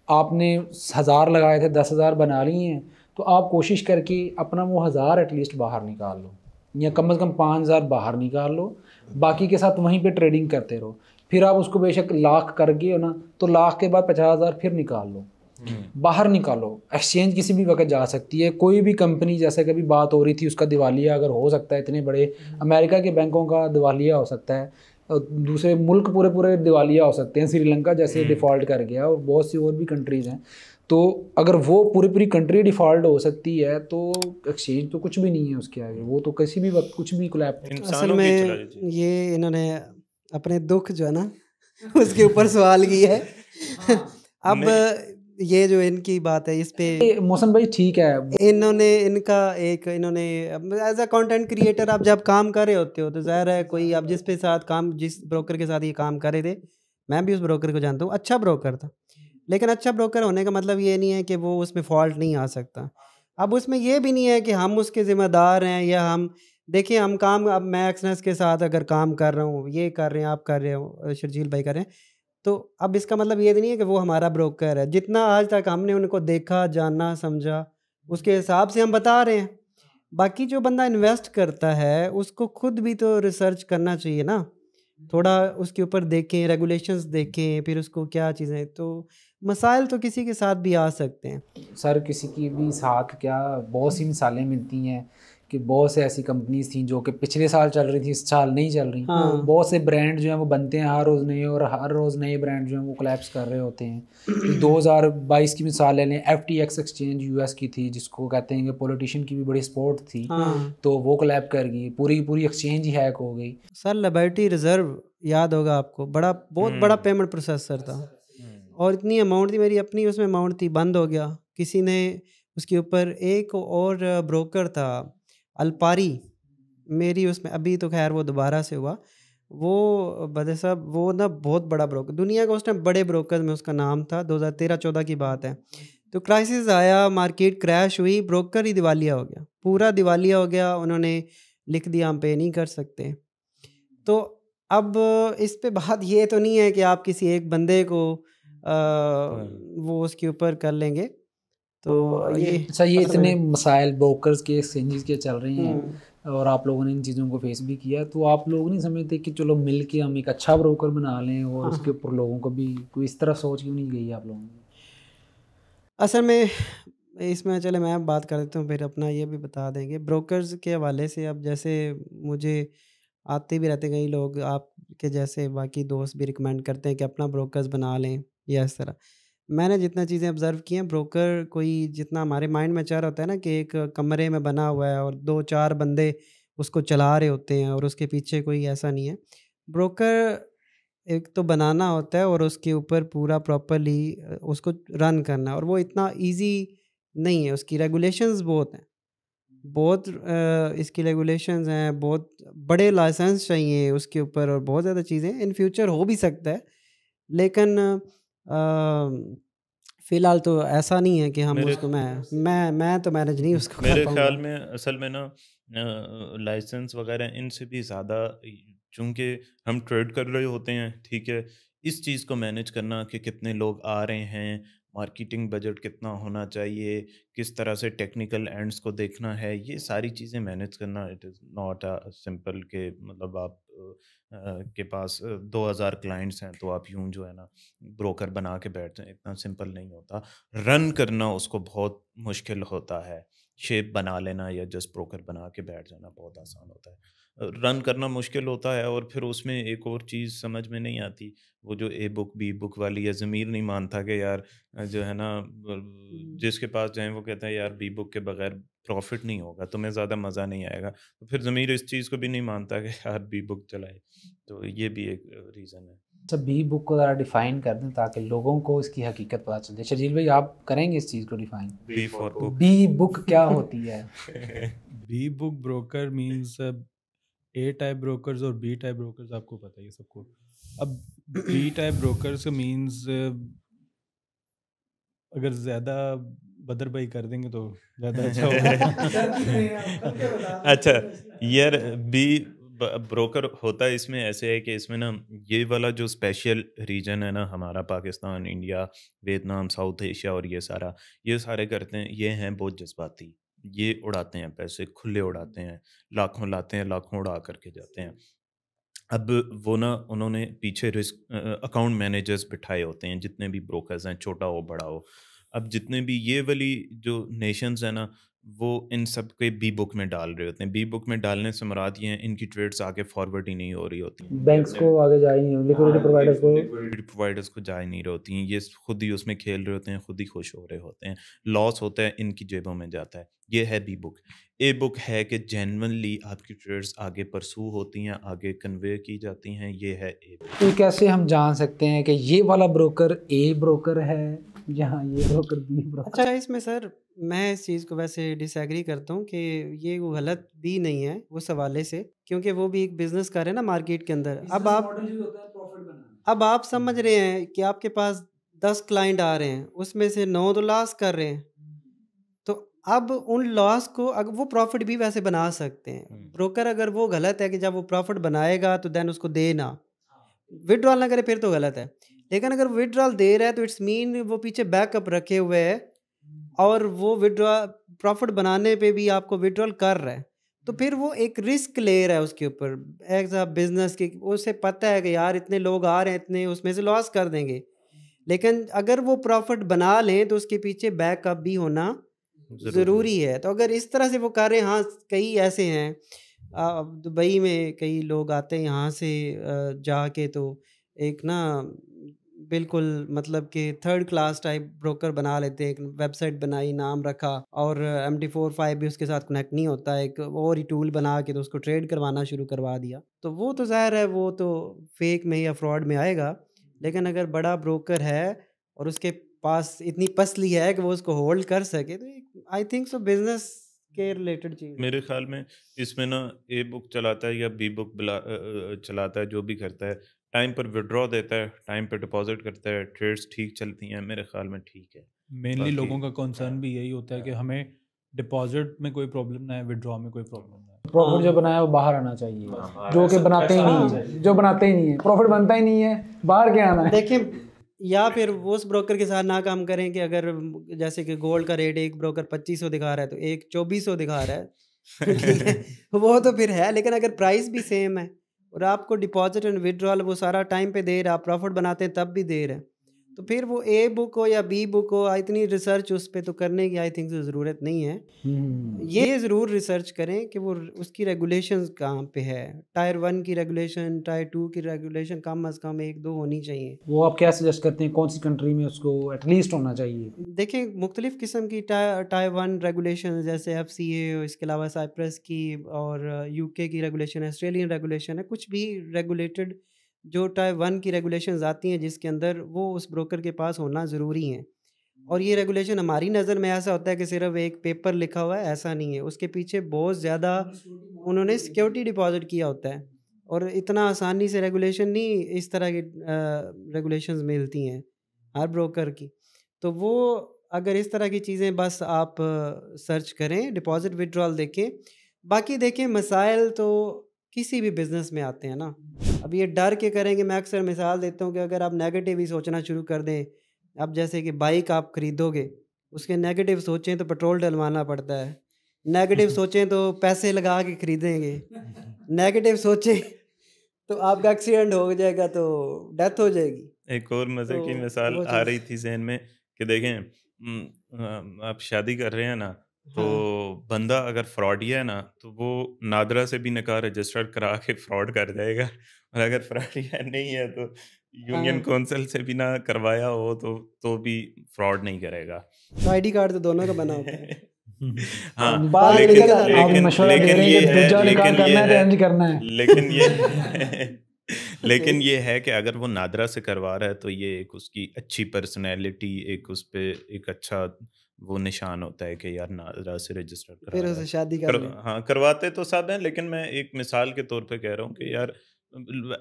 Speaker 1: आपने 1000 लगाए थे 10,000 बना लिए हैं, तो आप कोशिश करके अपना वो 1000 एटलीस्ट बाहर निकाल लो, या कम से कम 5000 बाहर निकाल लो, बाकी के साथ वहीं पे ट्रेडिंग करते रहो। फिर आप उसको बेशक लाख कर गए हो ना, तो लाख के बाद 50,000 फिर निकाल लो, बाहर निकालो। एक्सचेंज किसी भी वक्त जा सकती है, कोई भी कंपनी, जैसे कभी बात हो रही थी उसका दिवालिया अगर हो सकता है, इतने बड़े अमेरिका के बैंकों का दिवालिया हो सकता है, दूसरे मुल्क पूरे पूरे दिवालिया हो सकते हैं, श्रीलंका जैसे डिफ़ॉल्ट कर गया और बहुत सी और भी कंट्रीज़ हैं। तो अगर वो पूरी पूरी कंट्री डिफ़ॉल्ट हो सकती है तो एक्सचेंज तो कुछ भी नहीं है उसके आगे, वो तो किसी भी वक्त कुछ भी कोलैप।
Speaker 2: असल में ये इन्होंने अपने दुख जो है ना उसके ऊपर सवाल किया है। अब ये जो इनकी बात है इस पे
Speaker 1: मौसम भाई ठीक है,
Speaker 2: इन्होंने एज अ कंटेंट क्रिएटर आप जब काम कर रहे होते हो तो ज़ाहिर है कोई आप जिस ब्रोकर के साथ ये काम कर रहे थे, मैं भी उस ब्रोकर को जानता हूँ, अच्छा ब्रोकर था। लेकिन अच्छा ब्रोकर होने का मतलब ये नहीं है कि वो उसमें फॉल्ट नहीं आ सकता। अब उसमें ये भी नहीं है कि हम उसके ज़िम्मेदार हैं या हम देखिए हम काम, अब मैं एक्सनेस के साथ अगर काम कर रहा हूँ, ये कर रहे हैं, आप कर रहे हो, शर्जील भाई कर रहे हैं, तो अब इसका मतलब ये नहीं है कि वो हमारा ब्रोकर है। जितना आज तक हमने उनको देखा, जाना, समझा, उसके हिसाब से हम बता रहे हैं। बाकी जो बंदा इन्वेस्ट करता है उसको खुद भी तो रिसर्च करना चाहिए ना, थोड़ा उसके ऊपर देखें, रेगुलेशंस देखें, फिर उसको क्या चीज़ें, तो मसाइल तो किसी के साथ भी आ सकते हैं।
Speaker 1: सर किसी की भी साथ क्या, बहुत सी मिसालें मिलती हैं कि बहुत से ऐसी कंपनीज थी जो कि पिछले साल चल रही थी, इस साल नहीं चल रही।
Speaker 2: हाँ।
Speaker 1: बहुत से ब्रांड जो हैं वो बनते हैं हर रोज़ नए, और हर रोज़ नए ब्रांड जो हैं वो कोलैप्स कर रहे होते हैं। 2022 की मिसाल ले लें, FTX एक्सचेंज US की थी, जिसको कहते हैं कि पॉलिटिशियन की भी बड़ी सपोर्ट थी, तो वो कोलैप कर गई, पूरी पूरी एक्सचेंज ही हैक हो गई।
Speaker 2: सर लिबर्टी रिजर्व याद होगा आपको, बहुत बड़ा पेमेंट प्रोसेसर था और इतनी अमाउंट थी, मेरी अपनी उसमें अमाउंट थी, बंद हो गया। किसी ने उसके ऊपर, एक और ब्रोकर था अल्पारी, मेरी उसमें, अभी तो खैर वो दोबारा से हुआ, वो बदे साहब वो ना बहुत बड़ा ब्रोकर, दुनिया का उस टाइम बड़े ब्रोकर में उसका नाम था, 2013-14 की बात है। तो क्राइसिस आया, मार्केट क्रैश हुई, ब्रोकर ही दिवालिया हो गया, पूरा दिवालिया हो गया। उन्होंने लिख दिया हम पे नहीं कर सकते। तो अब इस पे बात ये तो नहीं है कि आप किसी एक बंदे को वो उसके ऊपर कर लेंगे। तो ये
Speaker 1: अच्छा, ये इतने मसाइल ब्रोकर्स के, एक्सचेंजेस के चल रहे हैं और आप लोगों ने इन चीज़ों को फेस भी किया, तो आप लोग नहीं समझते कि चलो मिल के हम एक अच्छा ब्रोकर बना लें और उसके ऊपर लोगों को भी, कोई इस तरह सोच क्यों नहीं गई आप लोगों की?
Speaker 2: असल में इसमें चले मैं बात कर देता हूँ, फिर अपना ये भी बता देंगे ब्रोकर्स के हवाले से। अब जैसे मुझे आते भी रहते कई लोग आपके जैसे, बाकी दोस्त भी रिकमेंड करते हैं कि अपना ब्रोकर्स बना लें या इस तरह। मैंने जितना चीज़ें ऑब्ज़र्व की हैं, ब्रोकर कोई जितना हमारे माइंड में चल रहा होता है ना कि एक कमरे में बना हुआ है और 2-4 बंदे उसको चला रहे होते हैं और उसके पीछे कोई ऐसा नहीं है। ब्रोकर एक तो बनाना होता है और उसके ऊपर पूरा प्रॉपर्ली उसको रन करना, और वो इतना ईज़ी नहीं है, उसकी रेगुलेशंस बहुत हैं। इसकी रेगुलेशंस हैं, बहुत बड़े लाइसेंस चाहिए उसके ऊपर और बहुत ज़्यादा चीज़ें। इन फ्यूचर हो भी सकता है, लेकिन फ़िलहाल तो ऐसा नहीं है कि हम उसको मैं तो मैनेज नहीं उसको कर
Speaker 3: मेरे
Speaker 2: पाऊँगा।
Speaker 3: ख्याल में असल में ना लाइसेंस वगैरह इनसे भी ज़्यादा, चूँकि हम ट्रेड कर रहे होते हैं, ठीक है, इस चीज़ को मैनेज करना कि कितने लोग आ रहे हैं, मार्केटिंग बजट कितना होना चाहिए, किस तरह से टेक्निकल एंड्स को देखना है, ये सारी चीज़ें मैनेज करना it is not a simple के मतलब आप के पास 2000 क्लाइंट्स हैं तो आप यूं जो है ना ब्रोकर बना के बैठ जाएं, इतना सिंपल नहीं होता। रन करना उसको बहुत मुश्किल होता है। शेप बना लेना या जस्ट ब्रोकर बना के बैठ जाना बहुत आसान होता है। रन करना मुश्किल होता है, और फिर उसमें एक और चीज़ समझ में नहीं आती, वो जो ए बुक बी बुक वाली है। ज़मीर नहीं मानता कि यार जो है ना जिसके पास जाएँ वो कहता है यार बी बुक के बगैर प्रॉफिट नहीं होगा, तुम्हें ज़्यादा मज़ा नहीं आएगा। तो फिर ज़मीर इस चीज़ को भी नहीं मानता कि यार बी बुक चलाए। तो ये भी एक रीज़न है।
Speaker 1: अच्छा, बी बुक को ज़रा डिफ़ाइन कर दें ताकि लोगों को इसकी हकीकत पता चल जाए। शर्जील भाई, आप करेंगे इस चीज़ को define?
Speaker 3: B for book.
Speaker 1: B book क्या होती है?
Speaker 4: B book broker means A type brokers और बी टाइप ब्रोकर्स आपको पता ही है सबको। अब बी टाइप ब्रोकर्स मीन्स अगर ज़्यादा बदर भाई कर देंगे तो ज़्यादा अच्छा होगा।
Speaker 3: अच्छा यार, बी ब्रोकर होता है इसमें ऐसे है कि इसमें ना ये वाला जो स्पेशल रीजन है ना हमारा, Pakistan, India, Vietnam, south Asia और ये सारे करते हैं, ये हैं बहुत जज्बाती। ये उड़ाते हैं पैसे, खुले उड़ाते हैं, लाखों लाते हैं, लाखों उड़ा करके जाते हैं। अब वो ना उन्होंने पीछे रिस्क अकाउंट मैनेजर्स बिठाए होते हैं, जितने भी ब्रोकर्स हैं, छोटा हो बड़ा हो। अब जितने भी ये वाली जो नेशंस हैं ना, वो इन सब के बी बुक में डाल रहे होते हैं। बी बुक में डालने से मुराद ये हैं, इनकी ट्रेड्स आगे फॉरवर्ड ही नहीं हो रही होती,
Speaker 1: बैंक्स को आगे जा ही नहीं, लिक्विडिटी प्रोवाइडर्स को।
Speaker 3: लिक्विडिटी प्रोवाइडर्स को जा ही नहीं रही होती हैं। ये खुद ही उसमें खेल रहे होते हैं, खुद ही खुश हो रहे होते हैं। लॉस होता है इनकी जेबों में जाता है। ये है बी बुक। ए बुक है कि जेन्युइनली आपकी ट्रेड्स आगे परसू होती हैं, आगे कन्वे की जाती हैं। ये है ए बुक।
Speaker 1: तो कैसे हम जान सकते हैं कि ये वाला ब्रोकर ए ब्रोकर है या ये ब्रोकर बी ब्रोकर?
Speaker 2: अच्छा, इसमें सर मैं इस चीज़ को वैसे डिसएग्री करता हूँ कि ये वो गलत भी नहीं है उस हवाले से, क्योंकि वो भी एक बिजनेस कर रहे हैं ना मार्केट के अंदर। अब आप समझ रहे हैं कि आपके पास 10 क्लाइंट आ रहे हैं, उसमें से 9 तो लॉस कर रहे हैं, तो अब उन लॉस को वो प्रॉफिट भी वैसे बना सकते हैं। ब्रोकर अगर वो गलत है कि जब वो प्रॉफिट बनाएगा तो देन उसको देना, विड्रॉल ना करे फिर तो गलत है। लेकिन अगर विड्रॉल दे रहा है तो इट्स मीन वो पीछे बैकअप रखे हुए है और वो विड्रॉल प्रॉफिट बनाने पे भी आपको विड्रॉल कर रहा है, तो फिर वो एक रिस्क ले रहा है उसके ऊपर एज अ बिजनेस की। उसे पता है कि यार इतने लोग आ रहे हैं, इतने उसमें से लॉस कर देंगे, लेकिन अगर वो प्रॉफिट बना लें तो उसके पीछे बैकअप भी होना ज़रूरी है। तो अगर इस तरह से वो कर रहे हैं, हाँ कई ऐसे हैं दुबई में कई लोग आते हैं यहाँ से जाके, तो एक ना बिल्कुल मतलब कि थर्ड क्लास टाइप ब्रोकर बना लेते हैं। एक वेबसाइट बनाई, नाम रखा, और MT45 भी उसके साथ कनेक्ट नहीं होता, एक और ही टूल बना के तो उसको ट्रेड करवाना शुरू करवा दिया। तो वो तो ज़ाहिर है वो तो फेक में या फ्रॉड में आएगा। लेकिन अगर बड़ा ब्रोकर है और उसके पास इतनी पसली है कि वो उसको होल्ड कर सके, तो आई थिंक सो बिजनेस के रिलेटेड चीज़ है।
Speaker 3: मेरे ख्याल में इसमें ना ए बुक चलाता है या बी बुक चलाता है, जो भी करता है, टाइम पर विड्रॉ देता है, टाइम पर डिपॉजिट करता है, ट्रेड्स ठीक चलती हैं, मेरे ख्याल में ठीक है।
Speaker 4: मेनली
Speaker 3: बाकी
Speaker 4: लोगों का कंसर्न भी यही होता है कि हमें डिपॉजिट में कोई प्रॉब्लम ना है, विड्रॉ में कोई प्रॉब्लम ना है।
Speaker 1: प्रॉफिट जो बनाया वो बाहर आना चाहिए, जो कि बनाते ही नहीं है, जो बनाते ही नहीं है, प्रॉफिट बनता ही नहीं है, बाहर क्या आना है।
Speaker 2: देखिए, या फिर वो उस ब्रोकर के साथ ना काम करें कि अगर जैसे कि गोल्ड का रेट एक ब्रोकर 2500 दिखा रहा है तो एक 2400 दिखा रहा है ठीक है, वो तो फिर है। लेकिन अगर प्राइस भी सेम है और आपको डिपॉजिट एंड विड्रॉल वो सारा टाइम पे दे रहा है, आप प्रॉफिट बनाते हैं तब भी दे रहे हैं, तो फिर वो ए बुक हो या बी बुक हो, इतनी रिसर्च उस पर तो करने की आई थिंक ज़रूरत नहीं है। ये ज़रूर रिसर्च करें कि वो उसकी रेगुलेशंस कहाँ पे है। टायर 1 की रेगुलेशन, टायर 2 की रेगुलेशन कम अज़ कम 1-2 होनी चाहिए।
Speaker 1: वो आप क्या सजेस्ट करते हैं, कौन सी कंट्री में उसको एटलीस्ट होना चाहिए?
Speaker 2: देखिए, मुख्तलिफ़ किस्म की टायर 1 रेगुलेशन जैसे FCA, इसके अलावा साइप्रस की और UK की रेगुलेशन है, ऑस्ट्रेलियन रेगुलेशन है, कुछ भी रेगुलेटेड जो टायर 1 की रेगुलेशंस आती हैं जिसके अंदर वो उस ब्रोकर के पास होना ज़रूरी है। और ये रेगुलेशन हमारी नज़र में ऐसा होता है कि सिर्फ एक पेपर लिखा हुआ है, ऐसा नहीं है। उसके पीछे बहुत ज़्यादा उन्होंने सिक्योरिटी डिपॉजिट किया होता है, और इतना आसानी से रेगुलेशन नहीं, इस तरह की रेगुलेशंस मिलती हैं हर ब्रोकर की। तो वो अगर इस तरह की चीज़ें बस आप सर्च करें, डिपॉजिट विड्रॉल देखें, बाकी देखिए मसाइल तो किसी भी बिज़नेस में आते हैं ना। अब ये डर के करेंगे, मैं अक्सर मिसाल देता हूँ कि अगर आप नेगेटिव ही सोचना शुरू कर दें, अब जैसे कि बाइक आप खरीदोगे, उसके नेगेटिव सोचें तो पेट्रोल डलवाना पड़ता है, नेगेटिव सोचें तो पैसे लगा के खरीदेंगे, नेगेटिव सोचें तो आपका एक्सीडेंट हो जाएगा तो डेथ हो जाएगी।
Speaker 3: एक और मज़े की
Speaker 2: तो
Speaker 3: मिसाल
Speaker 2: वो
Speaker 3: आ
Speaker 2: चीज़
Speaker 3: रही थी ज़हन में कि देखें आप शादी कर रहे हैं ना, तो
Speaker 2: हाँ,
Speaker 3: बंदा अगर फ्रॉडिया है ना, तो वो नादरा से भी निकाह रजिस्टर करा के फ्रॉड कर जाएगा, और अगर फ्रॉडिया नहीं है तो यूनियन
Speaker 2: हाँ,
Speaker 3: कौंसिल से भी ना करवाया हो तो भी फ्रॉड नहीं करेगा।
Speaker 2: तो आईडी कार्ड तो दोनों का बना होता है।
Speaker 3: हाँ,
Speaker 2: बात
Speaker 1: लेकिन
Speaker 2: निकल
Speaker 1: आप
Speaker 2: आती है।
Speaker 1: मशवरा दे
Speaker 3: लेकिन
Speaker 1: रहे
Speaker 3: ये
Speaker 1: हैं कि
Speaker 3: है
Speaker 1: दूजा निकाह
Speaker 3: लेकिन ये
Speaker 1: करना है तो
Speaker 3: है
Speaker 1: इंज करना है।
Speaker 3: लेकिन ये लेकिन ये है कि अगर वो नादरा से करवा रहा है तो ये एक उसकी अच्छी पर्सनैलिटी, एक उस पे एक अच्छा वो निशान होता है कि यार नादरा से रजिस्टर करा
Speaker 2: फिर
Speaker 3: रहा
Speaker 2: उसे
Speaker 3: है।
Speaker 2: शादी कर लें।
Speaker 3: हाँ, करवाते तो सब हैं, लेकिन मैं एक मिसाल के तौर पे कह रहा हूँ कि यार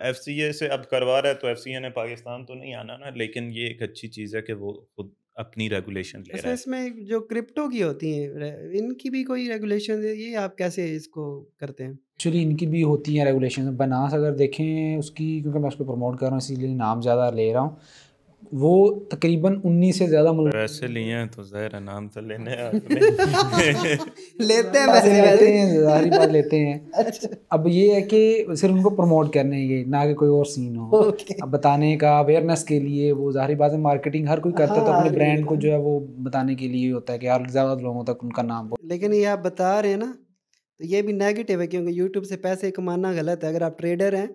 Speaker 3: एफसीए से अब करवा रहा है तो एफसीए ने पाकिस्तान तो नहीं आना ना, लेकिन ये एक अच्छी चीज़ है कि वो खुद अपनी रेगुलेशन ले
Speaker 2: अच्छा,
Speaker 3: रहा है।
Speaker 2: इसमें जो क्रिप्टो की होती हैं इनकी भी कोई रेगुलेशन है, ये आप कैसे इसको करते हैं?
Speaker 1: एक्चुअली इनकी भी होती हैं रेगुलेशन। बनास अगर देखें उसकी, क्योंकि मैं उसको प्रमोट कर रहा हूँ इसीलिए नाम ज़्यादा ले रहा हूँ, वो तकरीबन 19 से ज़्यादा मुल्क
Speaker 3: पैसे लिए हैं तो ज़ाहिर है नाम तो लेने हैं आपने।
Speaker 2: लेते हैं
Speaker 1: पैसे
Speaker 2: पैसे
Speaker 1: लेते
Speaker 2: वैसे।
Speaker 1: हैं, ज़ाहिर बात लेते हैं।
Speaker 2: अच्छा,
Speaker 1: अब ये है कि सिर्फ उनको प्रमोट करने ये, ना कि कोई और सीन हो।
Speaker 2: ओके।
Speaker 1: अब बताने का अवेयरनेस के लिए वो ज़ाहिर बात है, मार्केटिंग हर कोई करता है तो
Speaker 2: हाँ,
Speaker 1: अपने
Speaker 2: हर कोई
Speaker 1: ब्रांड
Speaker 2: करता
Speaker 1: को
Speaker 2: है।
Speaker 1: जो है वो बताने के लिए होता है कि यार ज़्यादा लोगों तक उनका नाम हो।
Speaker 2: लेकिन ये आप बता रहे हैं ना, तो ये भी नेगेटिव है क्योंकि यूट्यूब से पैसे कमाना गलत है। अगर आप ट्रेडर हैं,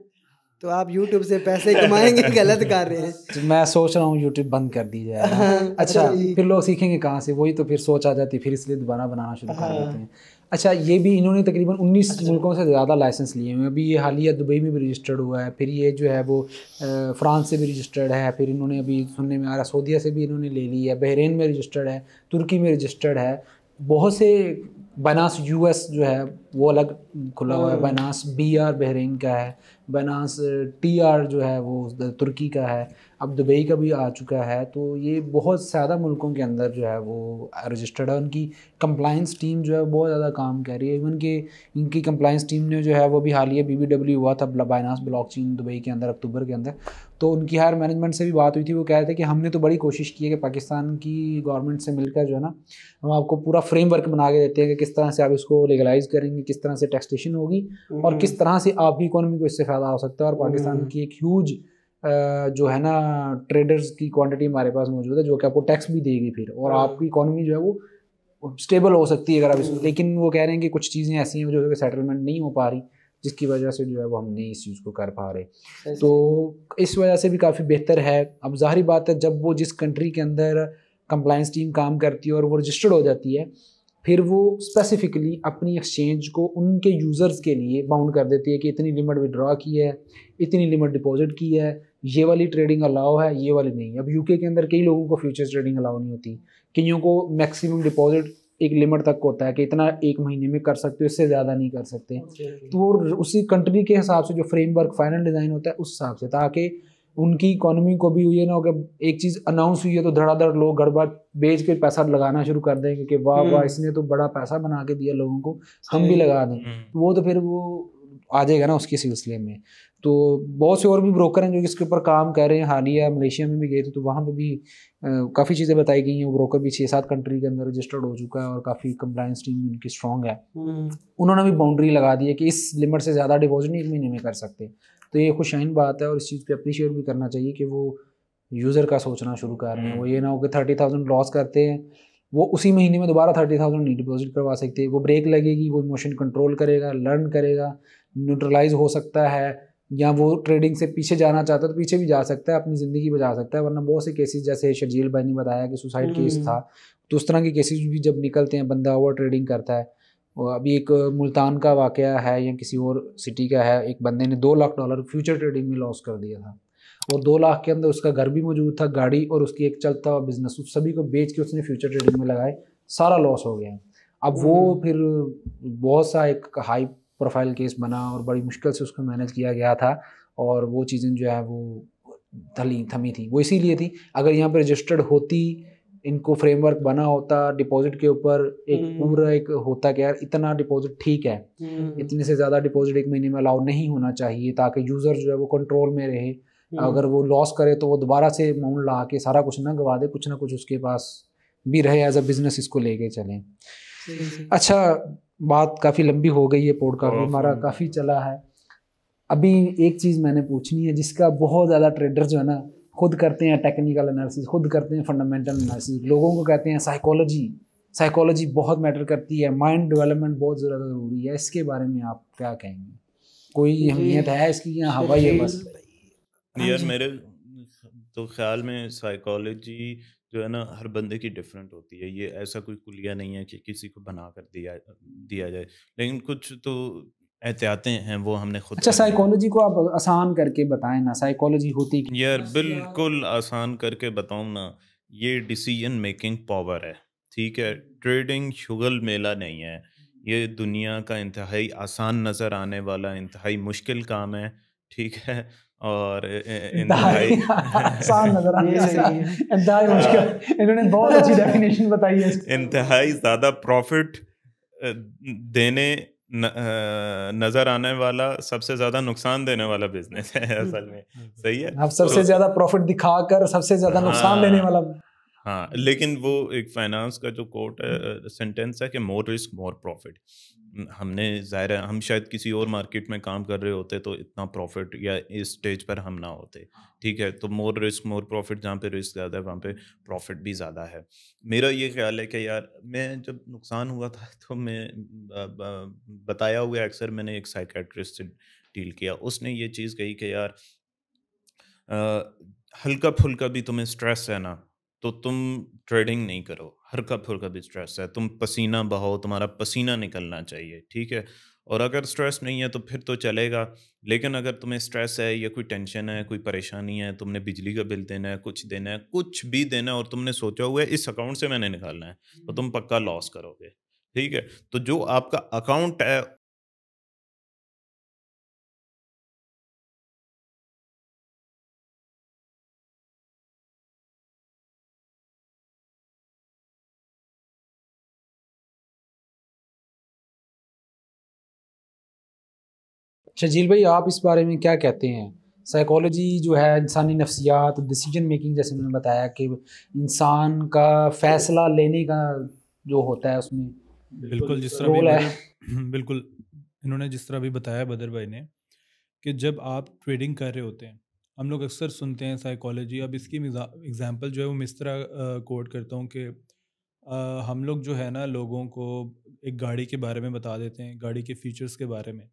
Speaker 2: तो आप यूट्यूब से पैसे कमाएँगे, गलत कर रहे हैं।
Speaker 1: तो मैं सोच रहा हूँ यूट्यूब बंद कर दी जाए ना।
Speaker 2: हाँ,
Speaker 1: अच्छा,
Speaker 2: जी।
Speaker 1: फिर लोग सीखेंगे कहाँ से? वही तो फिर सोच आ जाती है, फिर इसलिए दोबारा बनाना शुरू कर देते
Speaker 2: हाँ,
Speaker 1: हैं। अच्छा, ये भी इन्होंने तकरीबन 19 मुल्कों से ज़्यादा लाइसेंस लिए हुए हैं। अभी ये हालिया दुबई में भी रजिस्टर्ड हुआ है, फिर ये जो है वो फ्रांस से भी रजिस्टर्ड है, फिर इन्होंने अभी सुनने में आ रहा है सऊदीया से भी इन्होंने ले ली है, बहरीन में रजिस्टर्ड है, तुर्की में रजिस्टर्ड है। बहुत से बनास यूएस जो है वो अलग खुला हुआ है, बनास बीआर बहरीन का है, बनास टीआर जो है वो तुर्की का है, अब दुबई का भी आ चुका है। तो ये बहुत ज़्यादा मुल्कों के अंदर जो है वो रजिस्टर्ड है। उनकी कंप्लाइंस टीम जो है बहुत ज़्यादा काम कर रही है। इवन के इनकी कंप्लाइंस टीम ने जो है वो भी हालिया बीबीडब्ल्यू हुआ था बाइनांस ब्लॉकचेन दुबई के अंदर अक्टूबर के अंदर, तो उनकी हायर मैनेजमेंट से भी बात हुई थी। वो कह रहे थे कि हमने तो बड़ी कोशिश की है कि पाकिस्तान की गवर्नमेंट से मिलकर जो है ना, हम आपको पूरा फ्रेमवर्क बना के देते हैं कि किस तरह से आप इसको लीगलाइज करेंगे, किस तरह से टैक्सेशन होगी और किस तरह से आपकी इकोनॉमी को इससे फ़ायदा हो सकता है। और पाकिस्तान की एक ह्यूज जो है ना ट्रेडर्स की क्वांटिटी हमारे पास मौजूद है जो कि आपको टैक्स भी देगी फिर, और आपकी इकोनॉमी जो है वो स्टेबल हो सकती है अगर आप इस। लेकिन वो कह रहे हैं कि कुछ चीज़ें ऐसी हैं जो कि सेटलमेंट नहीं हो पा रही, जिसकी वजह से जो है वो हम नहीं इस चीज़ को कर पा रहे। तो इस वजह से भी काफ़ी बेहतर है। अब ज़ाहिर बात है, जब वो जिस कंट्री के अंदर कंप्लाइंस टीम काम करती है और वो रजिस्टर्ड हो जाती है, फिर वो स्पेसिफिकली अपनी एक्सचेंज को उनके यूज़र्स के लिए बाउंड कर देती है कि इतनी लिमिट विड्रॉ की है, इतनी लिमिट डिपॉजिट की है, ये वाली ट्रेडिंग अलाउ है, ये वाली नहीं। अब यूके के अंदर कई लोगों को फ्यूचर्स ट्रेडिंग अलाउ नहीं होती, कईयों को मैक्सिमम डिपॉजिट एक लिमिट तक होता है कि इतना एक महीने में कर सकते हो, इससे ज़्यादा नहीं कर सकते। तो वो उसी कंट्री के हिसाब से जो फ्रेमवर्क फाइनल डिज़ाइन होता है उस हिसाब से, ताकि उनकी इकोनॉमी को भी ये ना हो कि एक चीज़ अनाउंस हुई है तो धड़ाधड़ लोग गड़बड़ बेच के पैसा लगाना शुरू कर देंगे कि वाह वाह इसने तो बड़ा पैसा बना के दिया लोगों को, हम भी लगा दें। वो तो फिर वो आ जाएगा ना उसके सिलसिले में। तो बहुत से और भी ब्रोकर हैं जो इसके ऊपर काम कर रहे हैं। हालिया मलेशिया में भी गए थे तो वहाँ पे भी काफ़ी चीज़ें बताई गई हैं। वो ब्रोकर भी 6-7 कंट्री के अंदर रजिस्टर्ड हो चुका है और काफ़ी कंप्लायंस टीम भी उनकी स्ट्रॉन्ग है। उन्होंने भी बाउंड्री लगा दी है कि इस लिमिट से ज़्यादा डिपॉजिट नहीं एक महीने में कर सकते। तो ये खुशाइन बात है और इस चीज़ पे अप्रिशिएट भी करना चाहिए कि वो यूज़र का सोचना शुरू कर रहे हैं। वो ये ना हो कि 30,000 लॉस करते हैं, वो उसी महीने में दोबारा 30,000 नहीं डिपॉजिट करवा सकते। वो ब्रेक लगेगी, वो इमोशन कंट्रोल करेगा, लर्न करेगा, न्यूट्रलाइज हो सकता है, या वो ट्रेडिंग से पीछे जाना चाहता है तो पीछे भी जा सकता है, अपनी ज़िंदगी बचा सकता है। वरना बहुत से केसेस, जैसे शर्जील भाई ने बताया कि सुसाइड केस था, तो उस तरह के केसेस भी जब निकलते हैं, बंदा ओवर ट्रेडिंग करता है। अभी एक मुल्तान का वाक़या है या किसी और सिटी का है, एक बंदे ने $2 लाख फ्यूचर ट्रेडिंग में लॉस कर दिया था और 2 लाख के अंदर उसका घर भी मौजूद था, गाड़ी और उसकी एक चलता हुआ बिजनेस, उस सभी को बेच के उसने फ्यूचर ट्रेडिंग में लगाए, सारा लॉस हो गया। अब वो फिर बहुत सा एक हाई प्रोफाइल केस बना और बड़ी मुश्किल से उसको मैनेज किया गया था और वो चीज़ें जो है वो थमी थी। वो इसीलिए थी, अगर यहाँ पर रजिस्टर्ड होती इनको फ्रेमवर्क बना होता डिपॉजिट के ऊपर, एक पूरा एक होता कि यार इतना डिपॉजिट ठीक है, इतने से ज़्यादा डिपॉजिट एक महीने में अलाउ नहीं होना चाहिए, ताकि यूज़र जो है वो कंट्रोल में रहे, अगर वो लॉस करे तो वो दोबारा से अमाउंट ला के सारा कुछ ना गवा दे, कुछ ना कुछ उसके पास भी रहे, एज अ बिजनेस इसको लेके चलें। अच्छा, बात काफ़ी लंबी हो गई है, पॉडकास्ट भी हमारा काफ़ी चला है। अभी एक चीज़ मैंने पूछनी है जिसका बहुत ज़्यादा ट्रेडर जो है ना खुद करते हैं टेक्निकल एनालिसिस, खुद करते हैं फंडामेंटल एनालिसिस, लोगों को कहते हैं साइकोलॉजी बहुत मैटर करती है, माइंड डेवलपमेंट बहुत ज़्यादा ज़रूरी है, इसके बारे में आप क्या कहेंगे? कोई अहमियत है इसकी या हवा ही है बस?
Speaker 3: यार मेरे तो ख्याल में साइकोलॉजी जो है ना हर बंदे की डिफरेंट होती है, ये ऐसा कोई कुलिया नहीं है कि किसी को बना कर दिया जाए, लेकिन कुछ तो एहतियातें हैं वो हमने खुद
Speaker 1: अच्छा,
Speaker 3: करनी है।
Speaker 1: साइकोलॉजी को आप आसान करके बताएं ना, साइकोलॉजी होती क्या?
Speaker 3: यार बिल्कुल आसान करके बताऊं ना, ये डिसीजन मेकिंग पावर है, ठीक है। ट्रेडिंग शुगल मेला नहीं है, ये दुनिया का इंतहाई आसान नज़र आने वाला इंतहाई मुश्किल काम है, ठीक है। और इंतहाई
Speaker 1: आसान नजर आने वाला, इंतहाई मुश्किल, इन्होंने बहुत अच्छी डेफिनेशन बताई है इसकी।
Speaker 3: इंतहाई ज़्यादा प्रॉफिट देने नज़र आने वाला, सबसे ज़्यादा नुकसान देने वाला बिजनेस है असल में, सही है।
Speaker 1: आप सबसे ज़्यादा प्रॉफिट दिखाकर सबसे ज़्यादा नुकसान देने वाला।
Speaker 3: हाँ, लेकिन वो एक फाइनेंस का जो कोट है, सेंटेंस है कि मोर रिस्क मोर प्रॉफिट। हमने ज़ाहिर है हम शायद किसी और मार्केट में काम कर रहे होते तो इतना प्रॉफिट या इस स्टेज पर हम ना होते, ठीक है। तो मोर रिस्क मोर प्रॉफिट, जहाँ पे रिस्क ज़्यादा है वहाँ पे प्रॉफिट भी ज़्यादा है। मेरा ये ख्याल है कि यार मैं जब नुकसान हुआ था तो मैं बताया हुआ अक्सर मैंने एक साइकेट्रिस्ट से डील किया, उसने ये चीज़ कही कि यार हल्का फुल्का भी तुम्हें स्ट्रेस है ना, तो तुम ट्रेडिंग नहीं करो। हल्का फुल्का भी स्ट्रेस है, तुम पसीना बहाओ, तुम्हारा पसीना निकलना चाहिए, ठीक है। और अगर स्ट्रेस नहीं है तो फिर तो चलेगा, लेकिन अगर तुम्हें स्ट्रेस है या कोई टेंशन है, कोई परेशानी है, तुमने बिजली का बिल देना है, कुछ देना है, कुछ भी देना है, और तुमने सोचा हुआ है इस अकाउंट से मैंने निकालना है, तो तुम पक्का लॉस करोगे, ठीक है। तो जो आपका अकाउंट है
Speaker 1: शजील भाई, आप इस बारे में क्या कहते हैं? साइकोलॉजी जो है इंसानी नफ्सियात, डिसीजन मेकिंग, जैसे मैंने बताया कि इंसान का फैसला लेने का जो होता है उसमें
Speaker 4: बिल्कुल जिस तरह भी
Speaker 1: रोल है।
Speaker 4: बिल्कुल इन्होंने जिस तरह भी बताया बदर भाई ने, कि जब आप ट्रेडिंग कर रहे होते हैं, हम लोग अक्सर सुनते हैं साइकोलॉजी। अब इसकी एग्जांपल जो है वो मैं इस तरह कोट करता हूँ कि हम लोग जो है ना लोगों को एक गाड़ी के बारे में बता देते हैं, गाड़ी के फीचर्स के बारे में,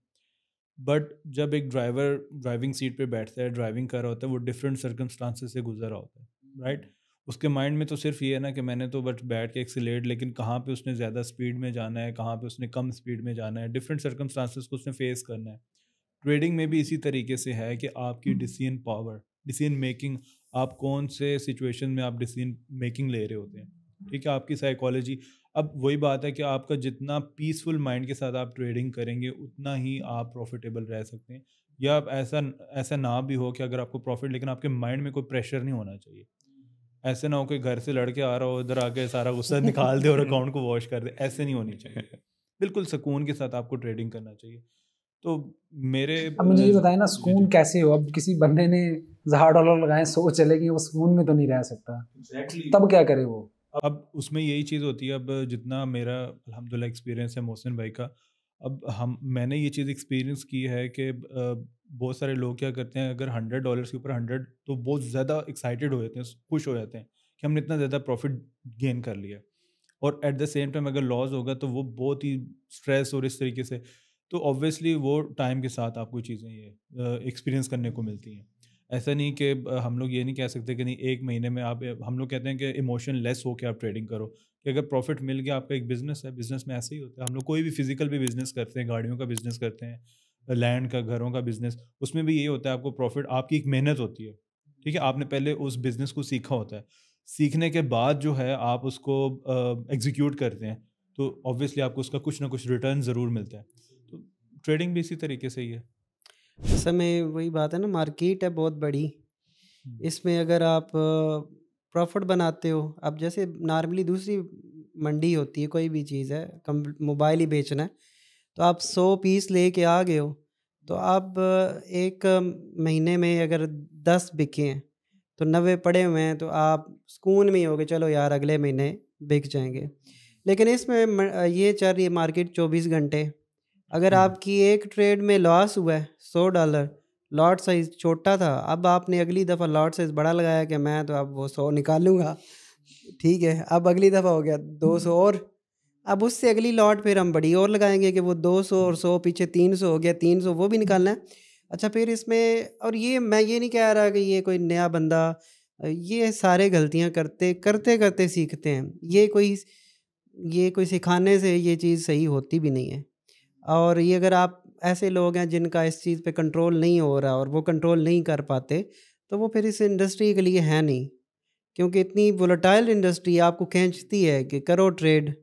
Speaker 4: बट जब एक ड्राइवर ड्राइविंग सीट पे बैठता है, ड्राइविंग कर रहा होता है, वो डिफरेंट सर्कमस्टांसेस से गुजर रहा होता है, राइट। उसके माइंड में तो सिर्फ ये है ना कि मैंने तो बस बैठ के एक्सीलेट, लेकिन कहाँ पे उसने ज़्यादा स्पीड में जाना है, कहाँ पे उसने कम स्पीड में जाना है, डिफरेंट सर्कमस्टांसेस को उसने फेस करना है। ट्रेडिंग में भी इसी तरीके से है कि आपकी डिसीजन पावर, डिसीजन मेकिंग, आप कौन से सिचुएशन में आप डिसीजन मेकिंग ले रहे होते हैं, ठीक है। आपकी साइकोलॉजी, अब वही बात है कि आपका जितना पीसफुल माइंड के साथ आप ट्रेडिंग करेंगे उतना ही आप प्रॉफिटेबल रह सकते हैं। या आप ऐसा ऐसा ना भी हो कि अगर आपको प्रॉफिट, लेकिन आपके माइंड में कोई प्रेशर नहीं होना चाहिए। ऐसे ना हो कि घर से लड़के आ रहा हो, इधर आके सारा गुस्सा निकाल दे और अकाउंट को वॉश कर दे, ऐसे नहीं होनी चाहिए। बिल्कुल सुकून के साथ आपको ट्रेडिंग करना चाहिए। तो मेरे
Speaker 1: अब मुझे ये बताएं ना,
Speaker 4: जी,
Speaker 1: सुकून
Speaker 4: जी।
Speaker 1: कैसे हो? अब किसी बंदे ने $1000 लगाए, 100 चले गए, वो सुकून में तो नहीं रह सकता, तब क्या करे वो?
Speaker 4: अब उसमें यही चीज़ होती है, अब जितना मेरा अल्हम्दुलिल्लाह एक्सपीरियंस है मोहसिन भाई का, अब मैंने ये चीज़ एक्सपीरियंस की है कि बहुत सारे लोग क्या करते हैं, अगर $100 के ऊपर 100, तो बहुत ज़्यादा एक्साइटेड हो जाते हैं, खुश हो जाते हैं कि हमने इतना ज़्यादा प्रॉफिट गेन कर लिया। और एट द सेम टाइम अगर लॉस होगा तो वो बहुत ही स्ट्रेस और इस तरीके से, तो ऑब्वियसली वो टाइम के साथ आपको चीज़ें ये एक्सपीरियंस करने को मिलती हैं। ऐसा नहीं कि हम लोग ये नहीं कह सकते कि नहीं एक महीने में आप, हम लोग कहते हैं कि इमोशन लेस हो के आप ट्रेडिंग करो, कि अगर प्रॉफिट मिल गया, आपका एक बिजनेस है, बिजनेस में ऐसे ही होता है। हम लोग कोई भी फिजिकल भी बिजनेस करते हैं, गाड़ियों का बिजनेस करते हैं, लैंड का, घरों का बिजनेस, उसमें भी यही होता है, आपको प्रॉफिट, आपकी एक मेहनत होती है, ठीक है। आपने पहले उस बिजनेस को सीखा होता है, सीखने के बाद जो है आप उसको एग्जीक्यूट करते हैं, तो ऑब्वियसली आपको उसका कुछ ना कुछ रिटर्न ज़रूर मिलता है। तो ट्रेडिंग भी इसी तरीके से ही है।
Speaker 2: असल में वही बात है ना, मार्केट है बहुत बड़ी, इसमें अगर आप प्रॉफिट बनाते हो, अब जैसे नॉर्मली दूसरी मंडी होती है, कोई भी चीज़ है, कम मोबाइल ही बेचना है, तो आप 100 पीस लेके आ गए हो, तो आप एक महीने में अगर 10 बिके हैं तो 90 पड़े हुए हैं, तो आप सुकून में ही होगे, चलो यार अगले महीने बिक जाएंगे। लेकिन इसमें ये चल रही है मार्केट 24 घंटे। अगर आपकी एक ट्रेड में लॉस हुआ है $100, लॉट साइज़ छोटा था, अब आपने अगली दफ़ा लॉट साइज़ बड़ा लगाया कि मैं तो अब वो 100 निकालूंगा, ठीक है, अब अगली दफ़ा हो गया 200 और, अब उससे अगली लॉट फिर हम बड़ी और लगाएंगे कि वो 200 और 100 पीछे 300 हो गया, 300 वो भी निकालना है। अच्छा, फिर इसमें, और ये मैं ये नहीं कह रहा कि ये कोई नया बंदा, ये सारे गलतियां करते करते करते सीखते हैं, ये कोई सिखाने से ये चीज़ सही होती भी नहीं है। और ये अगर आप ऐसे लोग हैं जिनका इस चीज़ पे कंट्रोल नहीं हो रहा और वो कंट्रोल नहीं कर पाते, तो वो फिर इस इंडस्ट्री के लिए है नहीं, क्योंकि इतनी वोलेटाइल इंडस्ट्री आपको खींचती है कि करो ट्रेड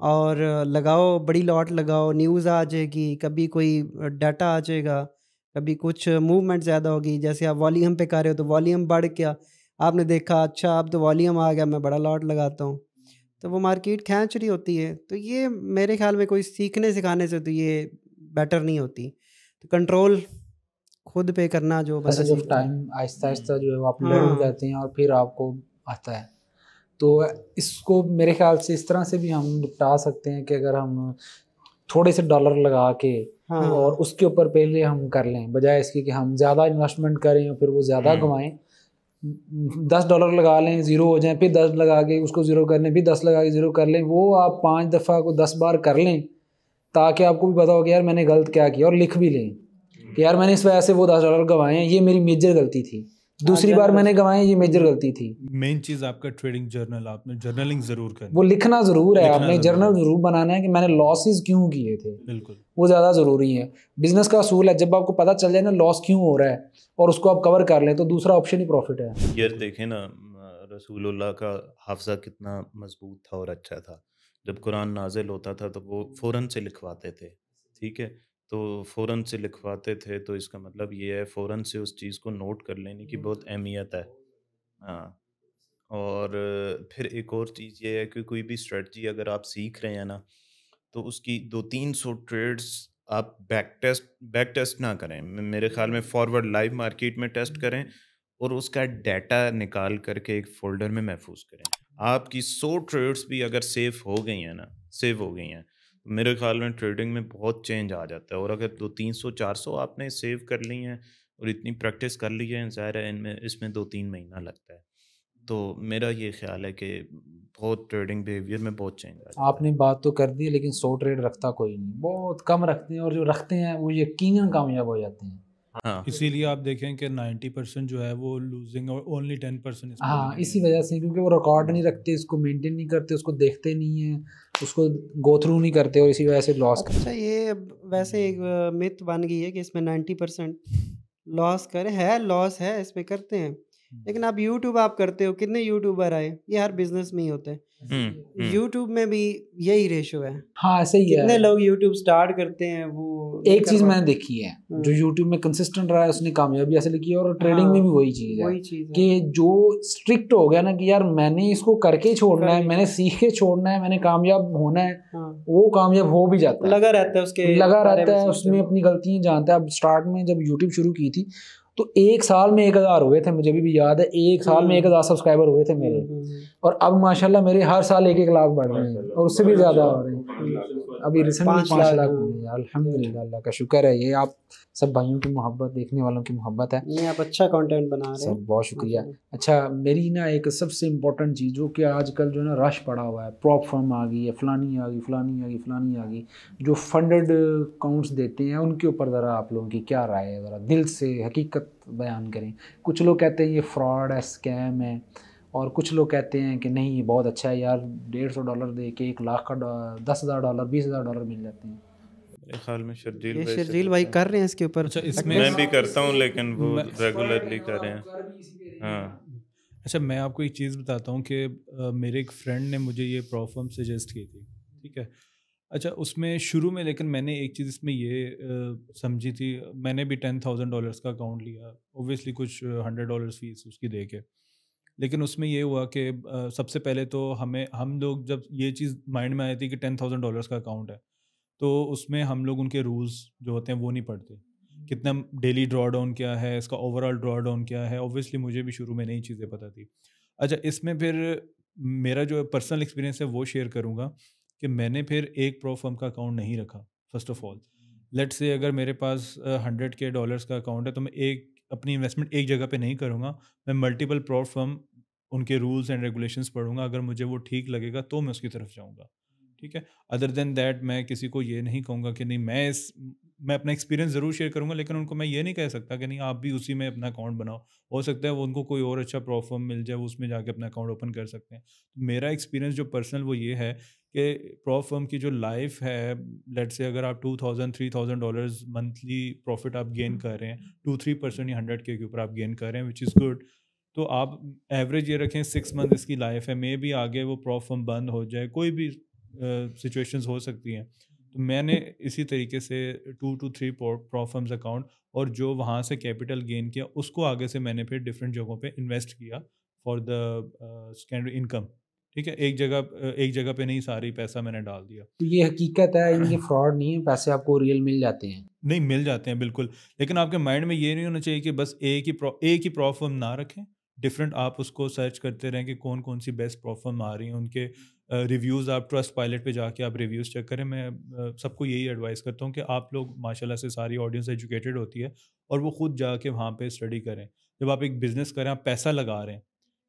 Speaker 2: और लगाओ, बड़ी लॉट लगाओ, न्यूज़ आ जाएगी, कभी कोई डाटा आ जाएगा, कभी कुछ मूवमेंट ज़्यादा होगी, जैसे आप वॉल्यूम पे कर रहे हो तो वॉल्यूम बढ़ गया, आपने देखा अच्छा अब तो वॉल्यूम आ गया, मैं बड़ा लॉट लगाता हूँ, तो वो मार्केट खींच रही होती है। तो ये मेरे ख्याल में कोई सीखने सिखाने से तो ये बेटर नहीं होती, तो कंट्रोल खुद पे करना जो बंदा
Speaker 1: ऐसे जब
Speaker 2: सीखता है।
Speaker 1: टाइम आहिस्ता आहिस्ता जो है वो आप लर्न
Speaker 2: हाँ
Speaker 1: करते हैं और फिर आपको आता है, तो इसको मेरे ख्याल से इस तरह से भी हम निपटा सकते हैं कि अगर हम थोड़े से डॉलर लगा के
Speaker 2: हाँ
Speaker 1: और उसके ऊपर पहले हम कर लें, बजाय इसके कि हम ज़्यादा इन्वेस्टमेंट करें और फिर वो ज़्यादा गंवाएं। $10 लगा लें, ज़ीरो हो जाए, फिर 10 लगा के उसको ज़ीरो कर लें, फिर 10 लगा के ज़ीरो कर लें, वो आप 5 दफ़ा को 10 बार कर लें, ताकि आपको भी पता हो कि यार मैंने गलत क्या किया, और लिख भी लें कि यार मैंने इस वजह से वो $10 गंवाए हैं, ये मेरी मेजर गलती थी, दूसरी बार मैंने गंवाए, ये मेजर गलती थी।
Speaker 4: मेन चीज़ आपका ट्रेडिंग जर्नल, आपने जर्नलिंग ज़रूर करनी
Speaker 1: वो लिखना ज़रूर है,
Speaker 4: लिखना
Speaker 1: आपने
Speaker 4: ज़रूर
Speaker 1: जर्नल
Speaker 4: है।
Speaker 1: ज़रूर बनाना है कि मैंने लॉसेस क्यों किए थे,
Speaker 4: बिल्कुल।
Speaker 1: वो ज़्यादा ज़रूरी है। बिजनेस का असूल है, जब आपको पता चल जाए ना लॉस क्यों हो रहा है और उसको आप कवर कर लें, तो दूसरा ऑप्शन ही प्रॉफिट है।
Speaker 3: यार देखें ना, रसूलुल्लाह का हाफजा कितना मजबूत था और अच्छा था। जब कुरान नाजिल होता था तो वो फ़ौरन से लिखवाते थे, ठीक है? तो फ़ौरन से लिखवाते थे, तो इसका मतलब ये है फ़ौरन से उस चीज़ को नोट कर लेने की बहुत अहमियत है। हाँ, और फिर एक और चीज़ ये है कि कोई भी स्ट्रेटजी अगर आप सीख रहे हैं ना, तो उसकी 200-300 ट्रेड्स आप बैक टेस्ट ना करें। मेरे ख़्याल में फॉरवर्ड लाइव मार्केट में टेस्ट करें और उसका डाटा निकाल करके एक फ़ोल्डर में महफूज़ करें। आपकी 100 ट्रेड्स भी अगर सेव हो गई हैं, तो मेरे ख़्याल में ट्रेडिंग में बहुत चेंज आ जाता है। और अगर 200-300-400 आपने सेव कर ली हैं और इतनी प्रैक्टिस कर ली है, ज़ाहिर है इनमें इसमें 2-3 महीना लगता है। तो मेरा ये ख़्याल है कि बहुत ट्रेडिंग बिहेवियर में बहुत चेंज आ जाता है।
Speaker 1: आपने बात तो कर दी, लेकिन 100 ट्रेड रखता कोई नहीं, बहुत कम रखते हैं, और जो रखते हैं वो यकीनन कामयाब हो जाते हैं।
Speaker 3: हाँ,
Speaker 4: इसीलिए आप देखें कि 90% जो है वो लूजिंग और ओनली 10% इसमें
Speaker 1: हाँ,
Speaker 4: winning
Speaker 1: इसी
Speaker 4: है।
Speaker 1: वजह से, क्योंकि वो रिकॉर्ड नहीं रखते, इसको मेंटेन नहीं करते, उसको देखते नहीं हैं, उसको गो थ्रू नहीं करते, और इसी वजह से लॉस करते
Speaker 2: अच्छा, ये अब वैसे एक मिथ बन गई है कि इसमें 90% लॉस करे, है लॉस है इसमें करते हैं, लेकिन आप यूट्यूब आप करते हो, कितने यूट्यूबर आए, ये हर बिजनेस में ही होते हैं, यूट्यूब में भी यही रेशो है,
Speaker 1: हैं। हाँ, ऐसे ही
Speaker 2: कितने
Speaker 1: है।
Speaker 2: लोग यूट्यूब स्टार्ट करते हैं वो नहीं
Speaker 1: एक
Speaker 2: कर
Speaker 1: चीज़ मैंने
Speaker 2: पाते।
Speaker 1: देखी है, जो यूट्यूब में कंसिस्टेंट रहा है उसने कामयाबी हासिल की है, और ट्रेडिंग
Speaker 2: हाँ,
Speaker 1: में भी वही चीज़ है
Speaker 2: वही चीज़ है।
Speaker 1: कि जो स्ट्रिक्ट हो गया ना कि यार मैंने इसको करके ही छोड़ना है, मैंने सीख के छोड़ना है, मैंने कामयाब होना है,
Speaker 2: हाँ,
Speaker 1: वो कामयाब हो भी जाता है,
Speaker 2: लगा रहता है उसके
Speaker 1: लगा
Speaker 2: बारे
Speaker 1: रहता
Speaker 2: में
Speaker 1: है,
Speaker 2: सीखते
Speaker 1: उसमें
Speaker 2: हुए।
Speaker 1: अपनी गलतियां जानता है। अब स्टार्ट में जब यूट्यूब शुरू की थी तो 1 साल में 1,000 हुए थे, मुझे भी याद है, 1 साल में 1,000 सब्सक्राइबर हुए थे मेरे, और अब माशाल्लाह मेरे हर साल 1-1 लाख बढ़ रहे हैं, और उससे भी ज़्यादा हो रहे हैं। अभी रिसेंटली
Speaker 2: 5
Speaker 1: 5
Speaker 2: लाख,
Speaker 1: लाख
Speaker 2: हाँ।
Speaker 1: हुए हैं, अल्हम्दुलिल्लाह, अल्लाह का शुक्र है। ये आप सब भाइयों की मोहब्बत, देखने वालों की मोहब्बत है।
Speaker 2: नहीं, आप अच्छा कंटेंट बना रहे
Speaker 1: सर
Speaker 2: हो,
Speaker 1: बहुत शुक्रिया।
Speaker 2: माशाल्लाह।
Speaker 1: अच्छा, मेरी ना एक सबसे इम्पोर्टेंट चीज़ जो कि आजकल जो है ना रश पड़ा हुआ है, प्रॉप फर्म आ गई है, फलानी आ गई, फलानी आ गई, फलानी आ गई, जो फंडेड अकाउंट्स देते हैं, उनके ऊपर ज़रा आप लोगों की क्या राय है, ज़रा दिल से हकीकत बयान करें। कुछ लोग कहते हैं ये फ्रॉड है, स्कैम है, और कुछ लोग कहते हैं कि नहीं ये बहुत अच्छा है यार, $150 दे के 1 लाख का $10,000 $20,000 मिल जाते हैं।
Speaker 3: मेरे ख्याल में शर्जील
Speaker 2: ये
Speaker 3: भाई से
Speaker 2: शर्जील भाई
Speaker 3: पूछें।
Speaker 2: कर रहे हैं इसके ऊपर
Speaker 4: अच्छा, इसमें
Speaker 3: मैं भी करता हूँ, लेकिन वो
Speaker 4: मैं
Speaker 3: रेगुलरली कर रहे हैं। हाँ,
Speaker 4: अच्छा, मैं आपको एक चीज़ बताता हूँ कि मेरे एक फ्रेंड ने मुझे ये प्रॉफर्म सजेस्ट की थी, ठीक है। अच्छा, उसमें शुरू में, लेकिन मैंने एक चीज़ इसमें ये समझी थी, मैंने भी $10,000 का अकाउंट लिया, ओब्वियसली कुछ $100 फीस उसकी दे के, लेकिन उसमें ये हुआ कि सबसे पहले तो हम लोग जब ये चीज़ माइंड में आई थी कि $10,000 का अकाउंट है, तो उसमें हम लोग उनके रूल्स जो होते हैं वो नहीं पढ़ते। कितना डेली ड्रॉ डाउन क्या है, इसका ओवरऑल ड्रॉ डाउन क्या है, ऑब्वियसली मुझे भी शुरू में नई चीज़ें पता थी। अच्छा, इसमें फिर मेरा जो पर्सनल एक्सपीरियंस है वो शेयर करूँगा कि मैंने फिर एक प्रो फर्म का अकाउंट नहीं रखा। First of all, let's say अगर मेरे पास $100K का अकाउंट है, तो मैं अपनी इन्वेस्टमेंट एक जगह पे नहीं करूँगा, मैं मल्टीपल प्रो फर्म उनके रूल्स एंड रेगुलेशंस पढ़ूंगा, अगर मुझे वो ठीक लगेगा तो मैं उसकी तरफ जाऊँगा। ठीक है, अदर देन दैट मैं किसी को ये नहीं कहूँगा कि नहीं, मैं अपना एक्सपीरियंस ज़रूर शेयर करूँगा, लेकिन उनको मैं ये नहीं कह सकता कि नहीं आप भी उसी में अपना अकाउंट बनाओ। हो सकता है वो उनको कोई और अच्छा प्रोफॉर्म मिल जाए, वो उसमें जाके अपना अकाउंट ओपन कर सकते हैं। तो मेरा एक्सपीरियंस जो पर्सनल वो ये है कि प्रो फर्म की जो लाइफ है, लेट से अगर आप $2,000-3,000 मंथली प्रॉफिट आप गेन कर रहे हैं, 2-3% या 100K के ऊपर आप गेन कर रहे हैं, विच इज़ गुड। तो आप एवरेज ये रखें 6 मंथ इसकी लाइफ है, मे भी आगे वो प्रो फर्म बंद हो जाए, कोई भी सिचुएशंस हो सकती हैं। तो मैंने इसी तरीके से 2 to 3 प्रो फर्म्स अकाउंट, और जो वहाँ से कैपिटल गेन किया उसको आगे से मैंने फिर डिफरेंट जगहों पे इन्वेस्ट किया फॉर द सेकेंडरी इनकम। ठीक है, एक जगह पे नहीं सारी पैसा मैंने डाल दिया।
Speaker 1: तो ये हकीकत है, इनकी फ्रॉड नहीं है, पैसे आपको रियल मिल जाते हैं।
Speaker 4: नहीं, मिल जाते हैं बिल्कुल, लेकिन आपके माइंड में ये नहीं होना चाहिए कि बस एक ही प्रो फर्म ना रखें, डिफरेंट आप उसको सर्च करते रहें कि कौन कौन सी बेस्ट प्रो फर्म आ रही हैं, उनके रिव्यूज़ आप ट्रस्ट पायलट पे जाके आप रिव्यूज़ चेक करें। मैं सबको यही एडवाइस करता हूँ कि आप लोग, माशाल्लाह से सारी ऑडियंस एजुकेटेड होती है, और वो खुद जाके वहाँ पे स्टडी करें। जब आप एक बिज़नेस करें, आप पैसा लगा रहे हैं,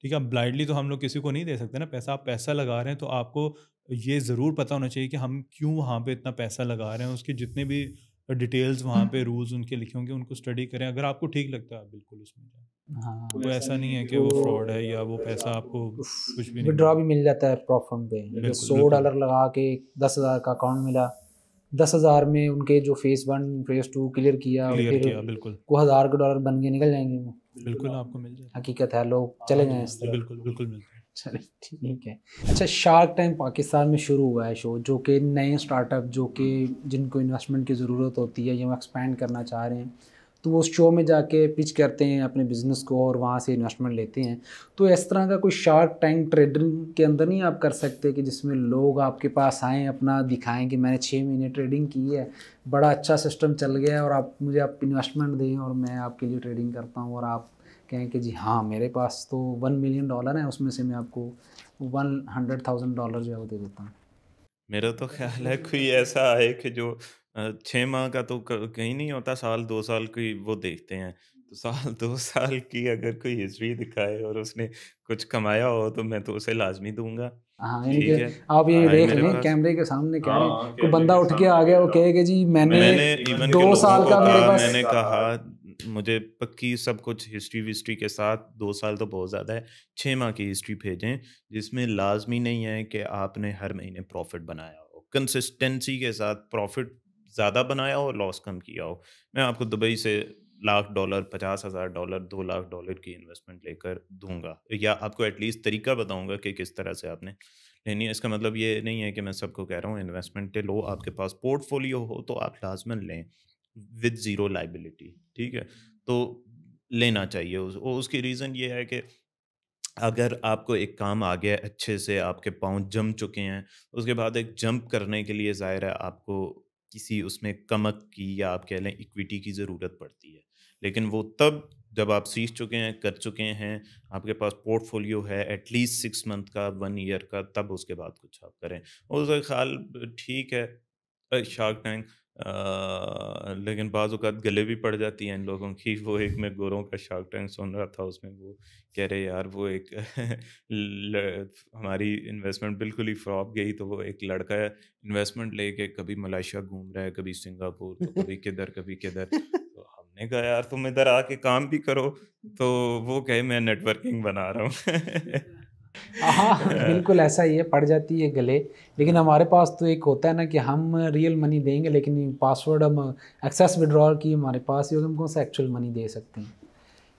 Speaker 4: ठीक है, ब्लाइंडली तो हम लोग किसी को नहीं दे सकते ना पैसा। आप पैसा लगा रहे हैं तो आपको ये ज़रूर पता होना चाहिए कि हम क्यों वहाँ पे इतना पैसा लगा रहे हैं, उसके जितने भी डिटेल्स वहाँ पे रूल्स उनके लिखे होंगे उनको स्टडी करें। अगर आपको ठीक लगता है आप बिल्कुल उसमें जाएं।
Speaker 1: हाँ,
Speaker 4: तो ऐसा नहीं है कि वो फ्रॉड है या वो पैसा आपको कुछ भी नहीं
Speaker 1: विड्रॉ
Speaker 4: मिलेगा।
Speaker 1: भी मिल जाता है प्रॉफर्म पे।
Speaker 4: बिल्कुल,
Speaker 1: $100 लगा के 10,000 का अकाउंट मिला, 10,000 में उनके जो फेज़ 1 फेज़ 2 क्लियर किया,
Speaker 4: क्लियर
Speaker 1: फिर
Speaker 4: किया, बिल्कुल
Speaker 1: को हज़ार के डॉलर बन के निकल जाएंगे वो।
Speaker 4: बिल्कुल आपको मिल जाएगा।
Speaker 1: हकीकत है, लोग चले गए इस तरह।
Speaker 4: बिल्कुल बिल्कुल मिलता है।
Speaker 1: चलिए ठीक है। अच्छा, शार्क टैंक पाकिस्तान में शुरू हुआ है शो, जो कि नए स्टार्टअप जो कि जिनको इन्वेस्टमेंट की ज़रूरत होती है या वो एक्सपैंड करना चाह रहे हैं, तो वो उस शो में जाके पिच करते हैं अपने बिज़नेस को और वहाँ से इन्वेस्टमेंट लेते हैं। तो इस तरह का कोई शार्क टैंक ट्रेडिंग के अंदर नहीं आप कर सकते कि जिसमें लोग आपके पास आएँ, अपना दिखाएं कि मैंने 6 महीने ट्रेडिंग की है, बड़ा अच्छा सिस्टम चल गया है, और आप मुझे आप इन्वेस्टमेंट दें और मैं आपके लिए ट्रेडिंग करता हूँ, और आप कहें कि जी हाँ मेरे पास तो $1 मिलियन है, उसमें से मैं आपको $100,000 जो है वो दे देता हूँ।
Speaker 3: मेरा तो ख्याल है कोई ऐसा आए कि जो 6 माह का तो कहीं नहीं होता, साल 2 साल की वो देखते हैं। तो साल 2 साल की अगर कोई हिस्ट्री दिखाए और उसने कुछ कमाया हो तो मैं तो उसे लाजमी दूंगा।
Speaker 1: हाँ, यानी कि
Speaker 3: ठीक है,
Speaker 1: आप ये
Speaker 3: आए
Speaker 1: देख
Speaker 3: मेरे
Speaker 1: लें,
Speaker 3: पास।
Speaker 1: कैमरे के सामने कह रहे
Speaker 3: हाँ,
Speaker 1: हैं, कोई
Speaker 3: कैमरे
Speaker 1: बंदा
Speaker 3: के
Speaker 1: उठ के
Speaker 3: सामने
Speaker 1: आ गया, वो कहेगा जी मैंने
Speaker 3: मैंने इवन के
Speaker 1: 2
Speaker 3: लोगों
Speaker 1: साल
Speaker 3: को
Speaker 1: का मेरे
Speaker 3: कहा,
Speaker 1: पास।
Speaker 3: मैंने कहा मुझे पक्की सब कुछ हिस्ट्री विस्ट्री के साथ, 2 साल तो बहुत ज़्यादा है, 6 माह की हिस्ट्री भेजें, जिसमें लाजमी नहीं है कि आपने हर महीने प्रॉफिट बनाया हो, कंसिस्टेंसी के साथ प्रॉफिट ज़्यादा बनाया हो, लॉस कम किया हो। मैं आपको दुबई से $1,00,000, $50,000, $2,00,000 की इन्वेस्टमेंट लेकर दूंगा, या आपको एटलीस्ट तरीका बताऊंगा कि किस तरह से आपने लेनी है। इसका मतलब ये नहीं है कि मैं सबको कह रहा हूँ इन्वेस्टमेंट लो, आपके पास पोर्टफोलियो हो तो आप लाजमन लें विद ज़ीरो लाइबिलिटी। ठीक है, तो लेना चाहिए। उसकी रीज़न ये है कि अगर आपको एक काम आ गया अच्छे से, आपके पाँव जम चुके हैं, उसके बाद एक जंप करने के लिए ज़ाहिर है आपको किसी उसमें कमक की या आप कह लें इक्विटी की ज़रूरत पड़ती है। लेकिन वो तब जब आप सीख चुके हैं, कर चुके हैं, आपके पास पोर्टफोलियो है एटलीस्ट 6 मंथ का, 1 ईयर का, तब उसके बाद कुछ आप करें। उसका ख़्याल ठीक है। शार्क टैंक लेकिन बाज़ औक़ात गले भी पड़ जाती हैं इन लोगों की। वो एक मैं गोरों का शार्क टैंक सुन रहा था, उसमें वो कह रहे यार वो एक हमारी इन्वेस्टमेंट बिल्कुल ही फ्लॉप गई। तो वो एक लड़का इन्वेस्टमेंट लेके कभी मलेशिया घूम रहा है, कभी सिंगापुर, तो कभी किधर कभी किधर। तो हमने कहा यार तुम इधर आके काम भी करो। तो वो कहे मैं नेटवर्किंग बना रहा हूँ।
Speaker 1: हाँ, बिल्कुल ऐसा ही है, पड़ जाती है गले। लेकिन हमारे पास तो एक होता है ना कि हम रियल मनी देंगे, लेकिन पासवर्ड हम एक्सेस विड्रॉल की हमारे पास ही होगा, हम कौन सा एक्चुअल मनी दे सकते हैं।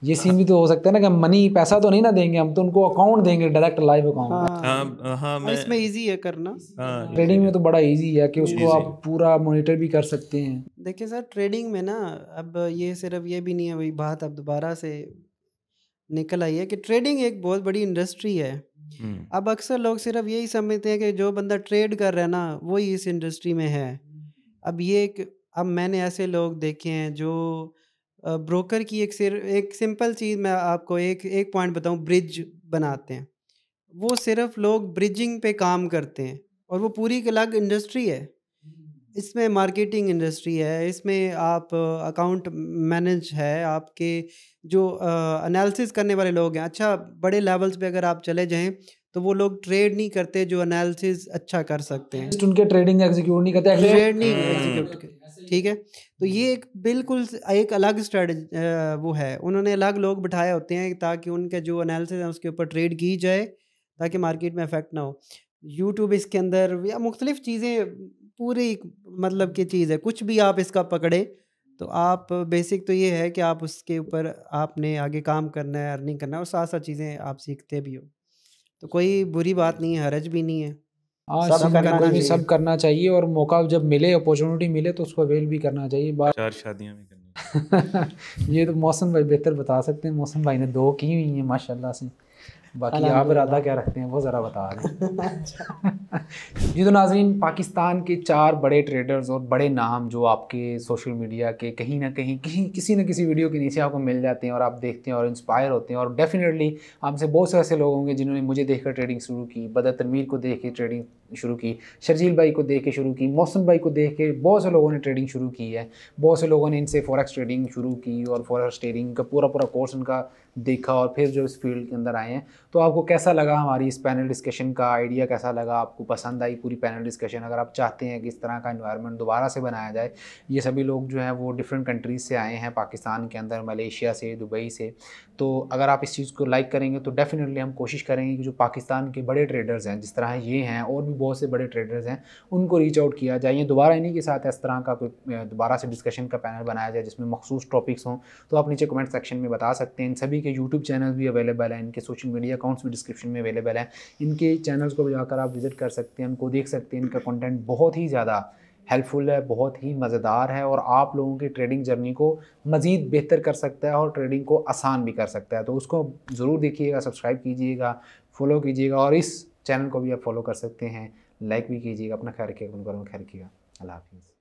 Speaker 1: ये सीन भी तो हो सकता है ना कि हम मनी पैसा तो नहीं ना देंगे, हम तो उनको अकाउंट देंगे, डायरेक्ट लाइव अकाउंट।
Speaker 3: हाँ हाँ,
Speaker 2: और इसमें इजी है करना।
Speaker 3: हाँ,
Speaker 1: ट्रेडिंग में तो बड़ा इजी है कि उसको
Speaker 3: Easy।
Speaker 1: आप पूरा मॉनिटर भी कर सकते हैं।
Speaker 2: देखिए सर, ट्रेडिंग में ना अब ये सिर्फ ये भी नहीं है, वही बात अब दोबारा से निकल आई है कि ट्रेडिंग एक बहुत बड़ी इंडस्ट्री है। अब अक्सर लोग सिर्फ यही समझते हैं कि जो बंदा ट्रेड कर रहा है ना वही इस इंडस्ट्री में है। अब मैंने ऐसे लोग देखे हैं जो ब्रोकर की एक सिंपल चीज़ मैं आपको एक एक पॉइंट बताऊं, ब्रिज बनाते हैं। वो सिर्फ लोग ब्रिजिंग पे काम करते हैं और वो पूरी एक अलग इंडस्ट्री है। इसमें मार्केटिंग इंडस्ट्री है, इसमें आप अकाउंट मैनेज है, आपके जो एनालिसिस करने वाले लोग हैं। अच्छा, बड़े लेवल्स पे अगर आप चले जाएँ तो वो लोग ट्रेड नहीं करते जो एनालिसिस अच्छा कर सकते हैं।
Speaker 1: Just उनके ट्रेडिंग एग्जीक्यूट नहीं करते,
Speaker 2: ट्रेड नहीं एग्जीक्यूट, ठीक है? तो ये एक बिल्कुल एक अलग वो है। उन्होंने अलग लोग बिठाए होते हैं ताकि उनका जो एनालिसिस है उसके ऊपर ट्रेड की जाए ताकि मार्केट में इफेक्ट ना हो। यूट्यूब इसके अंदर या मुख्तलिफ चीज़ें पूरी मतलब की चीज़ है। कुछ भी आप इसका पकड़े तो आप बेसिक तो ये है कि आप उसके ऊपर आपने आगे काम करना है, अर्निंग करना है और साथ-साथ चीज़ें आप सीखते भी हो। तो कोई बुरी बात नहीं है, हर्ज भी नहीं है।
Speaker 1: हाँ,
Speaker 2: सब
Speaker 1: इसी में
Speaker 2: करना
Speaker 1: कोई भी
Speaker 2: चाहिए।
Speaker 1: सब करना चाहिए और मौका जब मिले, अपॉर्चुनिटी मिले तो उसको अवेल भी करना चाहिए।
Speaker 3: 4 शादियां भी करनी।
Speaker 1: ये तो मौसम भाई बेहतर बता सकते हैं। मौसम भाई ने 2 की हुई हैं माशाल्लाह से। बाकी आप इरादा क्या रखते हैं वो ज़रा बता दें। जी तो नाज़रीन, पाकिस्तान के 4 बड़े ट्रेडर्स और बड़े नाम जो आपके सोशल मीडिया के कहीं ना कहीं किसी न किसी वीडियो के नीचे आपको मिल जाते हैं और आप देखते हैं और इंस्पायर होते हैं। और डेफिनेटली हमसे बहुत से ऐसे लोग होंगे जिन्होंने मुझे देखकर ट्रेडिंग शुरू की, बदर तनवीर को देख के ट्रेडिंग शुरू की, शर्जील भाई को देख के शुरू की, मौसम भाई को देख के बहुत से लोगों ने ट्रेडिंग शुरू की है। बहुत से लोगों ने इनसे फॉरेक्स ट्रेडिंग शुरू की और फॉरेक्स ट्रेडिंग का पूरा कोर्स उनका देखा और फिर जो इस फील्ड के अंदर आए हैं। तो आपको कैसा लगा हमारी इस पैनल डिस्कशन का आइडिया, कैसा लगा आपको, पसंद आई पूरी पैनल डिस्कशन? अगर आप चाहते हैं कि इस तरह का एनवायरनमेंट दोबारा से बनाया जाए, ये सभी लोग जो हैं वो डिफरेंट कंट्रीज़ से आए हैं पाकिस्तान के अंदर, मलेशिया से, दुबई से। तो अगर आप इस चीज़ को लाइक करेंगे तो डेफिनेटली हम कोशिश करेंगे कि जो पाकिस्तान के बड़े ट्रेडर्स हैं, जिस तरह ये हैं और भी बहुत से बड़े ट्रेडर्स हैं, उनको रीच आउट किया जाए। दोबारा इन्हीं के साथ इस तरह का कोई दोबारा से डिस्कशन का पैनल बनाया जाए जिसमें मखसूस टॉपिक्स हों। तो आप नीचे कमेंट सेक्शन में बता सकते हैं। इन सभी के यूट्यूब चैनल भी अवेलेबल हैं, इनके सोशल मीडिया अकाउंट्स भी डिस्क्रिप्शन में अवेलेबल हैं। इनके चैनल्स को भी जाकर आप विज़िट कर सकते हैं, उनको देख सकते हैं। इनका कंटेंट बहुत ही ज़्यादा हेल्पफुल है, बहुत ही मज़ेदार है और आप लोगों की ट्रेडिंग जर्नी को मज़ीद बेहतर कर सकता है और ट्रेडिंग को आसान भी कर सकता है। तो उसको ज़रूर देखिएगा, सब्सक्राइब कीजिएगा, फॉलो कीजिएगा और इस चैनल को भी आप फॉलो कर सकते हैं, लाइक भी कीजिएगा। अपना ख्याल रखिएगा, खैर रखिएगा। अल्लाह हाफ़िज़।